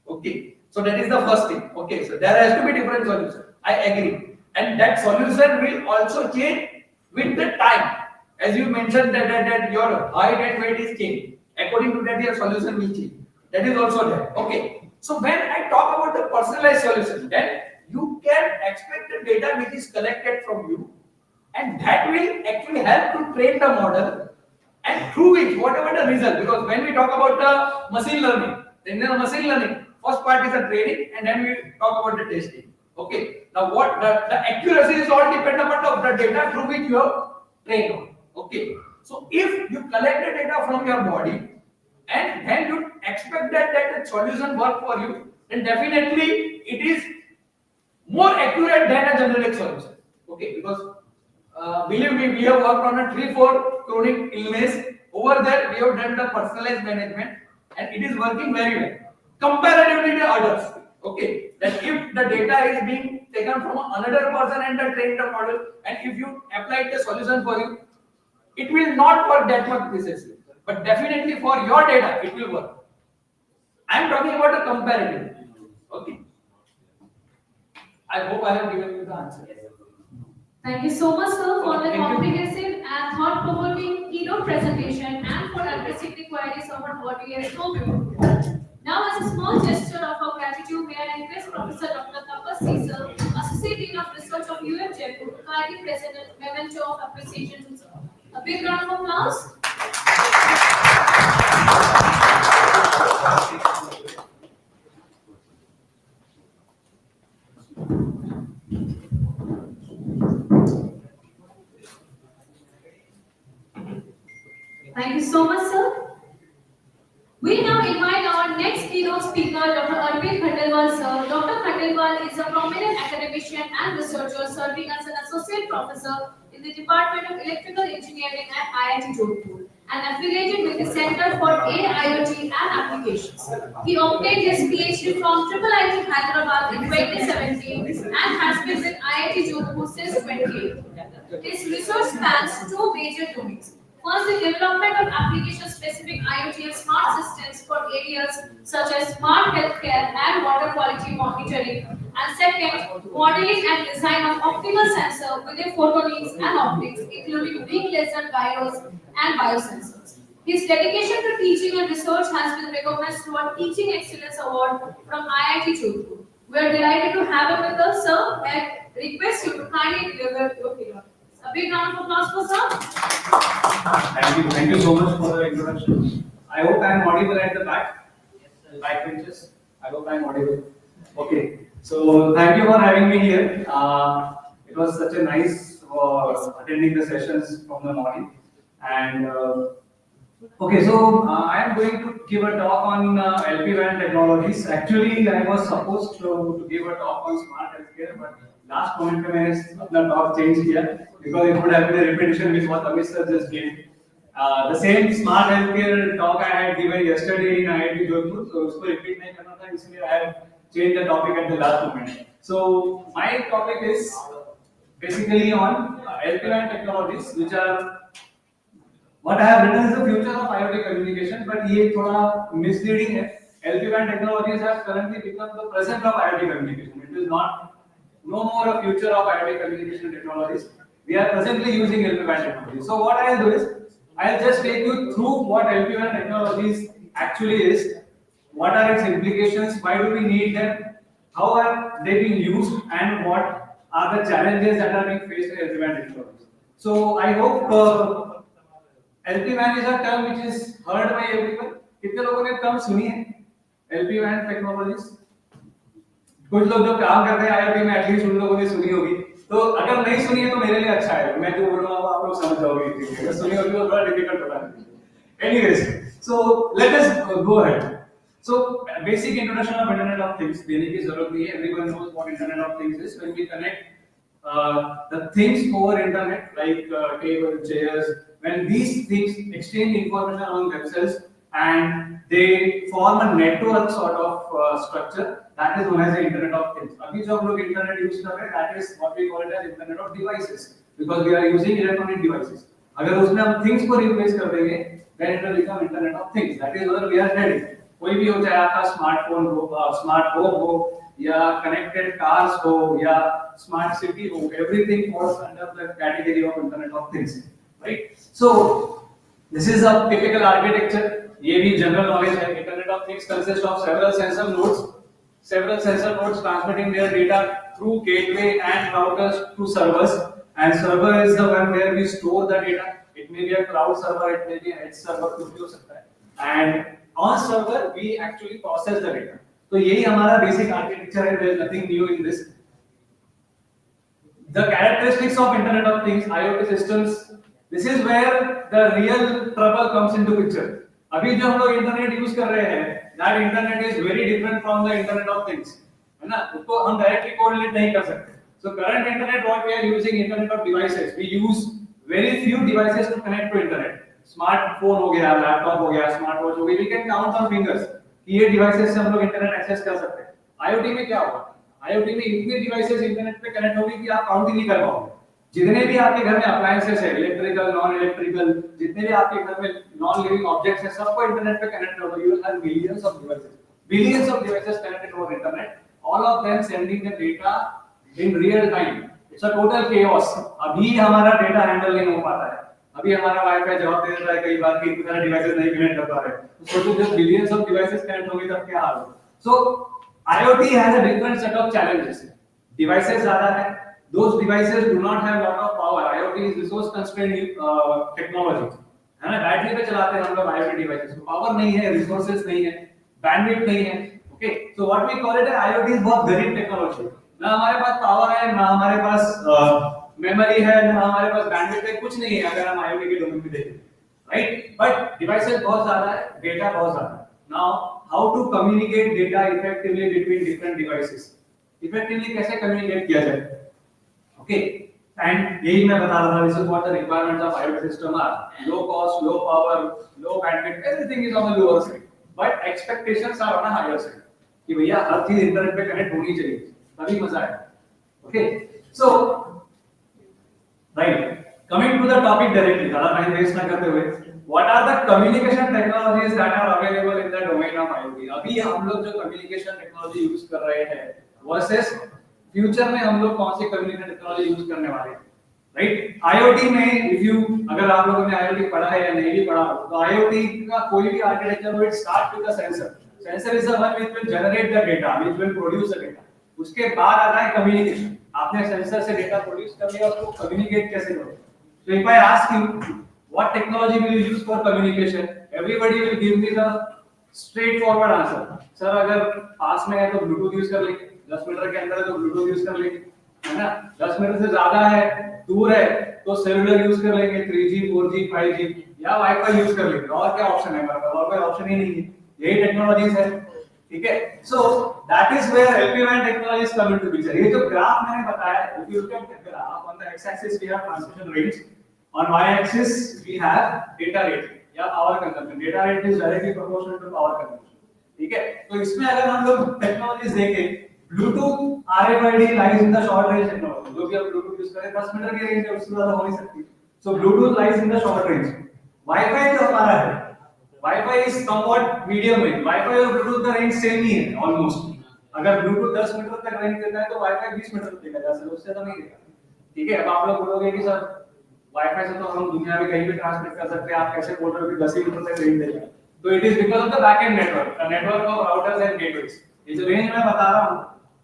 Okay. So that is the first thing. Okay. So there has to be different solution. I agree. And that solution will also change with the time. As you mentioned that your height and weight is changed. According to that, your solution will change. That is also there. Okay. So when I talk about the personalized solution, then you can expect the data which is collected from you, and that will actually help to train the model, and through which whatever the result, because when we talk about the machine learning, then the machine learning first part is the training and then we talk about the testing. Okay, now what the accuracy is all depend upon the data through which you have trained on. Okay, so if you collect the data from your body and then you expect that the solution work for you, then definitely it is more accurate than a generic solution. Okay, because believe me, we have worked on a 3-4 chronic illness. Over there, we have done the personalized management, and it is working very well comparatively to others. Okay, that if the data is being taken from another person and the trained the model, and if you apply the solution for you, it will not work that much precisely. But definitely for your data, it will work. I am talking about a comparative. Okay. I hope I have given you the answer. Thank you so much, sir, for the Thank you. comprehensive and thought-provoking keynote presentation and for addressing the queries of our audience so beautifully. Now, as a small gesture of our gratitude, may I request Professor Dr. Tapas Sir, Associate Dean of Research of UEM Jaipur, to kindly present a memento of appreciation to sir. A big round of applause. Thank you so much, sir. We now invite our next keynote speaker, Dr. Arvind Khandelwal, sir. Dr. Khandelwal is a prominent academician and researcher serving as an associate professor in the Department of Electrical Engineering at IIT Jaipur and affiliated with the Center for AIoT and Applications. He obtained his PhD from IIT Hyderabad in 2017 and has been with IIT Jaipur since 2018. His research spans two major domains. First, the development of application-specific IoT and smart systems for areas such as smart healthcare and water quality monitoring. And second, modeling and design of optical sensor within photonics and optics, including weak laser diodes and biosensors. His dedication to teaching and research has been recognized through a Teaching Excellence Award from IIT Jaipur. We are delighted to have him with us, sir. I request you to kindly deliver your keynote. A big round of applause for sir. Thank you so much for the introduction. I hope I am audible at the back. Back benches. I hope I am audible. Okay. So thank you for having me here. It was such a nice attending the sessions from the morning. And okay, so I am going to give a talk on LPWAN technologies. Actually, I was supposed to give a talk on smart healthcare, but last moment the talk changed here because it would have been a repetition with what Amit sir just gave. The same smart healthcare talk I had given yesterday in IIT Jaipur, so usko repeat nahi karna tha, isliye I have changed the topic at the last moment. So my topic is basically on LPWAN technologies, which are what I have written is the future of IoT communication, but ये थोड़ा misleading है. LPWAN technologies have currently become the present of IoT communication. It is no more a future of IoT communication technologies. We are presently using LPWAN technology. So what I will do is, I will just take you through what LPWAN technologies actually is, what are its implications, why do we need them, how are they being used, and what are the challenges that are being faced in LPWAN technologies. So I hope LPWAN is a term which is heard by everyone. कितने लोगों ने term सुनी है LPWAN technologies? कुछ लोग जो काम करते हैं IoT में एटलीस्ट उन लोगों ने सुनी होगी. तो अगर नहीं सुनी है तो मेरे लिए अच्छा है. मैं जो बोल रहा हूँ आप लोग समझ जाओगे. अगर सुनी होगी तो थोड़ा डिफिकल्ट होगा. Anyways, so let us go ahead. So basic introduction of Internet of Things. देने की जरूरत नहीं है. Everyone knows what Internet of Things is. When we connect the things over Internet, like table, chairs, when these things exchange information among themselves and they form a network sort of structure, that is known as the Internet of Things. अभी जो हम लोग Internet use कर रहे हैं, that is what we call it as Internet of Devices, because we are using electronic devices. अगर उसमें हम things को replace कर देंगे, then it will become Internet of Things. That is where we are heading. कोई भी हो, चाहे आपका स्मार्टफोन हो, स्मार्ट होम हो, या कनेक्टेड कार्स हो, या स्मार्ट सिटी हो, everything falls under the category of Internet of Things, right? So this is a typical architecture. ये भी general knowledge है. Internet of Things consists of several sensor nodes transmitting their data through gateway and routers to servers. And server is the one where we store the data. It may be a cloud server, it may be an edge server, कुछ भी हो सकता है. And on server we actually process the data. तो यही हमारा basic architecture है. There is nothing new in this. The characteristics of Internet of Things, IoT systems. This is where the real trouble comes into picture. अभी जो हम लोग internet use कर रहे हैं, that internet is very different from the Internet of Things, है ना? उसको हम directly correlate नहीं कर सकते. So current internet, what we are using, Internet of Devices. We use very few devices to connect to internet. Smartphone हो गया, laptop हो गया, smartwatch हो गई. We can count on fingers कि ये devices से हम लोग internet access कर सकते हैं. IoT में क्या होगा? IoT में इतने devices internet पे connect होंगे कि आप count ही नहीं कर पाओगे. जितने भी आपके घर में appliances है, electrical, non-electrical, जितने भी आपके घर में non-living objects है, सबको internet पे connect होगा. You will have billions of devices connected over internet. All of them sending the data in real time. It's a total chaos. अभी हमारा data handle नहीं हो पाता है. अभी हमारा वाईफाई जवाब दे देता है कई बार कि इतने डिवाइसेस नहीं कनेक्ट कर पा रहे. So to just billions of devices connect होंगे तब क्या हाल होगा? So IoT has a different set of challenges. Devices ज़्यादा है. Those devices do not have lot of power. IoT is resource constrained technology. है ना? बैटरी पे चलाते हैं हम लोग IoT devices. So power नहीं है, resources नहीं है, bandwidth नहीं है. Okay. So what we call it as IoT is बहुत गरीब technology. ना हमारे पास पावर है, ना हमारे पास मेमोरी है, ना हमारे पास बैंडविड्थ है, कुछ नहीं है अगर हम IoT के डोमेन में देखें, राइट? बट डिवाइसेस बहुत ज्यादा है, डेटा बहुत ज्यादा है. Now how to communicate data effectively between different devices. Effectively कैसे कम्युनिकेट किया जाए? ओके, एंड यही मैं बता रहा था. This is what the requirements of IoT system are. Low cost, low power, low bandwidth, everything is on the lower side, but expectations are on a higher side कि भैया हर चीज इंटरनेट पे connect होनी चाहिए, तभी मजा आएगा. Okay, so right, coming to the topic directly, ज़्यादा टाइम वेस्ट ना करते हुए, what are the communication technologies that are available in the domain of IoT? अभी हम लोग जो communication technology यूज कर रहे हैं versus future में हम लोग कौन सी communication technology यूज करने वाले हैं, right? IoT में if you, अगर आप लोगों ने IoT पढ़ा है या नहीं भी पढ़ा, तो IoT का कोई भी architecture will start with the sensor. Sensor is the one which will generate the data, which will produce the data. उसके बाद आता है communication. आपने सेंसर से डेटा प्रोड्यूस कर लिया, उसको कम्युनिकेट कैसे करोगे? So if I ask you what technology will you use for communication, everybody will give me the straightforward answer. Sir अगर पास में है तो ब्लूटूथ यूज कर लेंगे, 10 मीटर के अंदर है तो ब्लूटूथ यूज कर लेंगे, है ना? 10 मीटर से ज्यादा है, दूर है तो सेलुलर यूज कर लेंगे, 3G, 4G, 5G या वाईफाई यूज कर लेंगे. और क्या ऑप्शन है हमारे पास? और कोई ऑप्शन ही नहीं है. यही टेक्नोलॉजीज है, ठीक है? So that is where LPWAN technologies come into picture. ये जो ग्राफ मैंने बताया, if you look at the graph, on the x-axis we have transmission rates, on y-axis we have data rate या power consumption. Data rate is directly proportional to power consumption. ठीक है? तो इसमें अगर हम लोग टेक्नोलॉजीज देखें, Bluetooth, RFID lies in the short range technology. जो भी आप Bluetooth यूज करें 10 मीटर की रेंज है, उससे ज्यादा हो नहीं सकती. So Bluetooth lies in the short range. Wi-Fi जो हमारा है, Wi-Fi is somewhat medium range. Wi-Fi और Bluetooth का रेंज सेम ही है almost. अगर Bluetooth 10 मीटर तक रेंज देता है तो Wi-Fi 20 मीटर तक देगा, जैसे उससे तो नहीं देगा. ठीक है? अब आप लोग बोलोगे कि सर Wi-Fi से तो हम दुनिया में कहीं भी ट्रांसमिट कर सकते हैं, आप कैसे बोल रहे हो कि 10 मीटर तक रेंज देगा? तो it is because of the back end network, the network of routers and gateways. ये जो रेंज मैं बता रहा हूँ,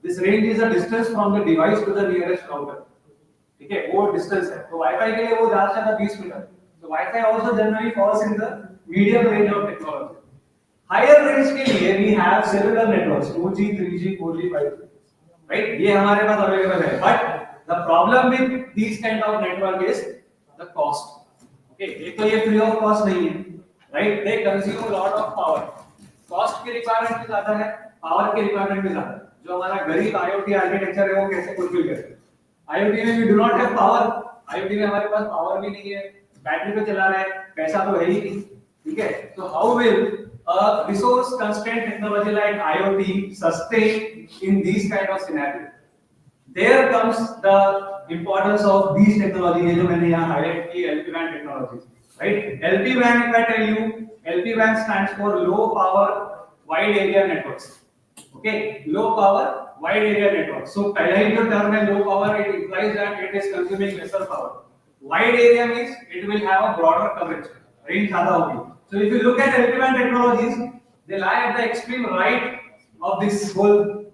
This range is the distance from the device to the nearest router. ठीक है, वो distance है. तो Wi-Fi के लिए वो ज़्यादा से ज़्यादा 20 metre. So Wi-Fi also generally falls in the medium range of technology. Higher range के लिए we have cellular networks 2G, 3G, 4G, 5G. Right? ये हमारे पास available है. But the problem with these kind of network is the cost. Okay, एक तो ये free of cost नहीं है. Right? They consume a lot of power. Cost की requirement भी ज़्यादा है, power की requirement भी ज़्यादा है. जो हमारा गरीब IoT architecture है वो कैसे fulfill करें? IoT में we do not have power. IoT में हमारे पास power भी नहीं है, बैटरी पे चला रहा है, पैसा तो है ही नहीं, ठीक है? So how will a resource constrained technology like IoT sustain in these kind of scenario? There comes the importance of these technology ये जो मैंने यहाँ highlight की LPWAN technologies, right? LPWAN if I tell you, LPWAN stands for low power wide area networks. Okay, low power wide area network. So पहला ही जो term है low power, it implies that it is consuming lesser power. Wide area means it will have a broader coverage, range ज़्यादा होगी. So if you look at LPWAN technologies, they lie at the extreme right of this whole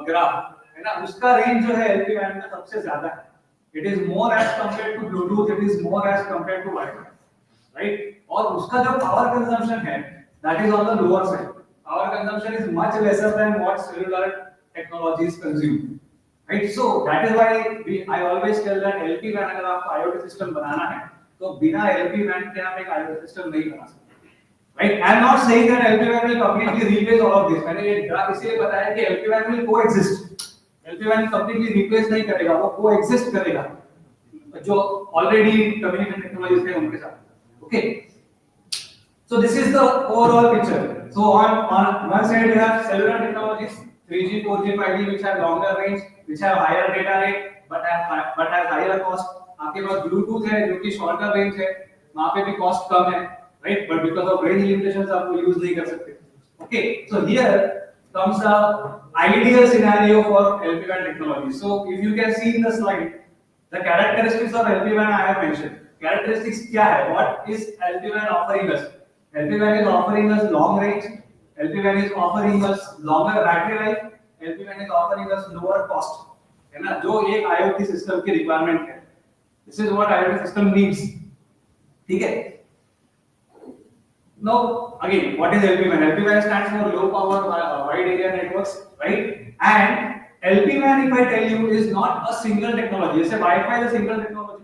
graph. है ना? उसका range जो है LPWAN में सबसे ज़्यादा है. It is more as compared to Bluetooth. It is more as compared to Wi-Fi, right? और उसका जो power consumption है, that is on the lower side. Power consumption is much lesser than what cellular technologies consume, right? So that is why I always tell that LPWAN अगर आपको IoT system बनाना है, तो बिना LPWAN के आप एक IoT system नहीं बना सकते, right? I am not saying that LPWAN will completely replace all of this. मैंने ये ग्राफ इसलिए बताया कि LPWAN will coexist. LPWAN completely replace नहीं करेगा, वो coexist करेगा जो already communication technologies थे उनके साथ, okay? So this is the overall picture. So on one side we have cellular technologies, 3G, 4G, 5G, which have longer range, which have higher data rate, but have higher cost. आपके पास Bluetooth है जो कि shorter range है, वहाँ पे भी cost कम है, right? But because of range limitations आप वो use नहीं कर सकते. Okay, so here comes the ideal scenario for LPWAN technology. So if you can see in the slide, the characteristics of LPWAN I have mentioned. Characteristics क्या है? What is LPWAN offering us? LPWAN is offering us long range. LPWAN is offering us longer battery life. LPWAN is offering us lower cost. है ना? जो एक IoT system की requirement है. This is what IoT system needs. ठीक है? Now again, what is LPWAN? LPWAN stands for low power wide area networks, right? And LPWAN, if I tell you, is not a single technology. जैसे Wi-Fi is a single technology.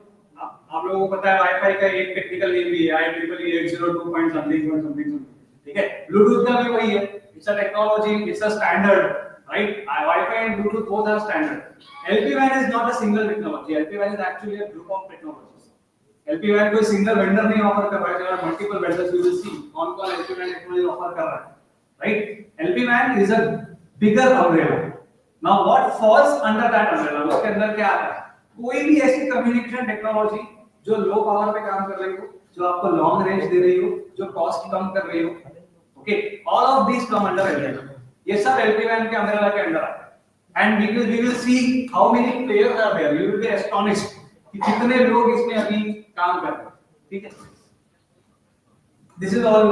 आप लोगों को पता है Wi-Fi का एक technical name भी है IEEE 802 point something, ठीक है? Bluetooth का भी वही है. It's a technology, it's a standard, right? Wi-Fi and Bluetooth both are standard. LPWAN is not a single technology. LPWAN is actually a group of technologies. LPWAN कोई single vendor नहीं offer कर रहा है. There are multiple vendors. You will see कौन-कौन LPWAN technology offer कर रहा है, right? LPWAN is a bigger umbrella. Now what falls under that umbrella? उसके अंदर क्या आता है? कोई भी ऐसी कम्युनिकेशन टेक्नोलॉजी जो लो पावर पे काम कर रही हो, जो आपको लॉन्ग रेंज दे रही हो, जो कॉस्ट कम कर रही हो, okay, all of these come under LPWAN. ये सब LPWAN के अम्ब्रेला के अंडर आते हैं. And we will see how many players are there. You will be astonished कि कितने लोग इसमें अभी काम कर रहे हैं, ठीक है? This is all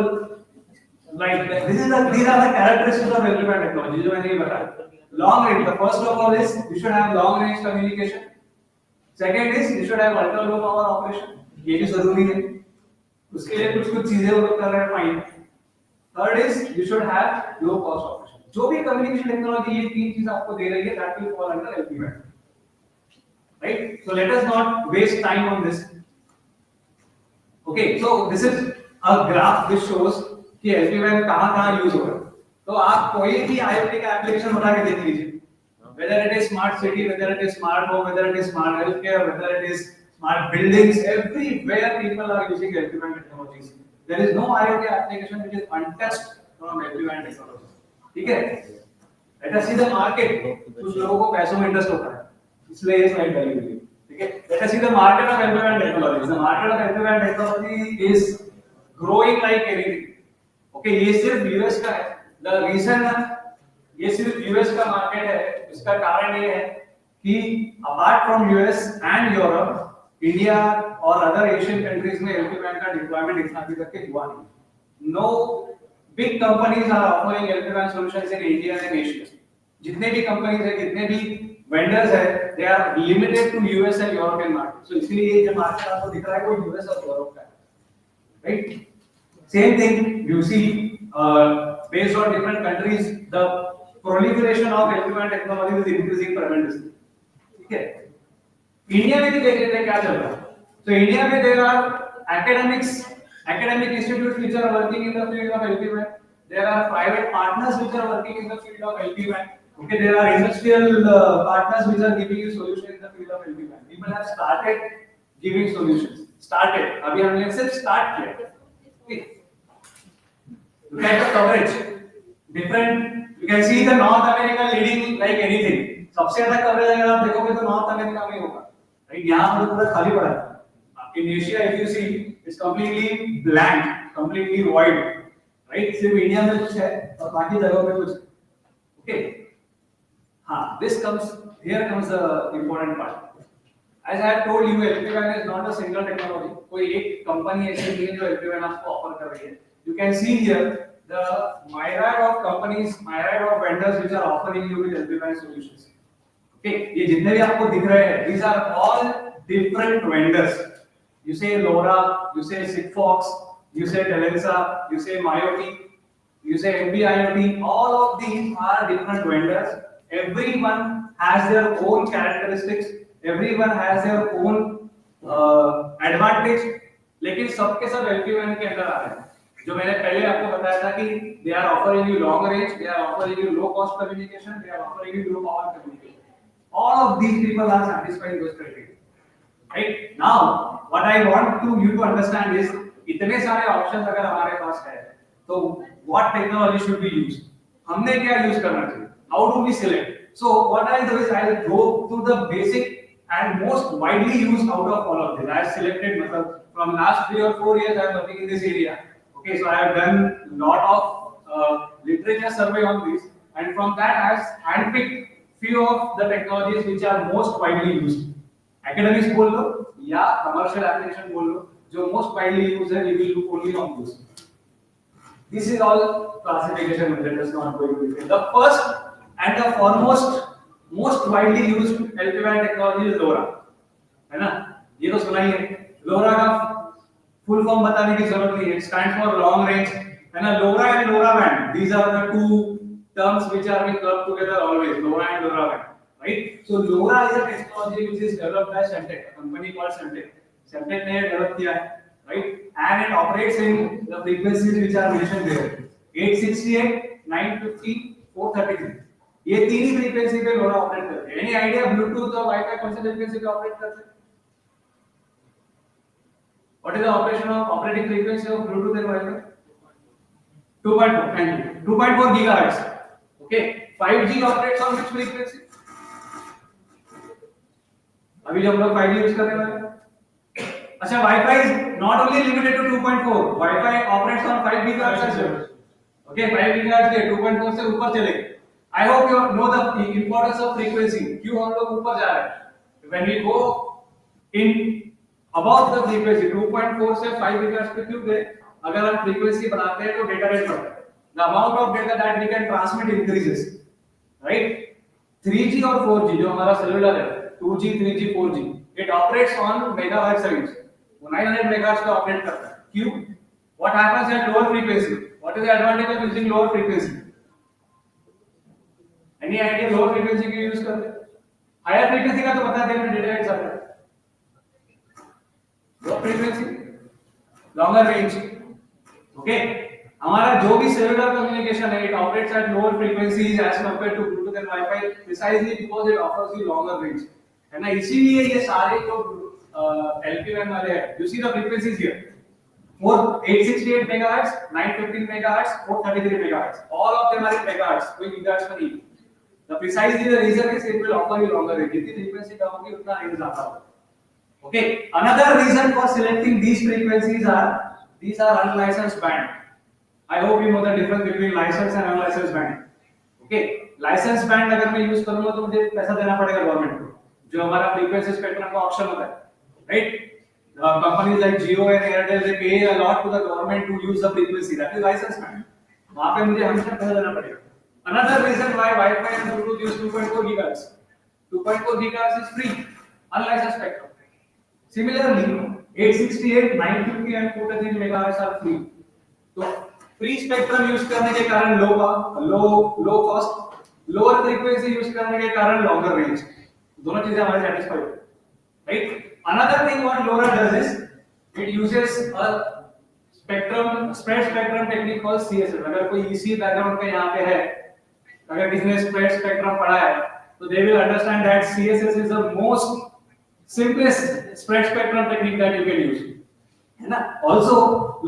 like these are the characteristics of LPWAN technology जो मैंने ये बताया. Long range. The first of all is you should have long range communication. Second is you should have ultra low power operation. ये भी जरूरी है. उसके लिए कुछ चीजें वो लोग कर रहे हैं fine. Third is you should have low cost operation. जो भी communication technology ये तीन चीज आपको दे रही है, that will fall under LPWAN. Right? So let us not waste time on this. Okay, so this is a graph which shows कि LPWAN कहाँ यूज हो रहा है. तो आप कोई भी IoT का एप्लीकेशन उठा के देख लीजिए. Whether it is smart city, whether it is smart home, whether it is smart healthcare, whether it is smart buildings, everywhere people are using LPWAN technologies. There is no IoT application which is untouched from LPWAN technology. ठीक है? Let us see the market. कुछ लोगों को पैसों में interest होता है, इसलिए ये स्लाइड डाली हुई है. ठीक है? Let us see the market of LPWAN technology. The market of LPWAN technology is growing like anything. Okay, ये सिर्फ US का है. The reason ये सिर्फ यूएस का मार्केट है, इसका कारण ये है कि apart from US and Europe, India और अदर एशियन कंट्रीज में LPWAN का डिप्लॉयमेंट इतना अभी तक के हुआ नहीं. No big companies are offering LPWAN solutions in India and Asia. जितने भी कंपनीज है, जितने भी वेंडर्स है, they are limited to US and European market. So इसलिए ये जो मार्केट आपको दिख रहा है वो यूएस और यूरोप का है, right? Same thing you see based on different countries, the proliferation of LPWAN technology is increasing tremendously. ठीक है? इंडिया में भी देख लेते हैं क्या चल रहा है. So India में there are academic institutes which are working in the field of LPWAN. There are private partners which are working in the field of LPWAN. Okay, there are industrial partners which are giving you solution in the field of LPWAN. People have started giving solutions. Started. अभी हमने सिर्फ start किया. Okay. Look at the coverage. Different. You can see the North America leading like anything. सबसे ज्यादा coverage अगर आप देखोगे तो North America में ही होगा. Right? यहाँ पर पूरा खाली पड़ा है. In Asia, if you see, it's completely blank, completely void. Right? सिर्फ इंडिया में कुछ है और बाकी जगहों पे कुछ. Okay. हाँ, here comes the important part. As I have told you, LPWAN is not a single technology. कोई एक कंपनी ऐसी नहीं है जो LPWAN आपको ऑफर कर रही है. You can see here the myriad of companies, myriad of vendors which are offering you with LPWAN solutions. Okay, ये जितने भी आपको दिख रहे हैं, these are all different vendors. You say LoRa, you say Sigfox, you say Telensa, you say Myoti, you say MBIoT. All of these are different vendors. Everyone has their own characteristics. Everyone has their own advantage. लेकिन सबके सब LPWAN के अंदर आ रहे हैं. जो मैंने पहले आपको बताया था कि they are offering you long range, they are offering you low cost communication, they are offering you low power communication. All of these people are satisfying those criteria. Right? Now, what I want you to understand is इतने सारे options अगर हमारे पास है, तो what technology should we use? हमने क्या use करना चाहिए? How do we select? So what I'll do is I'll go through the basic and most widely used out of all of this. I have selected from last 3 or 4 years I am working in this area. Okay, so I have done a lot of literature survey on this, and from that I have handpicked few of the technologies which are most widely used. Academics बोल लो या commercial application बोल लो, जो most widely used है, we will look only on this. This is all classification method. Let's not go into it. The first and the foremost, most widely used LPWAN technology is LoRa, है ना? ये तो सुना ही है. LoRa का full form बताने की जरूरत नहीं है. It stands for long range, है ना? LoRa and LoRaWAN. These are the two terms which are being clubbed together always. LoRa and LoRaWAN, right? So LoRa is a technology which is developed by Semtech, a company called Semtech. Semtech ने develop किया है, right? And it operates in the frequencies which are mentioned there. 868, 950, 433. ये तीन ही frequency पे LoRa operate करते हैं. Any idea Bluetooth और Wi-Fi कौन सी फ्रीक्वेंसी पे ऑपरेट करते हैं? What is the operating frequency of Bluetooth and Wi-Fi? 2.4. Thank you. 2.4 gigahertz. Okay. 5G operates on which frequency? अभी जब हम लोग 5G यूज करने वाले हैं. अच्छा, Wi-Fi is not only limited to 2.4. Wi-Fi operates on 5 gigahertz as well. Okay, 5 gigahertz के 2.4 से ऊपर चलेंगे. I hope you know the importance of frequency. क्यों हम लोग ऊपर जा रहे हैं? When we go in above the frequency 2.4 से 5 gigahertz पे क्यों गए? अगर हम frequency बढ़ाते हैं तो data rate बढ़ता है. The amount of data that we can transmit increases, right? 3G और 4G जो हमारा cellular है, 2G, 3G, 4G, it operates on megahertz range. 900 megahertz पे operate करता है. क्यों? What happens at lower frequency? What is the advantage of using lower frequency? Any idea lower frequency क्यों use करते हैं? Higher frequency का तो पता है data rate आता है. Low frequency, longer range. Okay, हमारा जो भी cellular communication है, it operates at lower frequencies as compared to Bluetooth and Wi-Fi, precisely because it offers you longer range. है ना? इसीलिए ये सारे जो LPWAN वाले हैं, you see the frequencies here. 868 megahertz, 915 megahertz, 433 megahertz. All of them are in megahertz, कोई gigahertz में नहीं. The precisely the reason is it will offer you longer range. जितनी frequency कम होगी उतना range ज़्यादा होगा. Okay, another reason for selecting these frequencies are these are unlicensed band. I hope you know the difference between licensed and unlicensed band. Okay, licensed band अगर मैं use करूँगा तो मुझे पैसा देना पड़ेगा गवर्नमेंट को, जो हमारा frequency spectrum का ऑप्शन होता है, right? Companies like Jio and Airtel they pay a lot to the government to use the frequency. That is licensed band. वहाँ पे मुझे हमेशा पैसा देना पड़ेगा. Another reason why Wi-Fi and Bluetooth use 2.4 GHz. 2.4 GHz is free, unlicensed spectrum. Similarly, 868, 950 and 433 MHz are free. तो free spectrum use करने के कारण low cost, lower frequency use करने के कारण लॉन्गर रेंज, दोनों चीजें हमारे satisfied, right. Another thing what LoRa does is it uses a spread spectrum technique called CSS. अगर कोई EC बैकग्राउंड का यहाँ पे है, अगर किसी ने स्प्रेड स्पेक्ट्रम पढ़ा है, तो they will understand that CSS is the most simplest spread spectrum technique that you can use. है ना. Also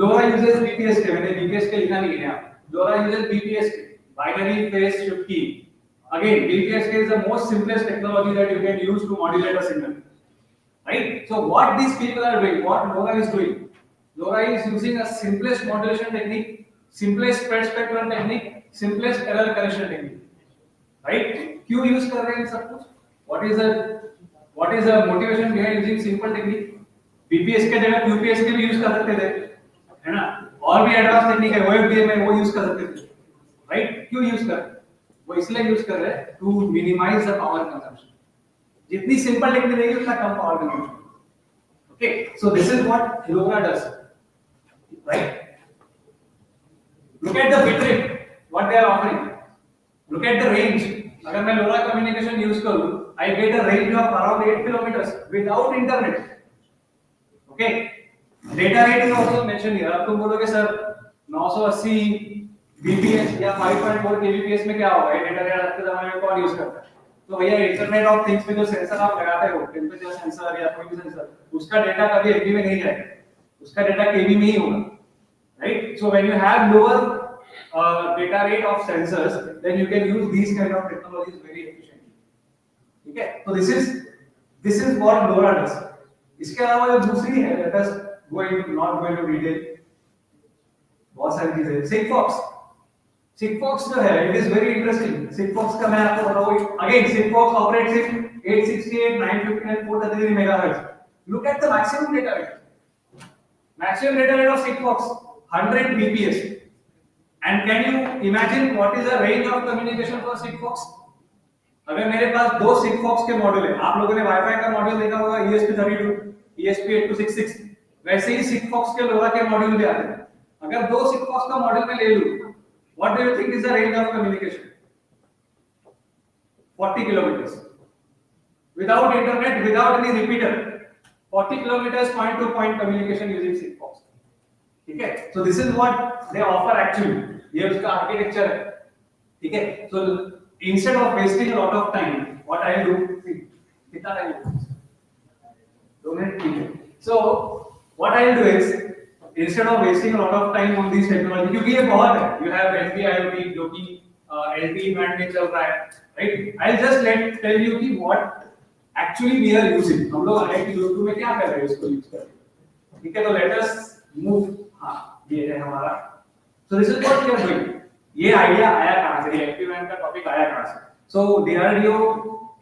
LoRa uses BPSK. मैंने BPSK लिखा नहीं है यहाँ. LoRa uses BPSK, binary phase shift key. Again, BPSK is the most simplest technology that you can use to modulate a signal, right? So what these people are doing, what LoRa is doing, LoRa is using a simplest modulation technique, simplest spread spectrum technique, simplest error correction technique, right? क्यों use कर रहे हैं सब कुछ? What is the motivation behind using simple technique? BPS के जगह UPS के भी यूज कर सकते थे, है ना. और भी एडवांस टेक्निक है, ओएफडीएम है, वो यूज कर सकते थे, राइट. क्यों यूज कर? वो इसलिए यूज कर रहे हैं to minimise the power consumption. जितनी सिंपल टेक्निक रहेगी उतना कम power consumption. Okay, so this is what LoRa does, right. Look at the bit rate what they are offering, look at the range. अगर मैं LoRa communication use करूं, I get a range of around 8 kilometres without internet. Okay, data rate is also mentioned here. अब तुम बोलोगे sir 980 bps या 5.4 kbps में क्या होगा? ये डेटा रेट आज के जमाने में कौन यूज करता है? तो भैया इंटरनेट ऑफ थिंग्स में जो सेंसर आप लगाते हो, टेम्परेचर सेंसर या कोई भी सेंसर, उसका डेटा कभी एमबी में नहीं जाएगा, उसका डेटा केबी में ही होगा, right. So when you have lower data rate of sensors, then you can use these kind of technologies very efficiently. ठीक है, तो this is what LoRa does. इसके अलावा जो दूसरी है, let us not go into detail, बहुत सारी चीजें. सिगफॉक्स जो है, it is very interesting. Sigfox का मैं आपको बताऊं, again Sigfox operates in 868, 950 and 433 megahertz. Look at the maximum data rate. Maximum data rate of Sigfox 100 bps. And can you imagine what is the range of communication for Sigfox? अगर मेरे पास दो Sigfox के module है, आप लोगों ने wifi का module देखा होगा ESP32, ESP8266, वैसे ही Sigfox के LoRa के मॉड्यूल भी आते हैं. अगर दो Sigfox का मॉड्यूल में ले लूं, what do you think is the range of communication? 40 kilometers. Without internet, without any repeater, 40 kilometers point to point communication using Sigfox. ठीक है? So this is what they offer actually. ये उसका architecture है. ठीक है? So instead of wasting a lot of time, what I do, कितना time? 2 minute, ठीक है. So what I'll do is, instead of wasting a lot of time on these technology, क्योंकि ये बहुत है, you have LPIoT जो कि LTE band में चल रहा है, right? I'll just tell you कि what actually we are using. हम लोग IIT जोधपुर में क्या कर रहे हैं इसको यूज कर रहे हैं. ठीक है, तो let us move. हाँ, ये है हमारा. So this is what we are doing. ये आइडिया आया कहाँ से? LPWAN का टॉपिक आया कहाँ से? So DRDO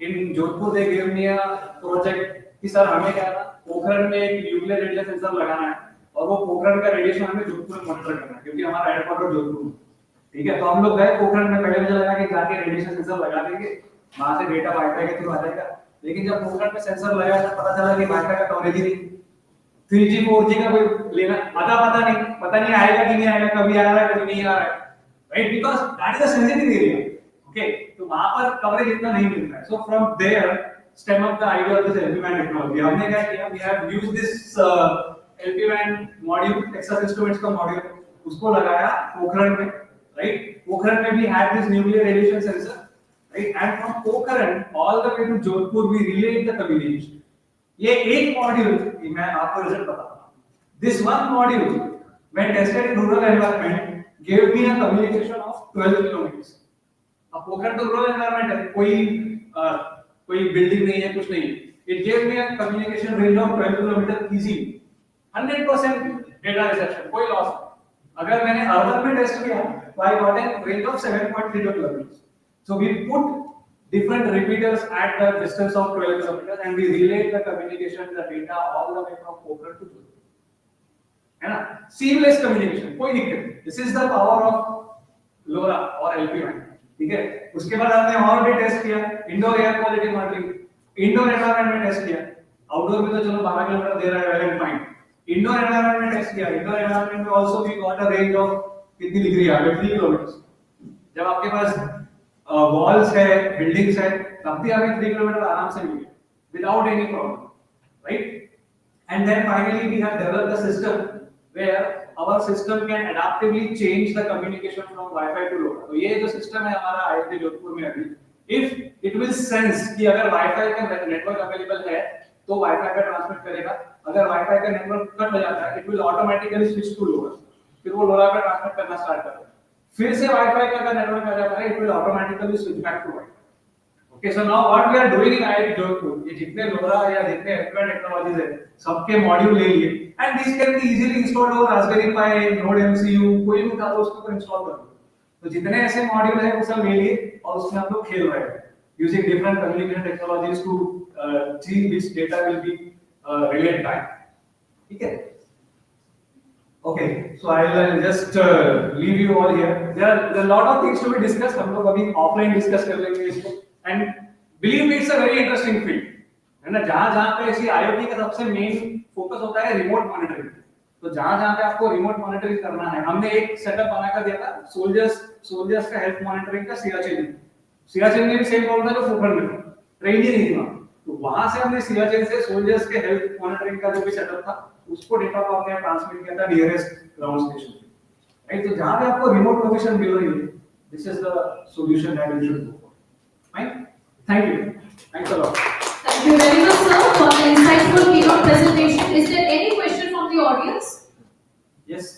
in Jodhpur they gave me a project कि सर हमें क्या था, पोखरण में एक न्यूक्लियर रेडिएशन सेंसर लगाना है और वो पोखरण का रेडिएशन हमें जोधपुर में मॉनिटर करना है क्योंकि हमारा हेडक्वार्टर जोधपुर में. ठीक है, तो हम लोग गए पोखरण में, पहले मुझे लगा कि जाके रेडिएशन सेंसर लगा देंगे, वहां से डेटा वाईफाई के थ्रू आ जाएगा. लेकिन जब पोखरण में सेंसर लगाया तो पता चला कि वाईफाई का कवरेज ही नहीं, 3G 4G का कोई लेना पता नहीं आएगा कि नहीं आएगा, कभी आ रहा है कभी नहीं आ रहा है, right. Because that is a sensitive area. Okay, तो वहां पर कवरेज इतना नहीं मिल रहा है. So from there stem up the idea of this LPWAN technology. हमने क्या किया, we have used this LPWAN module, Texas instruments का मॉड्यूल, उसको लगाया पोखरण में, राइट. पोखरण में भी had this nuclear radiation sensor, right, and from Pokhran all the way to Jodhpur we relayed the communication. ये एक मॉड्यूल, मैं आपको रिजल्ट बताता हूँ. This one module when tested in rural environment gave me a communication of 12 kilometers. अब पोखरण तो rural environment है, कोई बिल्डिंग नहीं है, कुछ नहीं है. It gave me a communication range of 12 kilometers easy, 100% data reception, कोई लॉस नहीं. अगर मैंने अर्बन में टेस्ट किया तो I got a range of 7.32 kilometers. So we put different repeaters at the distance of 12 kilometers and we relayed the communication, the data all the way from Pokhran to Jodhpur. है ना? Seamless communication, कोई दिक्कत नहीं. This is the power of LoRa or LPWAN. ठीक है। उसके बाद हमने और भी टेस्ट किया, indoor air quality monitoring, indoor environment में टेस्ट किया। आउटडोर में तो चलो 12 किलोमीटर दे रहा है, well and fine. Indoor environment में टेस्ट किया, इंडोर एनवायरनमेंट में also we got a range of कितनी डिग्री आ गई, 3 किलोमीटर। जब आपके पास वॉल्स है, बिल्डिंग्स है, तब भी हमें 3 किलोमीटर आराम से मिल गया without any problem, right. And then finally we have developed a system where our system can adaptively change the communication from Wi-Fi to LoRa. तो ये जो system है हमारा IIT जोधपुर में अभी, if it will sense कि अगर Wi-Fi का network available है तो Wi-Fi पे ट्रांसमिट करेगा, अगर Wi-Fi का network कट हो जाता है it will automatically switch to LoRa, फिर वो LoRa पे ट्रांसमिट करना स्टार्ट करेगा। फिर से Wi-Fi का अगर network आ जाता है it will automatically switch back to Wi-Fi. Okay, so now what we are doing in IIT Jodhpur, ये जितने LoRa या जितने एडवांस टेक्नोलॉजीज है, सबके मॉड्यूल ले लिए, and this can be easily installed over Raspberry Pi, Node MCU, कोई भी उठाओ उसके ऊपर इंस्टॉल कर दो। तो जितने ऐसे मॉड्यूल हैं वो सब ले लिए और उसमें हम लोग खेल रहे हैं, using different communication technologies to see which data will be relayed back. ठीक है? Okay, so I'll just leave you all here. There are a lot of things to be discussed. हम लोग अभी offline discuss कर लेंगे इसको. And believe me, it's a very interesting field. है ना, जहाँ पे ऐसी IoT का सबसे मेन फोकस होता है रिमोट मॉनिटरिंग। तो जहाँ पे आपको रिमोट मॉनिटरिंग करना है, हमने एक सेटअप बना कर दिया था सोल्जर्स का हेल्थ मॉनिटरिंग का सियाचिन में भी सेम प्रॉब्लम था जो पोखरण में, ट्रेन ही नहीं थी वहाँ। तो वहां से हमने सियाचिन से सोल्जर्स के हेल्थ मॉनिटरिंग का जो भी सेटअप था उसको डेटा को हमने ट्रांसमिट किया था नियरेस्ट ग्राउंड स्टेशन पे, राइट। तो जहाँ पे आपको रिमोट लोकेशन मिल रही है, this is the solution that you should go for. Fine. Thank you. Thanks a lot. Thank you very much, sir, for the insightful keynote presentation. Is there any question from the audience? Yes.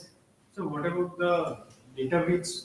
So what about the data breach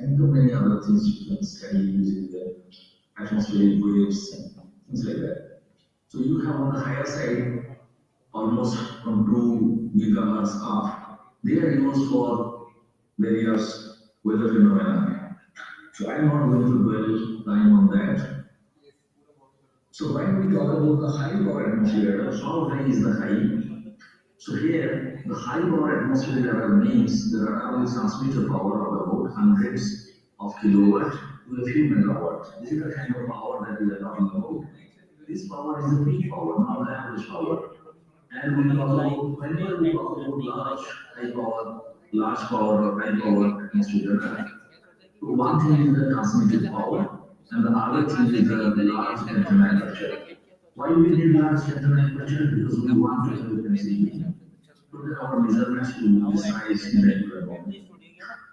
and the many other things you can study using the atmospheric waves and things like that. So you have on the higher side almost from 2 gigahertz up. They are used for various weather phenomena. So I'm not going to dwell time on that. So when we talk about the high power atmosphere, how high is the high? So here, the high power atmospheric radar means the radar will transmit a power of about hundreds of kilowatt to a few megawatt. This is the kind of power that we are talking about. This power is the peak power, not the average power. And we talk about, whenever we talk about large, high power, large power or high power atmospheric radar, so one thing is the transmitted power, and the other thing is the large antenna aperture. Why we need large antenna aperture? Because we want to have a sensitivity so that our measurements will be precise in the environment.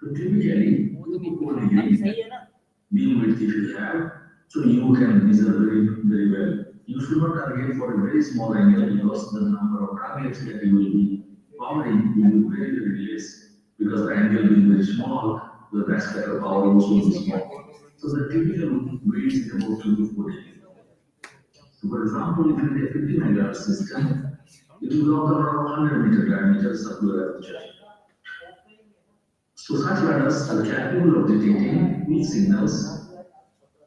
So typically, 2 to 4 degrees beam width if you have, so you can measure very well. You should not target for a very small angle because the number of targets that you will be powering will be very less because the angle being very small, the rest of the power also will be small. So the typical width is about 2 to 4 degrees. So for example, if you take a 50 megahertz system, it will block around 100 meter diameter circular aperture. So such radars are capable of detecting weak signals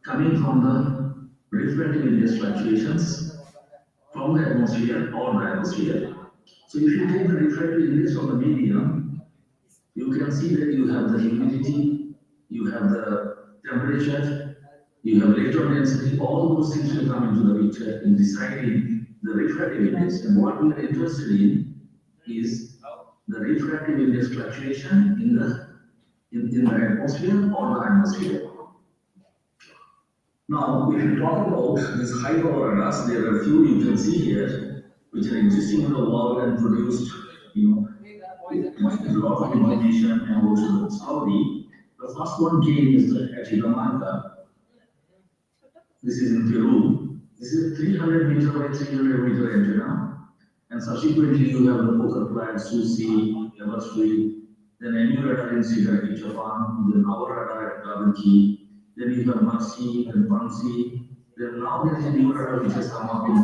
coming from the refractive index fluctuations from the atmosphere or the atmosphere. So if you take the refractive index from the medium, you can see that you have the humidity, you have the temperature, you have electron density, all those things will come into the picture in deciding the refractive index. And what we are interested in is the refractive index fluctuation in the atmosphere or the atmosphere. Now, if you talk about these high power radars, there are a few you can see here, which are existing in the world and produced, a lot of information and also the Saudi. The first one came is at IEMECON. This is in Peru. This is a 300 meter by 300 meter antenna. And subsequently, you have the focal plant, Susi, Everstreet, then a new radar in Sigaraki, Japan, then our radar at Kabuki, then you have Mercy and Bansi. Then now there is a new radar which has come up in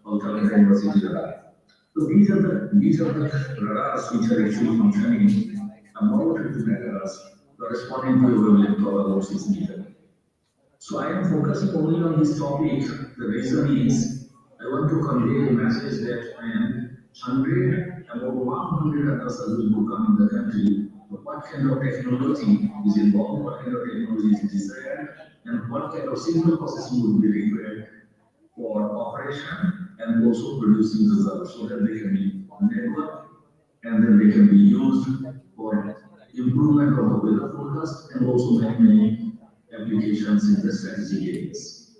Kolkata University radar. So these are the radars which are actually functioning about 50 megahertz, corresponding to a wavelength of about 6 meters. So I am focusing only on this topic. The reason is I want to convey a message that when 100 others will come in the country, what kind of technology is involved, what kind of technology is desired, and what kind of signal processing would be required for operation and also producing results so that they can be networked and then they can be used for improvement of the weather forecast and also many applications in the strategic areas.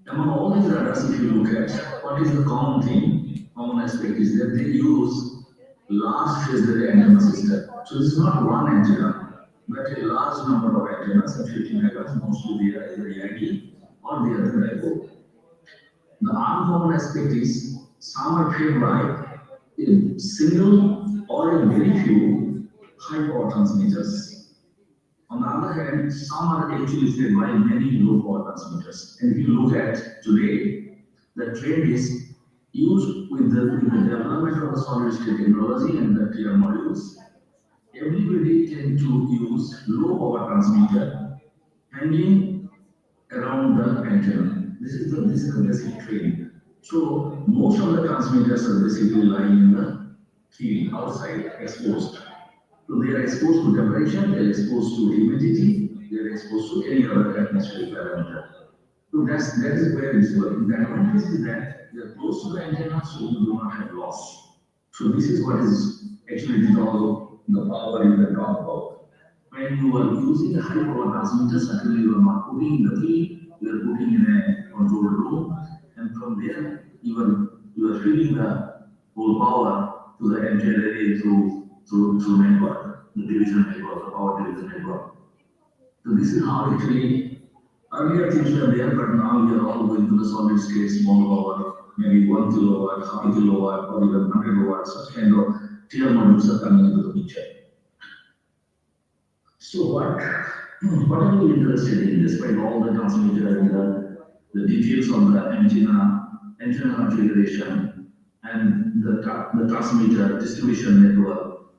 Among all these radars, if you look at what is the common thing, common aspect is that they use large phase array antenna system. So this is not one antenna, but a large number of antennas at 50 megahertz, mostly they are either AID or the other dipole. The uncommon aspect is some are fed by a single or a very few high power transmitters. On the other hand, some are actually fed by many low power transmitters. And if you look at today, the trend is used with the development of the solid state technology and the clear modules. Everybody tend to use low power transmitter hanging around the antenna. This is the basic trend. So most of the transmitters are basically lying in the field outside, exposed. So they are exposed to temperature, they are exposed to humidity, they are exposed to any other atmospheric parameter. So that is where it is working. The advantage is that they are close to the antenna, so you do not have loss. So this is what is actually the power you can talk about. When you are using a high power transmitter, certainly you are not putting in the field, you are putting in a control room, and from there you are feeding the whole power to the entire array through network, the division network, the power division network. So this is how actually earlier things were there, but now we are all going to the solid state, small power, maybe 1 kilowatt, half a kilowatt, or even 100 watts, such kind of tier modules are coming into the picture. So what are you interested in, despite all the transmitter and the details of the antenna configuration and the transmitter distribution network?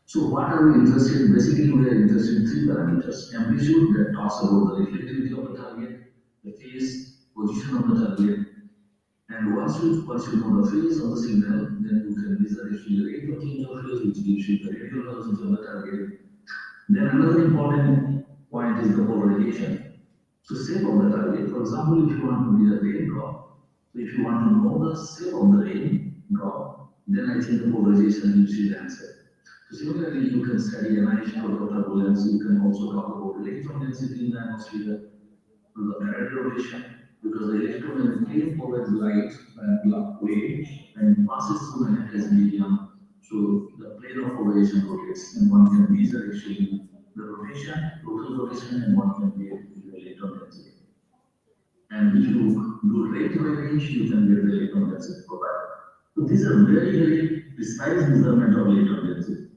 So what are we interested in? Basically, we are interested in three parameters. Amplitude, that talks about the reflectivity of the target, the phase, position of the target, and once you know the phase of the signal, then you can measure actually the rate of change of phase, which gives you the radial velocity of the target. Then another important point is the polarization. So shape of the target. For example, if you want to measure rain drop, so if you want to know the shape of the rain drop, then I think the polarization gives you the answer. So similarly, you can study anisotropic turbulence. You can also talk about electron density in the atmosphere, the parallel rotation, because the electron came forward light and wave and passes through an aqueous medium. So the plane of polarization rotates, and one can measure actually the rotation, total rotation, and one can get the electron density. And if you do rate range, you can get the electron density profile. So these are very precise measurement of electron density.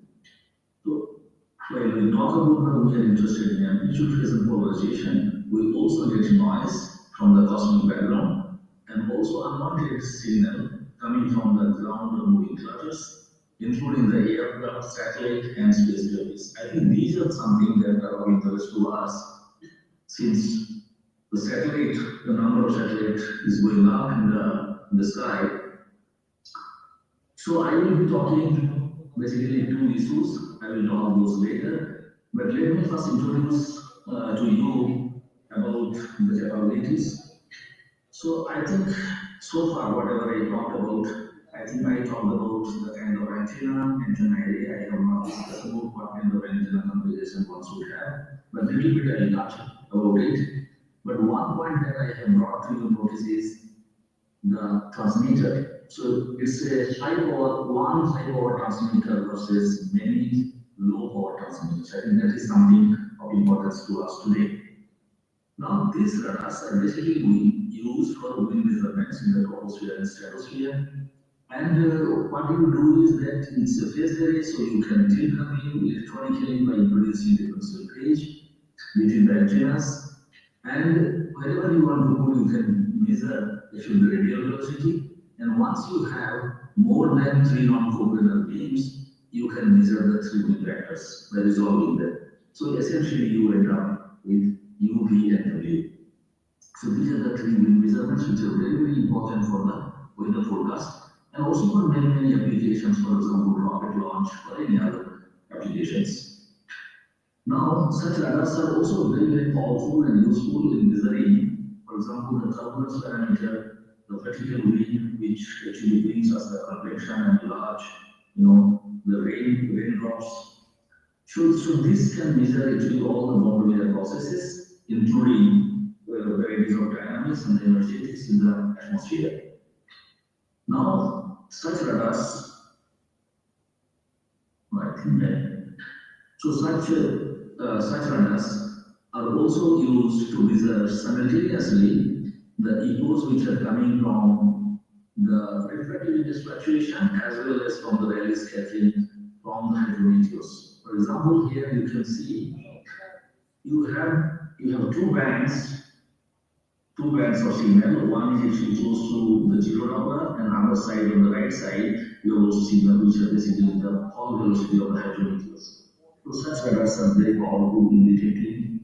So while we talk about how we are interested in amplitude, phase, and polarization, we also get noise from the cosmic background and also unwanted signal coming from the ground or moving clusters, including the aircraft, satellite, and space debris. I think these are something that are of interest to us, since the satellite, the number of satellites is going up in the sky. So I will be talking basically two issues. I will talk those later. But let me first introduce to you about the capabilities. So I think so far whatever I talked about, I think I talked about the kind of antenna area. I have not discussed about what kind of antenna configuration one should have, but little bit I will touch about it. But one point that I have brought to your notice is the transmitter. So it's a one high power transmitter versus many low power transmitters. I think that is something of importance to us today. Now these radars are basically used for wind measurements in the troposphere and stratosphere. And what you do is that it's a phase array, so you can tilt the beam electronically by introducing differential phase between the antennas. And wherever you want to put, you can measure the radial velocity. And once you have more than 3 non-coplanar beams, you can measure the 3 beam vectors that is all in there. So essentially, you end up with U, V, and W. So these are the 3 beam measurements, which are very important for the weather forecast, and also for many applications, for example, rocket launch or any other applications. Now, such radars are also very powerful and useful in measuring, for example, the turbulence parameter, the vertical wind, which actually brings us the convection and large, the raindrops. So this can measure actually all the boundary processes, including varieties of dynamics and energetics in the atmosphere. Now, such radars, such radars are also used to measure simultaneously the echoes which are coming from the refractivity fluctuation as well as from the Rayleigh scattering from the hydrometeors. For example, here you can see you have two bands of signal. One is actually close to the zero number, and other side on the right side you have also signal which are basically the Hall velocity of the hydrometeors. So such radars are very powerful in detecting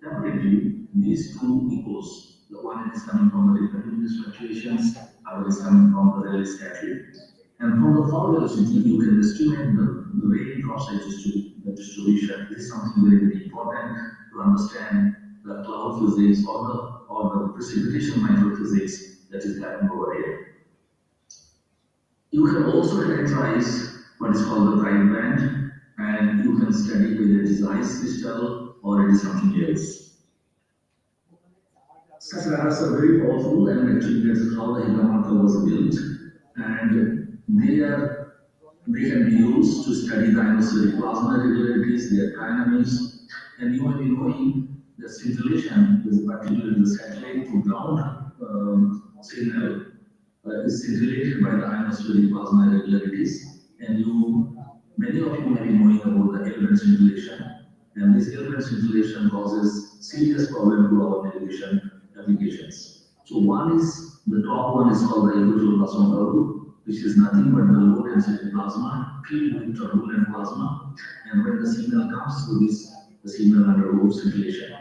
separately these two echoes. The one is coming from the refractivity fluctuations, other is coming from the Rayleigh scattering. And from the Hall velocity, you can estimate the raindrops distribution. This is something very important to understand the cloud physics or the precipitation microphysics that is happening over here. You can also characterize what is called the bright band, and you can study whether it is ice crystal or it is something else. Such radars are very powerful, and actually that's how the IEMECON was built, and they can be used to study the atmospheric plasma irregularities, their dynamics, and you may be knowing that scintillation is particularly the satellite to ground signal is scintillated by the atmospheric plasma irregularities, and many of you may be knowing about the element scintillation. And this airplane scintillation causes serious problem to our navigation applications. So one is, the top one is called the individual plasma curve, which is nothing but the low density plasma filled with turbulent plasma. And when the signal comes through this, the signal undergoes scintillation.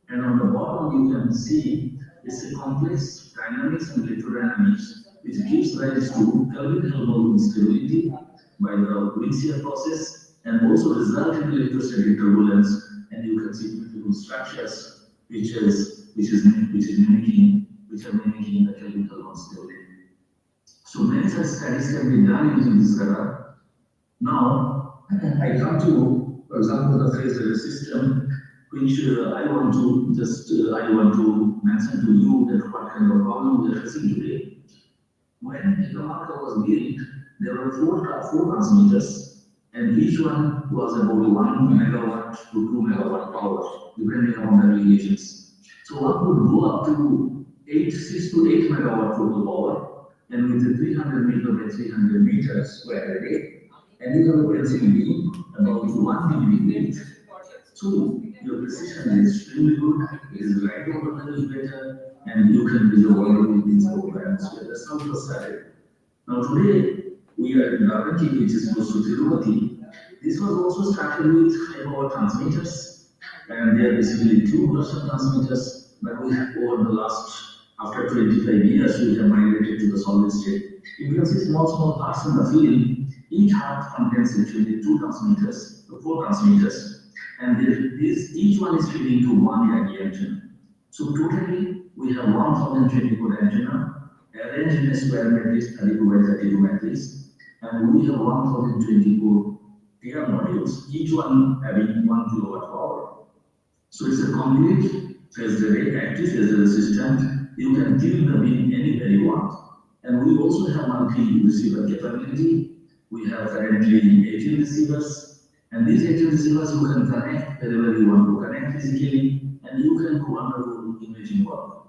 And on the bottom, you can see it's a complex dynamics and electrodynamics, which gives rise to Kelvin-Helmholtz instability by the wind shear process, and also result in electrostatic turbulence. And you can see beautiful structures which are mimicking the Kelvin-Helmholtz theory. So many such studies can be done using this radar. Now I come to, for example, the phase array system, which I want to mention to you that what kind of problem we are facing today. When IEMECON was built, there were four transmitters, and each one was about 1 megawatt to 2 megawatt power, depending on the applications. So one would go up to 6 to 8 megawatt total power, and with a 300 meter by 300 meters square array, and you have a precision beam about 1 millimeter. So your precision is extremely good, it is right over the elevator, and you can measure whatever things over the atmosphere. That's how it was started. Now today, we are in Dharanki, which is close to Tirupati. This was also started with high power transmitters, and they are basically 2% transmitters, but we have over the last, after 25 years, we have migrated to the solid state. You can see small parts in the field. Each heart contains actually 2 transmitters, 4 transmitters. And each one is feeding to one Yagi antenna. So totally, we have 1024 antenna arranged in a square matrix 32 by 32 matrix, and we have 1024 PR modules, each one having 1 kilowatt power. So it's a complete phased array, active phased array system. You can tune the beam anywhere you want. And we also have multi-receiver capability. We have currently 18 receivers. And these 18 receivers you can connect wherever you want to connect physically, and you can do wonderful imaging work.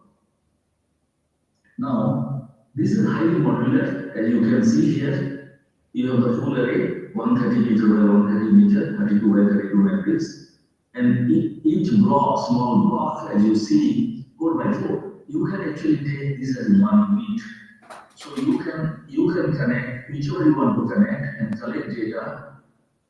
Now, this is highly modular, as you can see here. You have the full array, 130 meter by 130 meter, 32 by 32 matrix. And each block, small block, as you see, 4 by 4, you can actually take this as 1 meet. So you can connect whichever you want to connect and collect data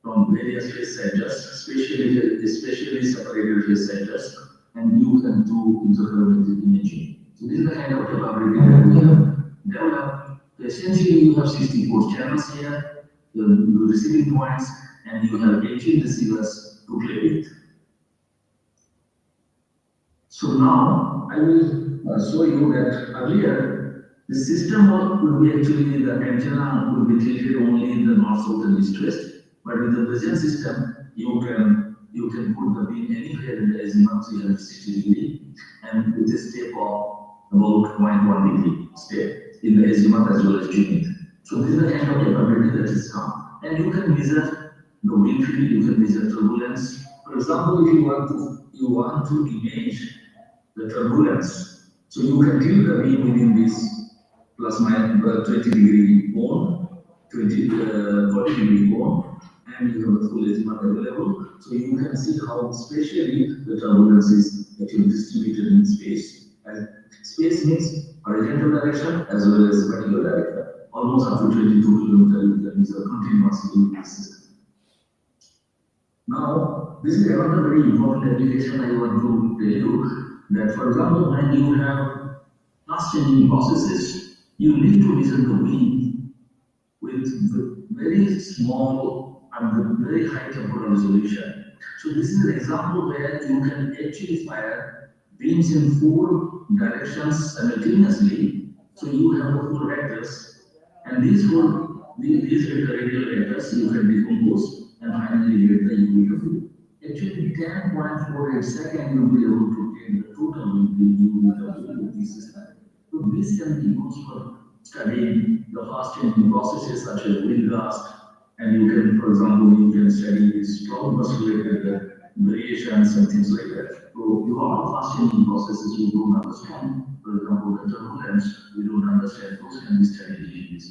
from various phase centers, especially separated phase centers, and you can do interferometric imaging. So this is the kind of capability that we have developed. Essentially, you have 64 channels here, the receiving points, and you have 18 receivers to play with. So now I will show you that earlier the system would be actually the antenna would be tilted only in the north, south, and east, west. But with the present system, you can put the beam anywhere in the azimuth 360 degree, and with a step of about 0.1 degree step in the azimuth as well as zenith. So this is the kind of capability that is come, and you can measure the wind field, you can measure turbulence. For example, if you want to image the turbulence, so you can tilt the beam within this plus minus 20 degree cone, 40 degree cone, and you have the full azimuth available. So you can see how spatially the turbulence is actually distributed in space. And space means horizontal direction as well as vertical direction. Almost up to 22 kilometers, that means a continuous system. Now, this is another very important application I want to tell you, that for example, when you have fast changing processes, you need to measure the beam with very small and very high temporal resolution. So this is an example where you can actually fire beams in 4 directions simultaneously. So you have the 4 vectors, and these radial vectors you can decompose and finally get the UEM. Actually, 10.48 seconds you'll be able to get the total UEM with this system. So this can be used for studying the fast changing processes such as wind gust, and you can, for example, you can study these storm burst related variations and things like that. So you have fast changing processes you don't understand. For example, the turbulence, we don't understand, those can be studied in this.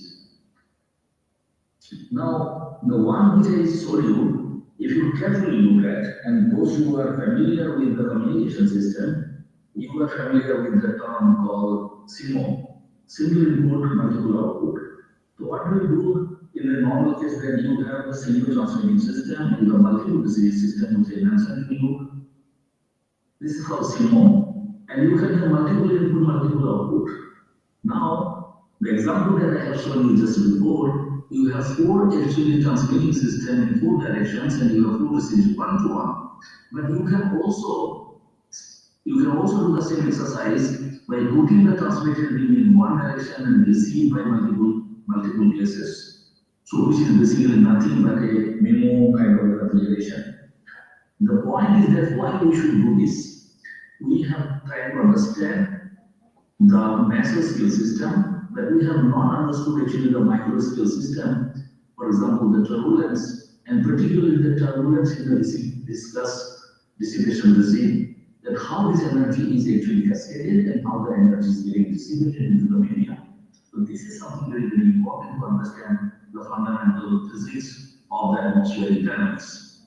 Now, the one which I showed you if you carefully look at, and those who are familiar with the communication system, you are familiar with the term called SIMO, single input, multiple output. So what do you do in a normal case when you have a single transmitting system, you have multiple receive system, which I mentioned to you. This is called SIMO, and you can have multiple input, multiple output. Now, the example that I have shown you just before, you have four actually transmitting system in four directions, and you have four receivers one-to-one. But you can also do the same exercise by putting the transmitted beam in one direction and received by multiple places. So which is basically nothing but a memo kind of configuration. The point is that why we should do this? We have tried to understand the macro scale system, but we have not understood actually the micro scale system. For example, the turbulence, and particularly the turbulence in the dissipation regime, that how this energy is actually cascaded and how the energy is getting dissipated into the media. So this is something very, very important to understand the fundamental physics of the atmospheric dynamics.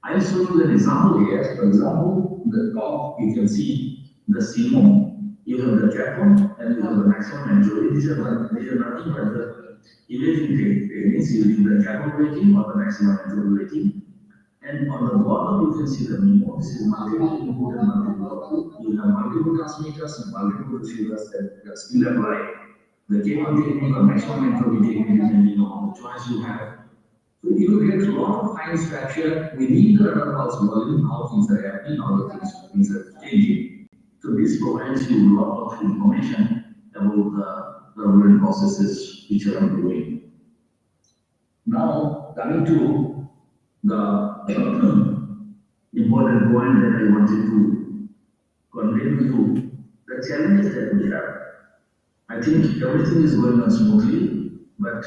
I'll show you an example here. For example, the top you can see the CMO. You have the cathode and you have the maximum entropy. These are nothing but the imaging techniques using the cathode rating or the maximum entropy rating. And on the bottom you can see the MIMO. This is multiple input and multiple output. You have multiple transmitters and multiple receivers that still apply the K1 technique or maximum entropy technique depending on the choice you have. So you get a lot of fine structure within the radar pulse volume, how things are happening, how the things are changing. So this provides you a lot of information about the turbulent processes which are undergoing. Now, coming to the important point that I wanted to convey to you, the challenges that we have. I think everything is going on smoothly, but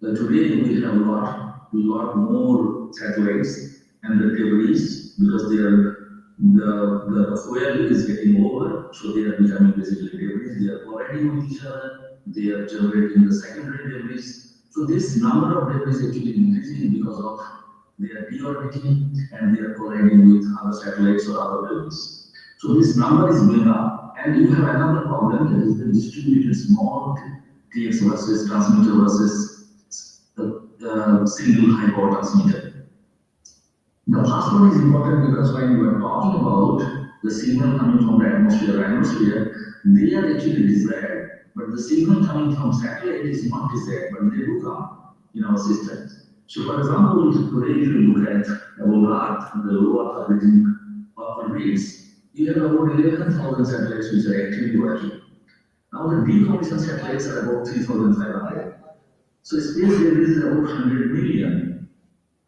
today we have a lot more satellites and the debris because the fuel is getting over, so they are becoming basically debris. They are colliding with each other. They are generating the secondary debris. So this number of debris is actually increasing because of they are deorbiting and they are colliding with other satellites or other debris. So this number is going up, and you have another problem that is the distributed small TX versus transmitter versus the single high power transmitter. The first one is important because when you are talking about the signal coming from the atmosphere, they are actually desired, but the signal coming from satellite is not desired, but they do come in our systems. So for example, today if you look at about Earth, the low Earth orbits, you have about 11,000 satellites which are actively working. Now the decommissioned satellites are about 3,500. So space debris is about 100 million,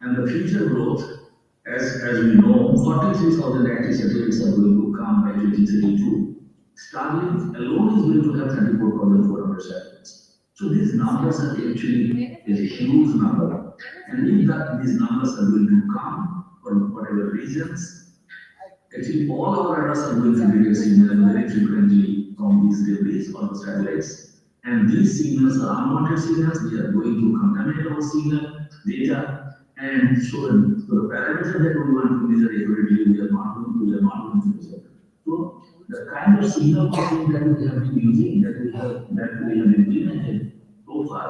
and the future growth, as we know, 43,000 active satellites are going to come by 2032. Starlink alone is going to have 34,400 satellites. So these numbers are actually a huge number, and if these numbers are going to come for whatever reasons, actually all our radars are going to be receiving very frequently from these debris or the satellites. And these signals are unwanted signals, they are going to contaminate our signal data, and so the parameter that we want to measure accurately, we are not going to measure. So the kind of signal processing that we have been using, that we have implemented so far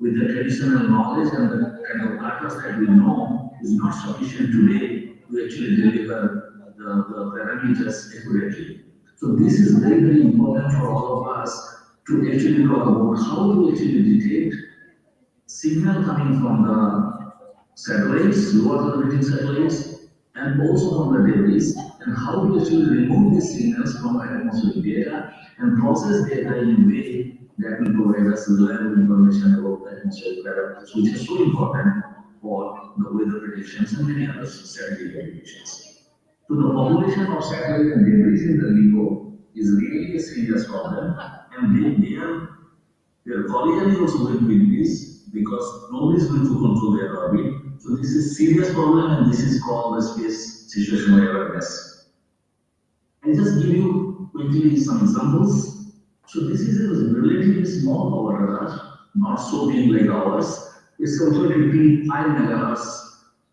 with the traditional knowledge and the kind of data that we know is not sufficient today to actually deliver the parameters accurately. So this is very, very important for all of us to actually talk about how to actually detect signal coming from the satellites, low Earth orbiting satellites, and also from the debris, and how to actually remove these signals from atmospheric data and process data in a way that will provide us reliable information about the atmospheric parameters, which is so important for the weather predictions and many other satellite applications. So the population of satellite and debris in the LEO is really a serious problem, and their collision is also going to increase because nobody is going to control their orbit. So this is a serious problem, and this is called the space situational awareness. I'll just give you quickly some examples. So this is a relatively small power radar, not so big like ours, It's also 55 megahertz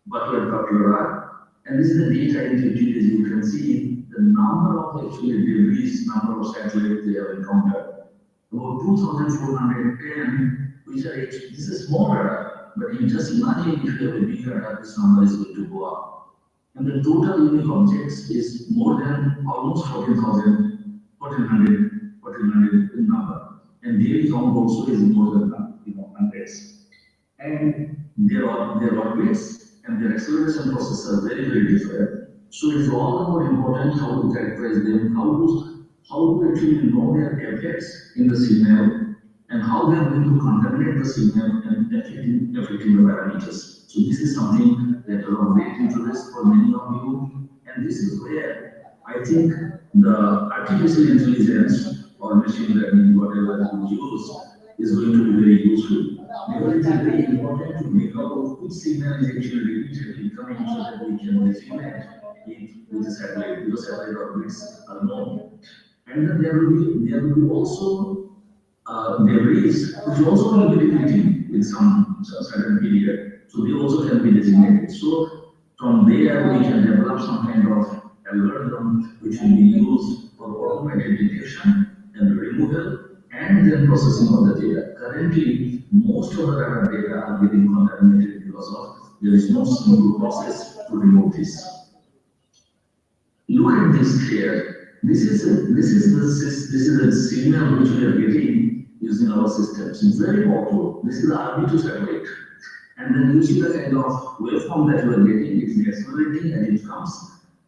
buffer array. And this is the data in 50 days. You can see the number of actually debris, number of satellites they have encountered. About 2,410, which are, this is small radar, but you just imagine if you have a big radar, this number is going to go up. And the total unique objects is more than almost 14,000, 1,400 in number. And daily count also is more than hundreds. And their orbits and their acceleration processes are very, very different. So it's all the more important how to characterize them, how to actually know their effects in the signal, and how they are going to contaminate the signal and affecting the parameters. So this is something that are of great interest for many of you, and this is where I think the artificial intelligence or machine learning, whatever you use, is going to be very useful. Because it is very important to make out which signal is actually repeatedly coming so that we can designate it with the satellite, because satellite orbits are known. And then there will be also debris, which also will be repeating with some certain period. So they also can be designated. So from there we can develop some kind of algorithm which will be used for automated detection and removal and then processing of the data. Currently, most of the radar data are getting contaminated because of there is no simple process to remove this. Look at this here. This is a signal which we are getting using our systems. It's very powerful. This is the RB2 satellite. And then you see the kind of waveform that you are getting. It's accelerating as it comes,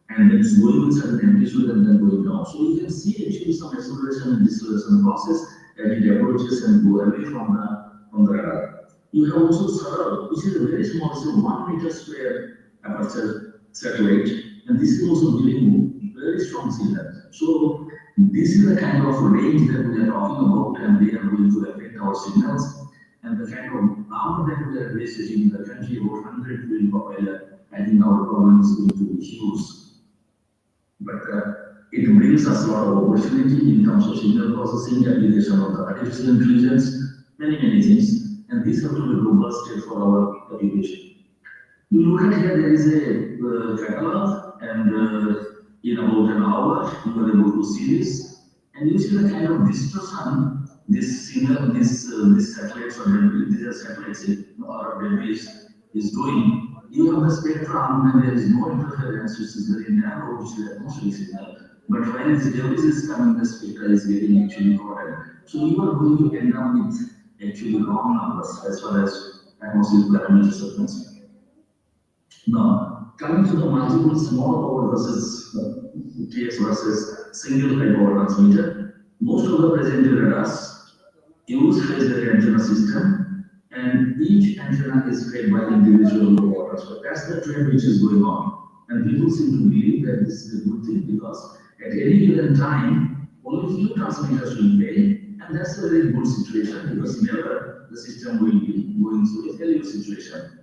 and then it's going with certain amplitude and then going down. So you can see actually some acceleration and deceleration process as it approaches and go away from the radar. You have also SAR, which is a very small, so 1 meter square aperture satellite, and this is also giving very strong signal. So this is the kind of range that we are talking about, and they are going to affect our signals. And the kind of number that we are researching in the country, about 100 million popular, I think our problem is going to be huge. But it brings us a lot of opportunity in terms of signal processing, application of the artificial intelligence, many things. And these have to be robust for our application. You look at here, there is a catalog, and in about an hour, you are able to see this. And you see the kind of distortion this signal, this satellites or debris, these are satellites or debris is doing. You have the spectrum and there is no interference, which is very narrow, which is atmospheric signal. But when this debris is coming, the spectra is getting actually clouded. So you are going to end up with actually wrong numbers as far as atmospheric parameters are concerned. Now, coming to the multiple small power versus TX versus single high power transmitter, most of the present radars use phase array antenna system, and each antenna is fed by individual power transfer. That's the trend which is going on, and people seem to believe that this is a good thing because at any given time, only few transmitters will pay, and that's a very good situation because never the system will be going through a failure situation.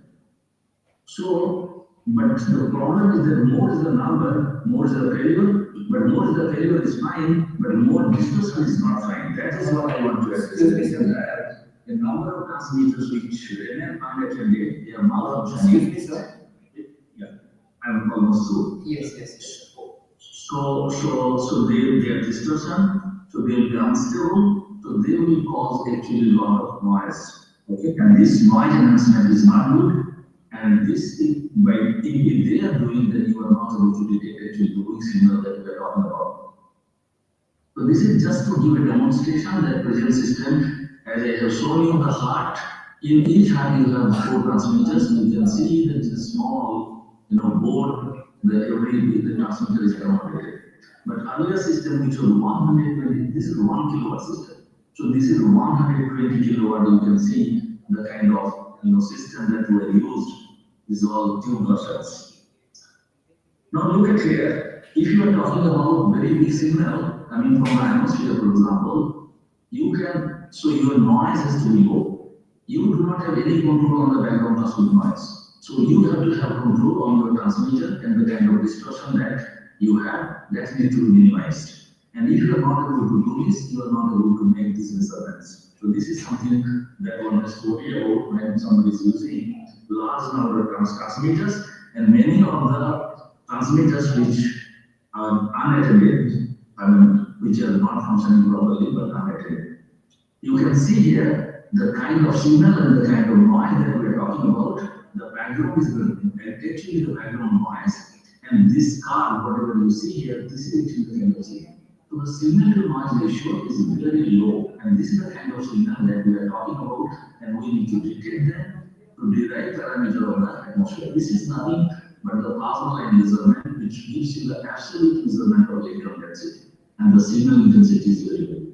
So, but the problem is that more is the number, more is the failure, but more is the failure is fine, but more distortion is not fine. That is what I want to explain. The number of transmitters which remain unattended, they are malfunctioning. Excuse me, sir. Yeah, I'm almost through. Yes. So they are distortion, so they will be unstable, so they will cause actually a lot of noise. Okay, and this noise enhancement is not good. And this is by if they are doing that, you are not able to detect actually the weak signal that we are talking about. So this is just to give a demonstration that present system, as I have shown you the heart, in each heart you have 4 transmitters. You can see that the small board, the transmitter is accommodated. But earlier system which was 120, this is 1 kilowatt system. So this is 120 kilowatt. You can see the kind of system that were used is all tube versions. Now look at here. If you are talking about very big signal coming from the atmosphere, for example, so your noise has to be low. You do not have any control on the background transmit noise. So you have to have control on your transmitter and the kind of distortion that you have, that needs to be minimized. And if you are not able to do this, you are not able to make these measurements. So this is something that one has to worry about when somebody is using large number of transmitters, and many of the transmitters which are unattended, which are not functioning properly but unattended. You can see here the kind of signal and the kind of noise that we are talking about. The background is actually the background noise, and this car, whatever you see here, this is actually the kind of signal. So the signal to noise ratio is very low, and this is the kind of signal that we are talking about, and we need to detect them to derive parameter of the atmosphere. This is nothing but the power line measurement, which gives you the absolute measurement of electron density, and the signal intensity is very low.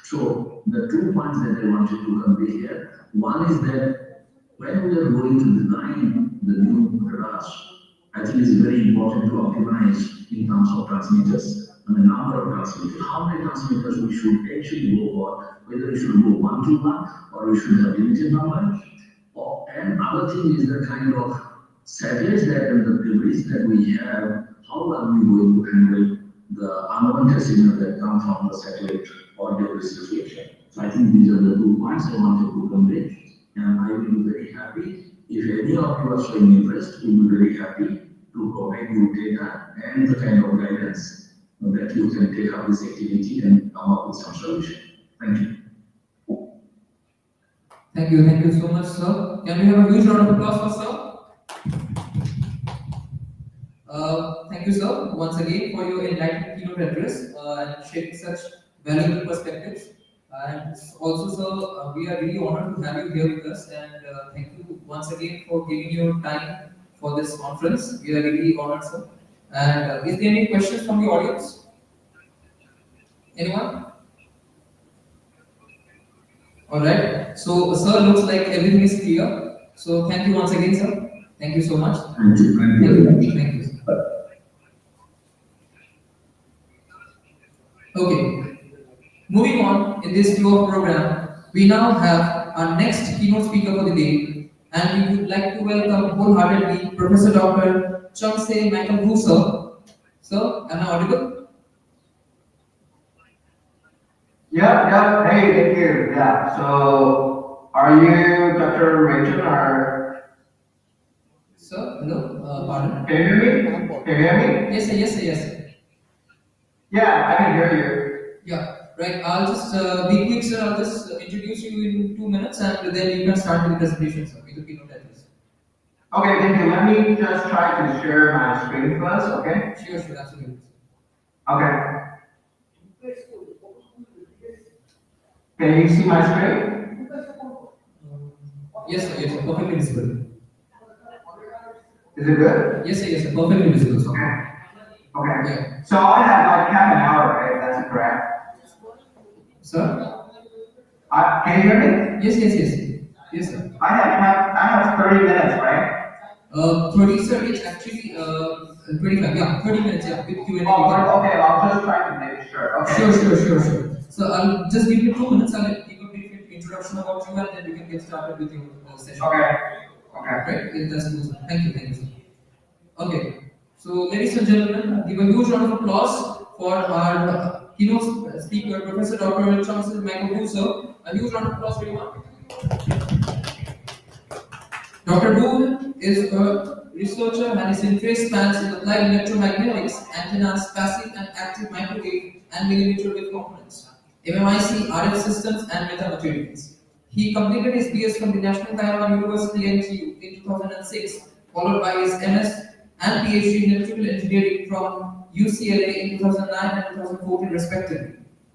So the 2 points that I wanted to convey here, one is that when we are going to design the new radars, I think it's very important to optimize in terms of transmitters and the number of transmitters. How many transmitters we should actually go for, whether we should go 1 to 1 or we should have limited number. And other thing is the kind of satellites that and the debris that we have, how are we going to handle the unwanted signal that come from the satellite or debris reflection. So I think these are the 2 points I wanted to convey, and I will be very happy if any of you are showing interest. We will be very happy to provide you data and the kind of guidance that you can take up this activity and come up with some solution. Thank you. Thank you so much, sir. Can we have a huge round of applause for sir? Thank you, sir, once again for your enlightening keynote address and sharing such valuable perspectives. And also, sir, we are really honored to have you here with us, and thank you once again for giving your time for this conference. We are really honored, sir. And is there any questions from the audience? Anyone? All right. So, sir, looks like everything is clear. So, thank you once again, sir. Thank you so much. Thank you. Thank you. Thank you, sir. Okay. Moving on in this flow of program, we now have our next keynote speaker for the day, and we would like to welcome wholeheartedly Professor Dr. Changse Michael sir. Sir, am I audible? Yeah. Hey, thank you. Yeah. So, are you Dr. Rachel or? Sir, hello. Pardon. Can you hear me? Can you hear me? Yes, sir. Yes, sir. Yes, sir. Yeah, I can hear you. Yeah. Right. I'll just be quick, sir. I'll just introduce you in 2 minutes, and then you can start with the presentation, sir, with the keynote address. Okay, thank you. Let me just try to share my screen first. Okay. Sure, absolutely. Okay. Can you see my screen? Yes, sir. Perfectly visible. Is it good? Yes, sir. Perfectly visible, sir. Okay. Yeah. So I have like half an hour, right? That's correct. Sir? Can you hear me? Yes, sir. I have 30 minutes, right? 30, sir. It's actually 25. Yeah, 30 minutes. Yeah, with Q&A. Oh, okay. I'll just try to make sure. Okay. Sure. So I'll just give you 2 minutes. I'll give a brief introduction about you, and then we can get started with your session. Okay. Right? That's good, sir. Thank you, sir. Okay. So, ladies and gentlemen, give a huge round of applause for our keynote speaker, Professor Dr. Changse Michael sir. A huge round of applause for everyone. Dr. Wu is a researcher and his interest spans in applied electromagnetics, antennas, passive and active microwave and millimeter wave components, MMIC, RF systems and metamaterials. He completed his BS from the National Taiwan University NTU in 2006, followed by his MS and PhD in electrical engineering from UCLA in 2009 and 2014 respectively.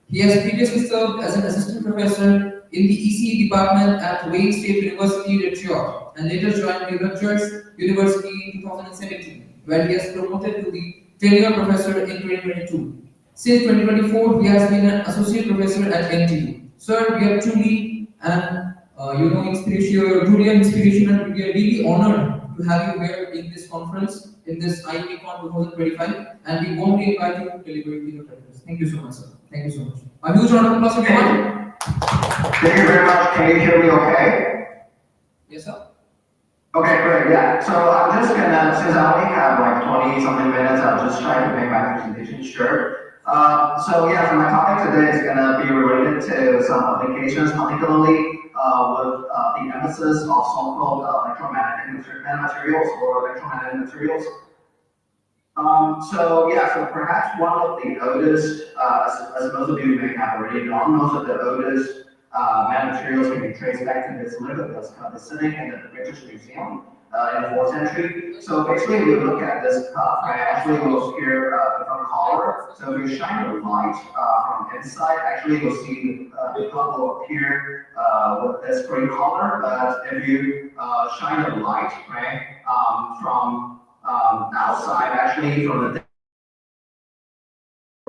He has previously served as an assistant professor in the ECE department at Wayne State University, Detroit, and later joined the Rutgers University in 2017, where he has promoted to the tenure professor in 2022. Since 2024, he has been an associate professor at NTU. Sir, we are truly inspirational, and we are really honored to have you here in this conference, in this IEMECON 2025, and we warmly invite you to deliver your address. Thank you so much, sir. Thank you so much. A huge round of applause, everyone. Thank you very much. Can you hear me okay? Yes, sir. Okay, great. Yeah. So I'm just gonna, since I only have like 20 something minutes, I'll just try to make my presentation short. So yeah, so my topic today is gonna be related to some applications, particularly with the emphasis of so-called electromagnetic materials or electromagnetic materials. So yeah, so perhaps one of the oldest, as most of you may have already known, most of the oldest materials can be traced back to this liquid that's sitting in the British Museum in the 4th century. So basically, we look at this cup, right? Actually, will appear different color. So if you shine the light from inside, actually you'll see the cup will appear with this green color. But if you shine the light, right, from outside, actually from the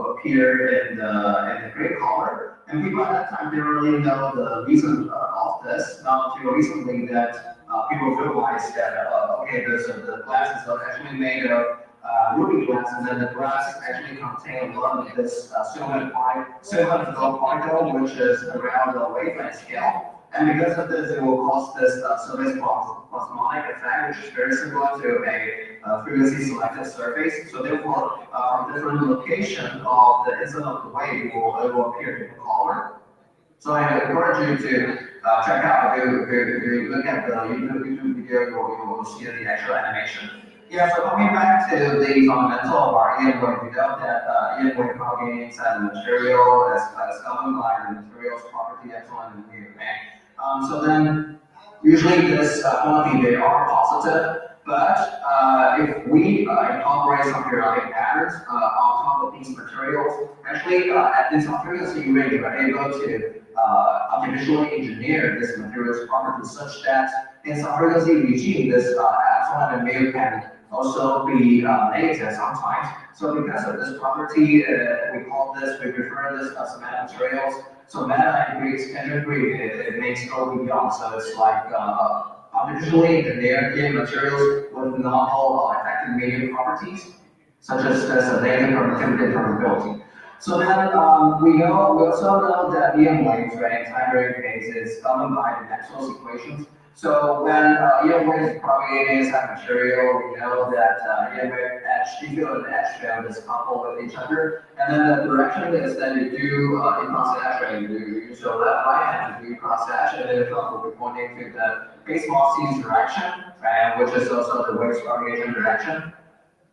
appear in the gray color. And people at that time didn't really know the reason of this, not until recently that people realized that, okay, the glass is actually made of ruby glass, and then the glass actually contains a lot of this silver gold particle, which is around the wavelength scale. And because of this, it will cause this surface plasmonic effect, which is very similar to a frequency selective surface. So therefore, from different location of the instant of the wave, it will appear different color. So I encourage you to check out, if you look at the YouTube video, you will see the actual animation. Yeah, so coming back to the fundamental of our EM wave, we know that EM wave propagates as a material, as governed by the material's property, epsilon and mu. So then, usually this quantity, they are positive, but if we incorporate some periodic patterns on top of these materials, actually at this frequency range, we're able to artificially engineer this material's properties such that in some frequency regime, this epsilon and mu can also be negative sometimes. So because of this property, we refer this as meta materials. So meta increase, degree, it makes go beyond. So it's like artificially engineered materials with novel effective medium properties, such as negative permittivity and permeability. So then we also know that EM waves, right, time varying phase is governed by the Maxwell's equations. So when EM waves propagate inside material, we know that EM wave edge field and edge field is coupled with each other. And then the direction is that you do cross edge, right? You show that right hand, you do cross edge, and then the cup will be pointing to the phase velocity direction, right, which is also the wave's propagation direction.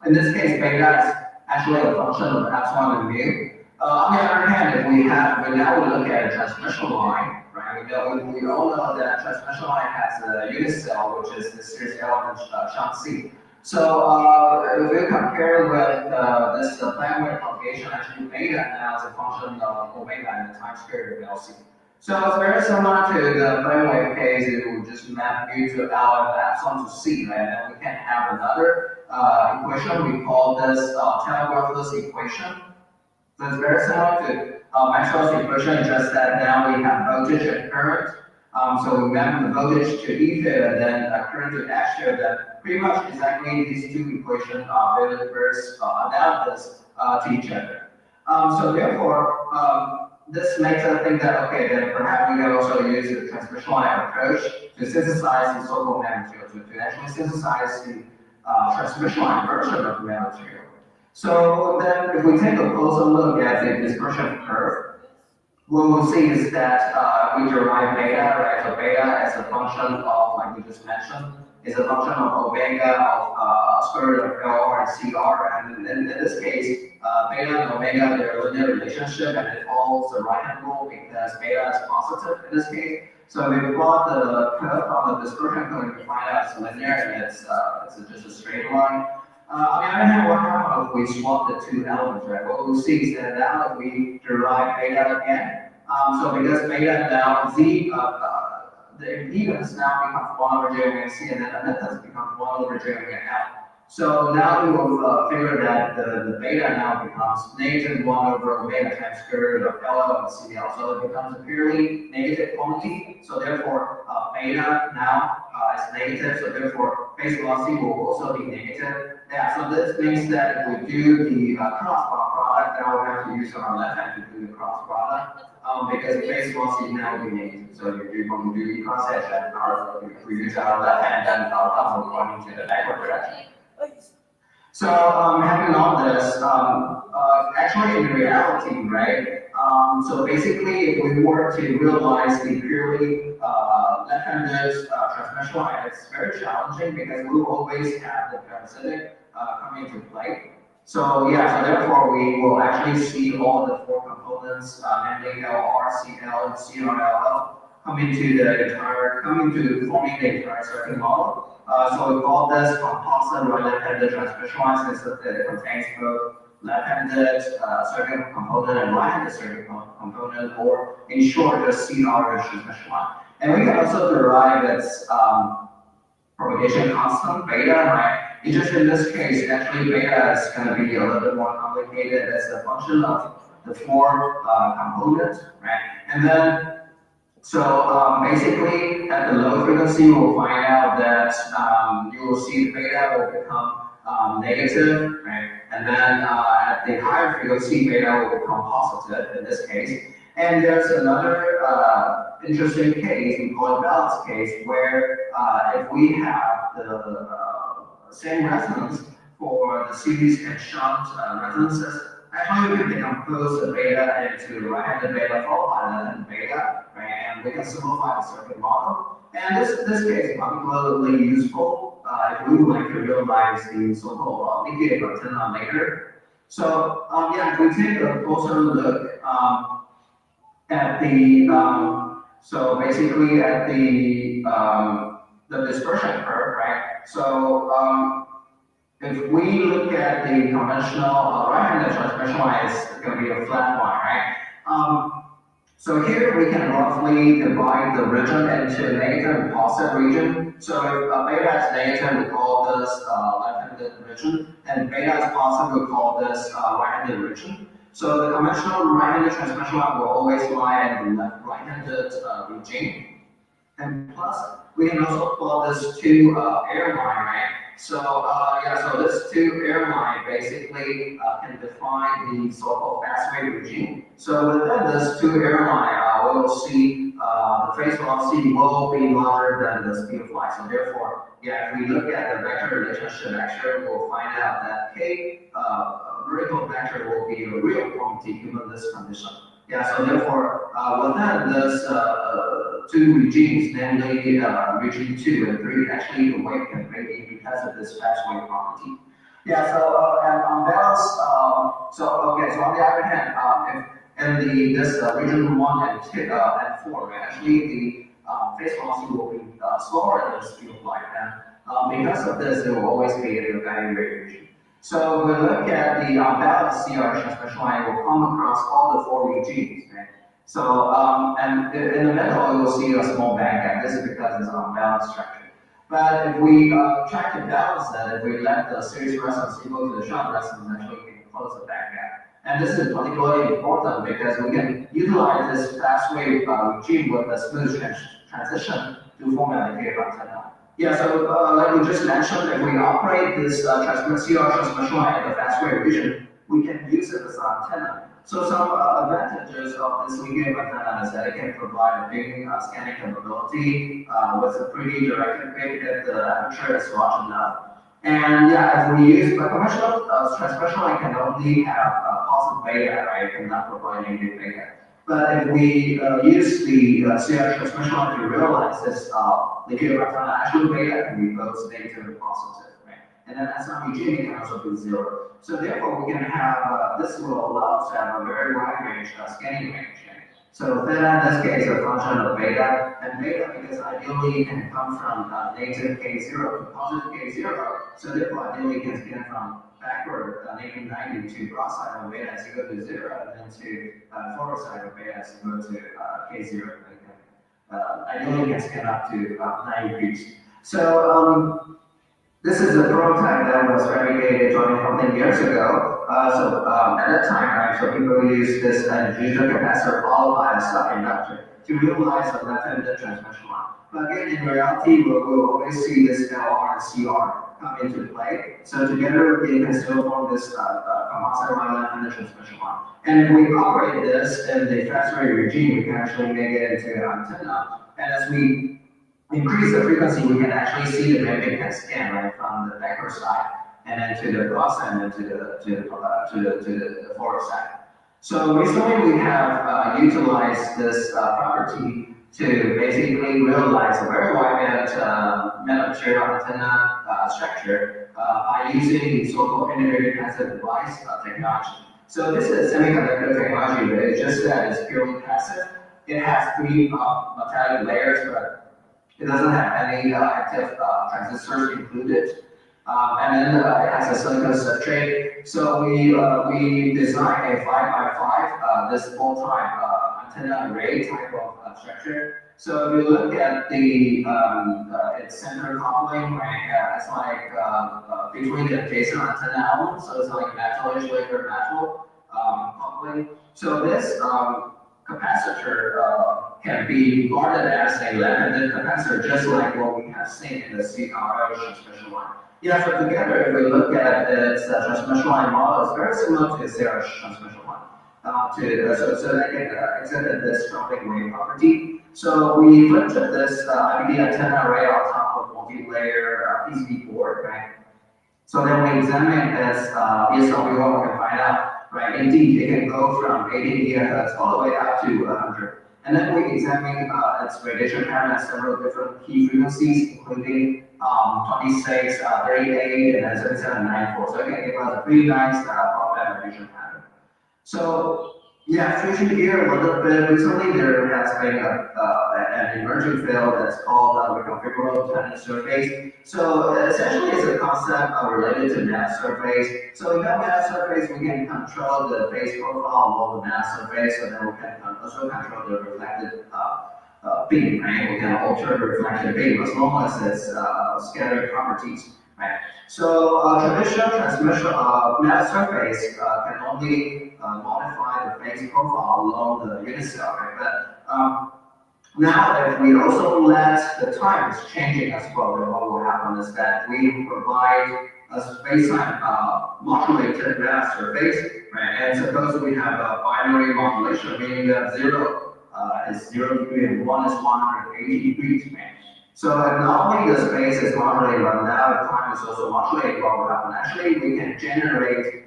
In this case, beta is actually a function of epsilon and mu. On the other hand, if we now look at a transmission line, right? We all know that transmission line has a unit cell, which is the series element shunt C. So if we compare with this plane wave propagation, actually beta now is a function of omega and the time period of LC. So it's very similar to the plane wave case. It will just map mu to L and epsilon to C, right? And we can have another equation. We call this telegraphless equation. So it's very similar to Maxwell's equation, just that now we have voltage and current. So we map the voltage to E field and then current to H field. That pretty much exactly these two equations are very analogous to each other. So therefore, this makes us think that, okay, then perhaps we can also use the transmission line approach to synthesize the so-called nanomaterial, to actually synthesize the transmission line version of the nanomaterial. So then if we take a closer look at the dispersion curve, what we'll see is that we derive beta, right? So beta as a function of, like we just mentioned, is a function of omega of square root of LR and CR. And in this case, beta and omega, they're a linear relationship, and it follows the right-hand rule because beta is positive in this case. So we plot the curve on the dispersion curve, we find out it's linear, and it's just a straight line. On the other hand, what happens if we swap the two elements, right? What we'll see is that now we derive beta again. So because beta now Z, the impedance now becomes 1 over j omega C, and then the impedance becomes 1 over j omega L. So now we will figure that the beta now becomes negative 1 over omega times square root of L and CL. So it becomes a purely negative quantity. So therefore, beta now is negative. So therefore, phase velocity will also be negative. Yeah, so this means that if we do the cross product, now we have to use our left hand to do the cross product. Because phase velocity now will be negative. So if you're going to do the cross section, if we use our left hand, then our thumb will point into the backward direction. So having all this, actually in reality, right? So basically, if we were to realize the purely left-handed transmission line, it's very challenging because we will always have the parasitic coming into play. So yeah, so therefore we will actually see all the four components, namely LR, CL, and CRLL, come into forming the entire circuit model. So we call this composite right-handed transmission line since it contains both left-handed circuit component and right-handed circuit component, or in short, just CR transmission line. And we can also derive its propagation constant, beta, right? It's just in this case, actually beta is going to be a little bit more complicated as a function of the four components, right? And then so basically, at the low frequency, we'll find out that you will see the beta will become negative, right? And then at the higher frequency, beta will become positive in this case. And there's another interesting case, we call it balance case, where if we have the same resonance for the series and shunt resonances, actually, we can decompose the beta into right-handed beta followed by left-handed beta, right? And we can simplify the circuit model. And this case is particularly useful if we would like to realize the so-called leakage antenna later. So yeah, if we take a closer look at the so basically at the dispersion curve, right? So if we look at the conventional right-handed transmission line, it's going to be a flat line, right? So here we can roughly divide the region into negative and positive region. So if beta is negative, we call this left-handed region, and beta is positive, we call this right-handed region. So the conventional right-handed transmission line will always lie in the right-handed region. And plus, we can also plot this two air line, right? So yeah, so this two air line basically can define the so-called fast wave regime. So within this two air line, we will see the phase velocity will be larger than the speed of light. So therefore, yeah, if we look at the vector relationship actually, we'll find out that K vertical vector will be a real quantity given this condition. Yeah, so therefore, within this two regimes, namely region 2 and 3, actually the wave can vary because of this fast wave property. Yeah, so and on balance, so on the other hand, if in this region 1 and 4, actually the phase velocity will be slower than the speed of light, and because of this, there will always be a value variation. So we look at the unbalanced CR transmission line, will come across all the four regimes, right? So, and in the middle, you will see a small band gap. This is because it's an unbalanced structure. But if we try to balance that, if we let the series resonance equal to the shunt resonance, actually we can close the band gap. And this is particularly important because we can utilize this fast wave regime with a smooth transition to form an indicator antenna. Yeah, so like we just mentioned, if we operate this CR transmission line in the fast wave region, we can use it as an antenna. So some advantages of this medium antenna is that it can provide a big scanning capability with a pretty directed bit if the aperture is large enough. And yeah, if we use a conventional transmission line can only have positive beta, right? It cannot provide negative beta. But if we use the CR transmission line to realize this linear antenna, actually beta can be both negative and positive, right? And then SMEG can also be zero. So therefore, we can have, this will allow us to have a very wide range scanning range. So theta in this case is a function of beta, and beta because ideally can come from negative K0 to positive K0. So therefore, ideally it can scan from backward negative 90 to cross side of beta is equal to 0, and then to forward side of beta is equal to K0. Ideally can scan up to 90 degrees. So this is a prototype that was fabricated 20-something years ago. At that time, right, so people used this digital capacitor followed by a subinductor to realize a left-handed transmission line. But again, in reality, we'll always see this LR and CR come into play. So together, they can still form this composite left-handed transmission line. And if we operate this in the fast wave regime, we can actually make it into an antenna. And as we increase the frequency, we can actually see the bandwidth can scan right from the backward side. and then to the cross and then to the forward side. So recently we have utilized this property to basically realize a very wide-band metamaterial antenna structure by using the so-called integrated passive device technology. So this is semiconductor technology, but it's just that it's purely passive. It has three metallic layers, but it doesn't have any active transistors included. And then it has a silicon substrate. So we designed a 5x5 this multi antenna array type of structure. So if you look at the its center coupling, right, it's like between the adjacent antenna elements, so it's like metal-ish layer metal coupling. So this capacitor can be regarded as a lambda capacitor, just like what we have seen in the CRO transmission line. Yeah, so together, if we look at its transmission line model, it's very similar to the CRO transmission line. So they can exhibit this traffic wave property. So we printed this IBD antenna array on top of multi-layer PCB board, right? So then we examine this VSWR and find out, right, indeed, it can go from 80 gigahertz all the way up to 100. And then we examine its radiation pattern at several different key frequencies, including 26, 38, and then 77, 94. So it can give us a pretty nice broadband radiation pattern. So yeah, switching gear a little bit, recently there has been an emerging field that's called reconfigurable tandem surface. So essentially it's a concept related to nanosurface. So in that nanosurface, we can control the phase profile of the nanosurface, so then we can also control the reflected beam, right? We can alter the reflected beam as long as it's scattering properties, right? So traditional transmission nanosurface can only modify the phase profile along the unit cell, right? But now if we also let the time is changing as well, then what will happen is that we provide a space-time modulated nanosurface, right? And suppose we have a binary modulation, meaning that 0 is 0 degree and 1 is 180 degrees, right? So if not only the space is modulated, but now the time is also modulated, what will happen? Actually, we can generate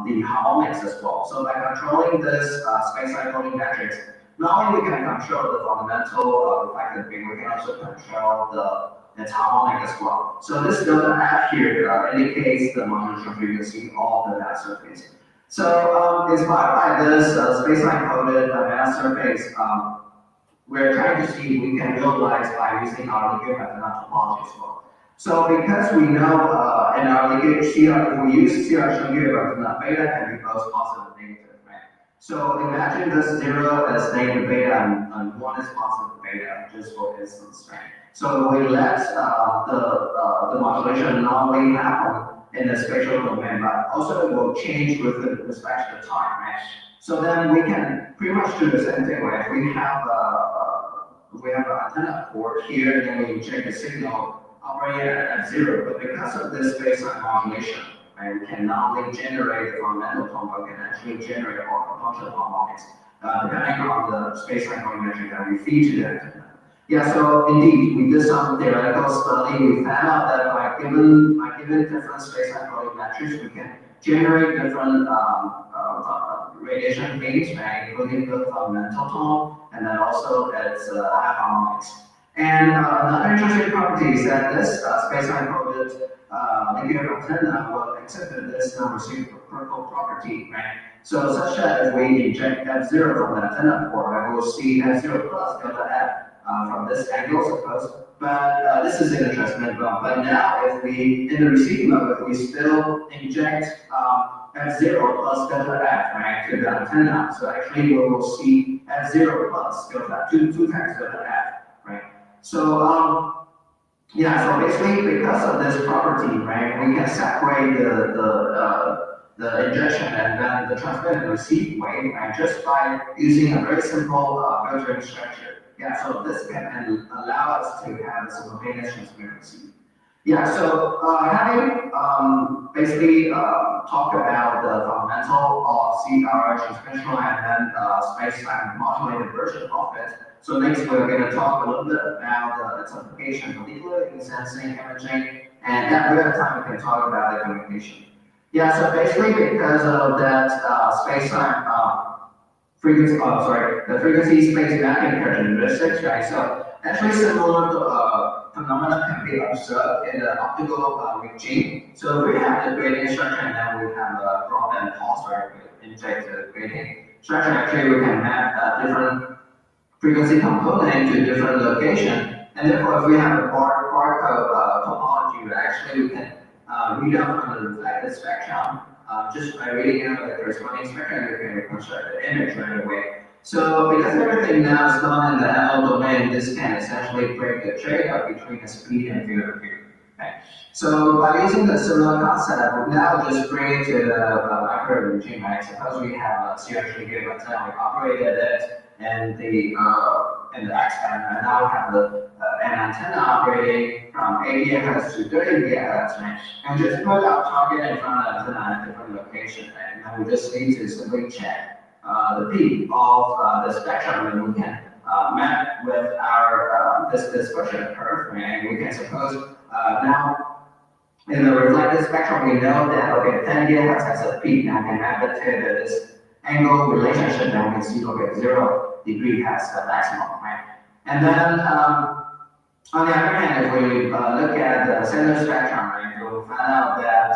the harmonics as well. So by controlling this space-time coding matrix, not only we can control the fundamental reflected beam, we can also control its harmonic as well. So this delta F here indicates the modulation frequency of the mass surface. So inspired by this space-time coded mass surface, we're trying to see if we can realize by using our linear mathematical topology as well. So because we know in our linear CR, if we use CR linear beta can be both positive and negative, right? So imagine this 0 is negative beta and 1 is positive beta, just for instance, right? So we let the modulation not only happen in the spatial domain, but also it will change with respect to the time, right? So then we can pretty much do the same thing, right? We have an antenna port here, and then we inject the signal operating at 0. But because of this space-time modulation, right, we can not only generate the fundamental tone, but we can actually generate a bunch of harmonics, depending on the space-time coordination that we feed to the antenna. Yeah, so indeed, we did some theoretical study. We found out that by given different space-time coordinate metrics, we can generate different radiation beams, right, including the fundamental tone, and then also its harmonics. And another interesting property is that this space-time coded linear antenna will exhibit this non-reciprocal property, right? So such that if we inject F0 from the antenna port, right, we will see F0 plus delta F from this angle, suppose. But this is in the transmit mode. But now, if we, in the receiving mode, if we still inject F0 plus delta F, right, to the antenna, so actually we will see F0 plus delta, two times delta F, right? So, yeah, so basically, because of this property, right, we can separate the injection and then the transmit and receive wave, right, just by using a very simple filtering structure. Yeah, so this can allow us to have a simultaneous transmit and receive. Yeah, so having basically talked about the fundamental of CR transmission and then space-time modulated version of it. So next we're going to talk a little bit about its application, particularly in sensing, imaging, And yeah, we have time, we can talk about the communication. Yeah, so basically because of that space-time frequency, the frequency space mapping characteristics, right? So actually similar to phenomena can be observed in the optical regime. So we have the gradient structure and then we have a drop and pulse, right? We inject the gradient structure. Actually, we can map different frequency component to different location. And therefore, if we have a barcode topology, actually we can read out from the reflected spectrum just by reading out the corresponding spectrum, you can reconstruct the image right away. So because everything now is done in the ML domain, this can essentially break the trade-off between the speed and field of view. Okay. So by using the similar concept, we now just bring it to the micro regime, right? Suppose we have a seriously given antenna, we operated it in the X band, and now we have an antenna operating from 8 GHz to 30 GHz, right? And just put our target in front of the antenna at a different location, right? And then we just need to simply check the peak of the spectrum, and we can map with our this dispersion curve, right? And we can suppose now in the reflected spectrum, we know that okay, 10 GHz has a peak. Now we can map it to this angle relationship. Now we can see okay, 0 degree has the maximum, right? And then on the other hand, if we look at the center spectrum, right, we'll find out that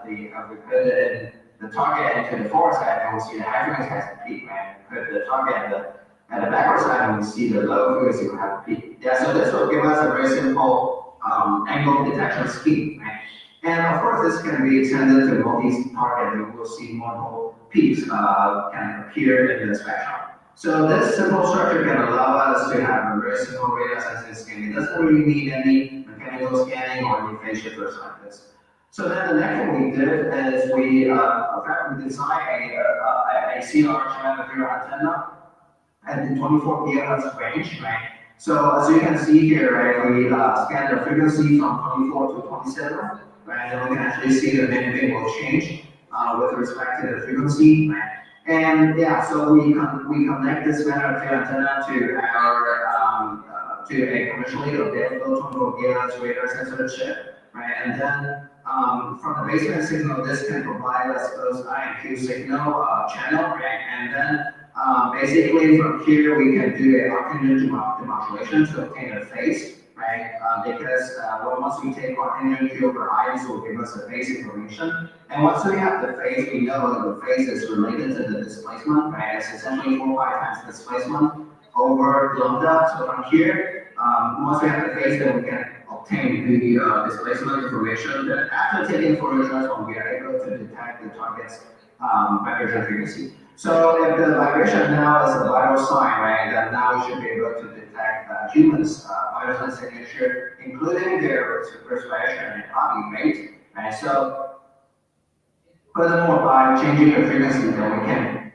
if we put it in the target into the forward side, and we see the high frequency has a peak, right? Put the target at the backward side, and we see the low frequency will have a peak. Yeah, so this will give us a very simple angle detection scheme, right? And of course, this can be extended to multi-target, and we'll see multiple peaks can appear in the spectrum. So this simple structure can allow us to have a very simple radar sensing scheme. It doesn't really need any mechanical scanning or any phase shifters like this. So then the next thing we did is we designed a CR channel antenna at the 24 GHz range, right? So as you can see here, right, we scan the frequency from 24 to 27, right? And we can actually see the mapping will change with respect to the frequency, right? And yeah, so we connect this matter antenna to our to a commercially available 24 GHz radar sensor chip, right? And then from the baseband signal, this can provide us those IQ signal channel, right? And then basically from here we can do a arcing demodulation to obtain a phase, right? Because once we take arcing over I, this will give us the phase information. And once we have the phase, we know that the phase is related to the displacement, right? It's essentially 4 or 5 times displacement over lambda. So from here, once we have the phase, then we can obtain the displacement information. Then after taking Fourier transform, we are able to detect the target's vibration frequency. So if the vibration now is a vital sign, right, then now we should be able to detect humans' vital sign signature, including their respiration and heartbeat rate, right? So furthermore, by changing the frequency, then we can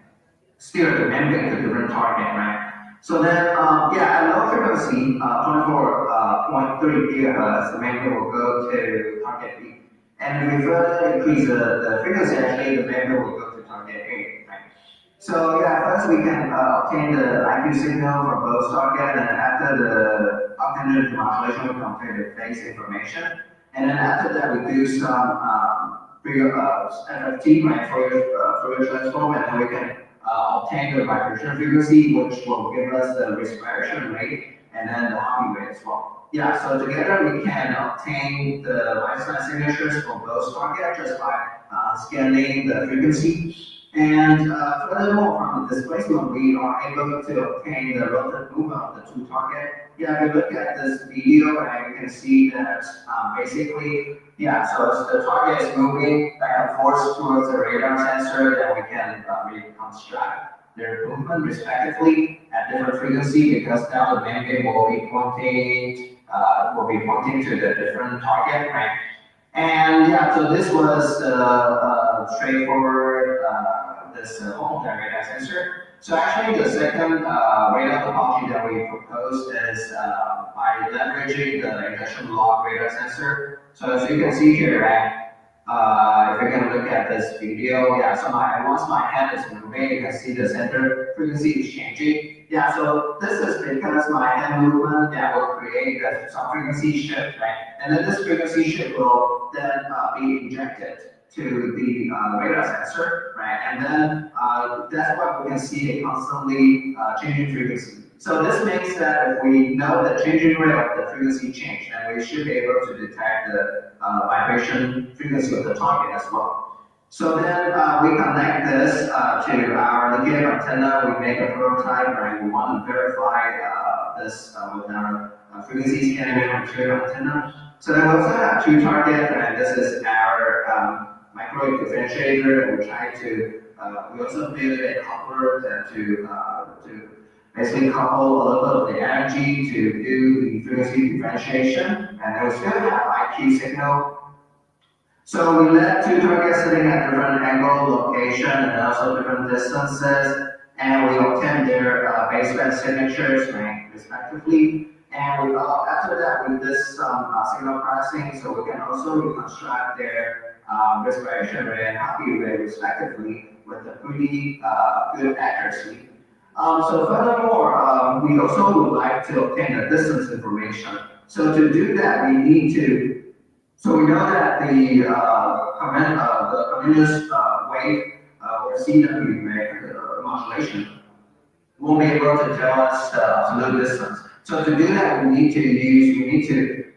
steer the membrane to different target, right? So then, yeah, at low frequency, 24.3 GHz, the membrane will go to target B. And if we further increase the frequency, actually, the membrane will go to target A, right? So yeah, first we can obtain the IQ signal for both target, and after the obtained demodulation, we can obtain the phase information. And then after that, we do some FFT, right, Fourier transform, and then we can obtain the vibration frequency, which will give us the respiration rate and then the heartbeat rate as well. Yeah, so together we can obtain the vital sign signatures for both target just by scanning the frequency. And furthermore, from the displacement, we are able to obtain the relative movement of the two target. Yeah, if you look at this video, right, you can see that basically, yeah, so as the target is moving back and forth towards the radar sensor, then we can reconstruct their movement respectively at different frequency, because now the membrane will be pointing to the different target, right? And yeah, so this was straightforward this home radar sensor. So actually, the second radar topology that we proposed is by leveraging the injection log radar sensor. So as you can see here, right, If you can look at this video, yeah, so once my hand is moving, you can see the center frequency is changing. Yeah, so this is because my hand movement, yeah, will create some frequency shift, right? And then this frequency shift will then be injected to the radar sensor, right? And then that's why we can see a constantly changing frequency. So this means that if we know the changing rate of the frequency change, then we should be able to detect the vibration frequency of the target as well. So then we connect this to our lithium antenna. We make a prototype, right? We want to verify this with our frequency scanning material antenna. So then we also have two targets, and this is our micro differentiator, and we try to we also build a coupler to basically couple a little bit of the energy to do the frequency differentiation, and then we still have IQ signal. So we let two targets sitting at different angle, location, and also different distances, and we obtain their baseband signatures, right, respectively. And we, after that, we did some signal processing, so we can also reconstruct their respiration rate and heartbeat rate, respectively, with a pretty good accuracy. So furthermore, we also would like to obtain the distance information. So to do that, we need to, so we know that the continuous wave or CW wave modulation will be able to tell us the absolute distance. So to do that, we need to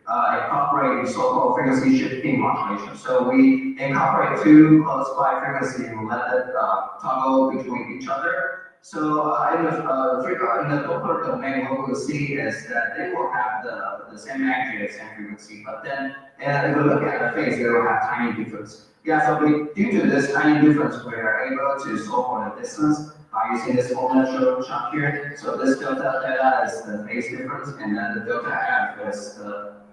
incorporate the so-called frequency shifting modulation. So we incorporate two close by frequency and let it toggle between each other. So in the Doppler domain, what we'll see is that they will have the same magnitude, same frequency, but then if we look at the phase, they will have tiny difference. Yeah, so due to this tiny difference, we are able to solve for the distance by using this formula shown here. So this delta theta is the phase difference, and then the delta F is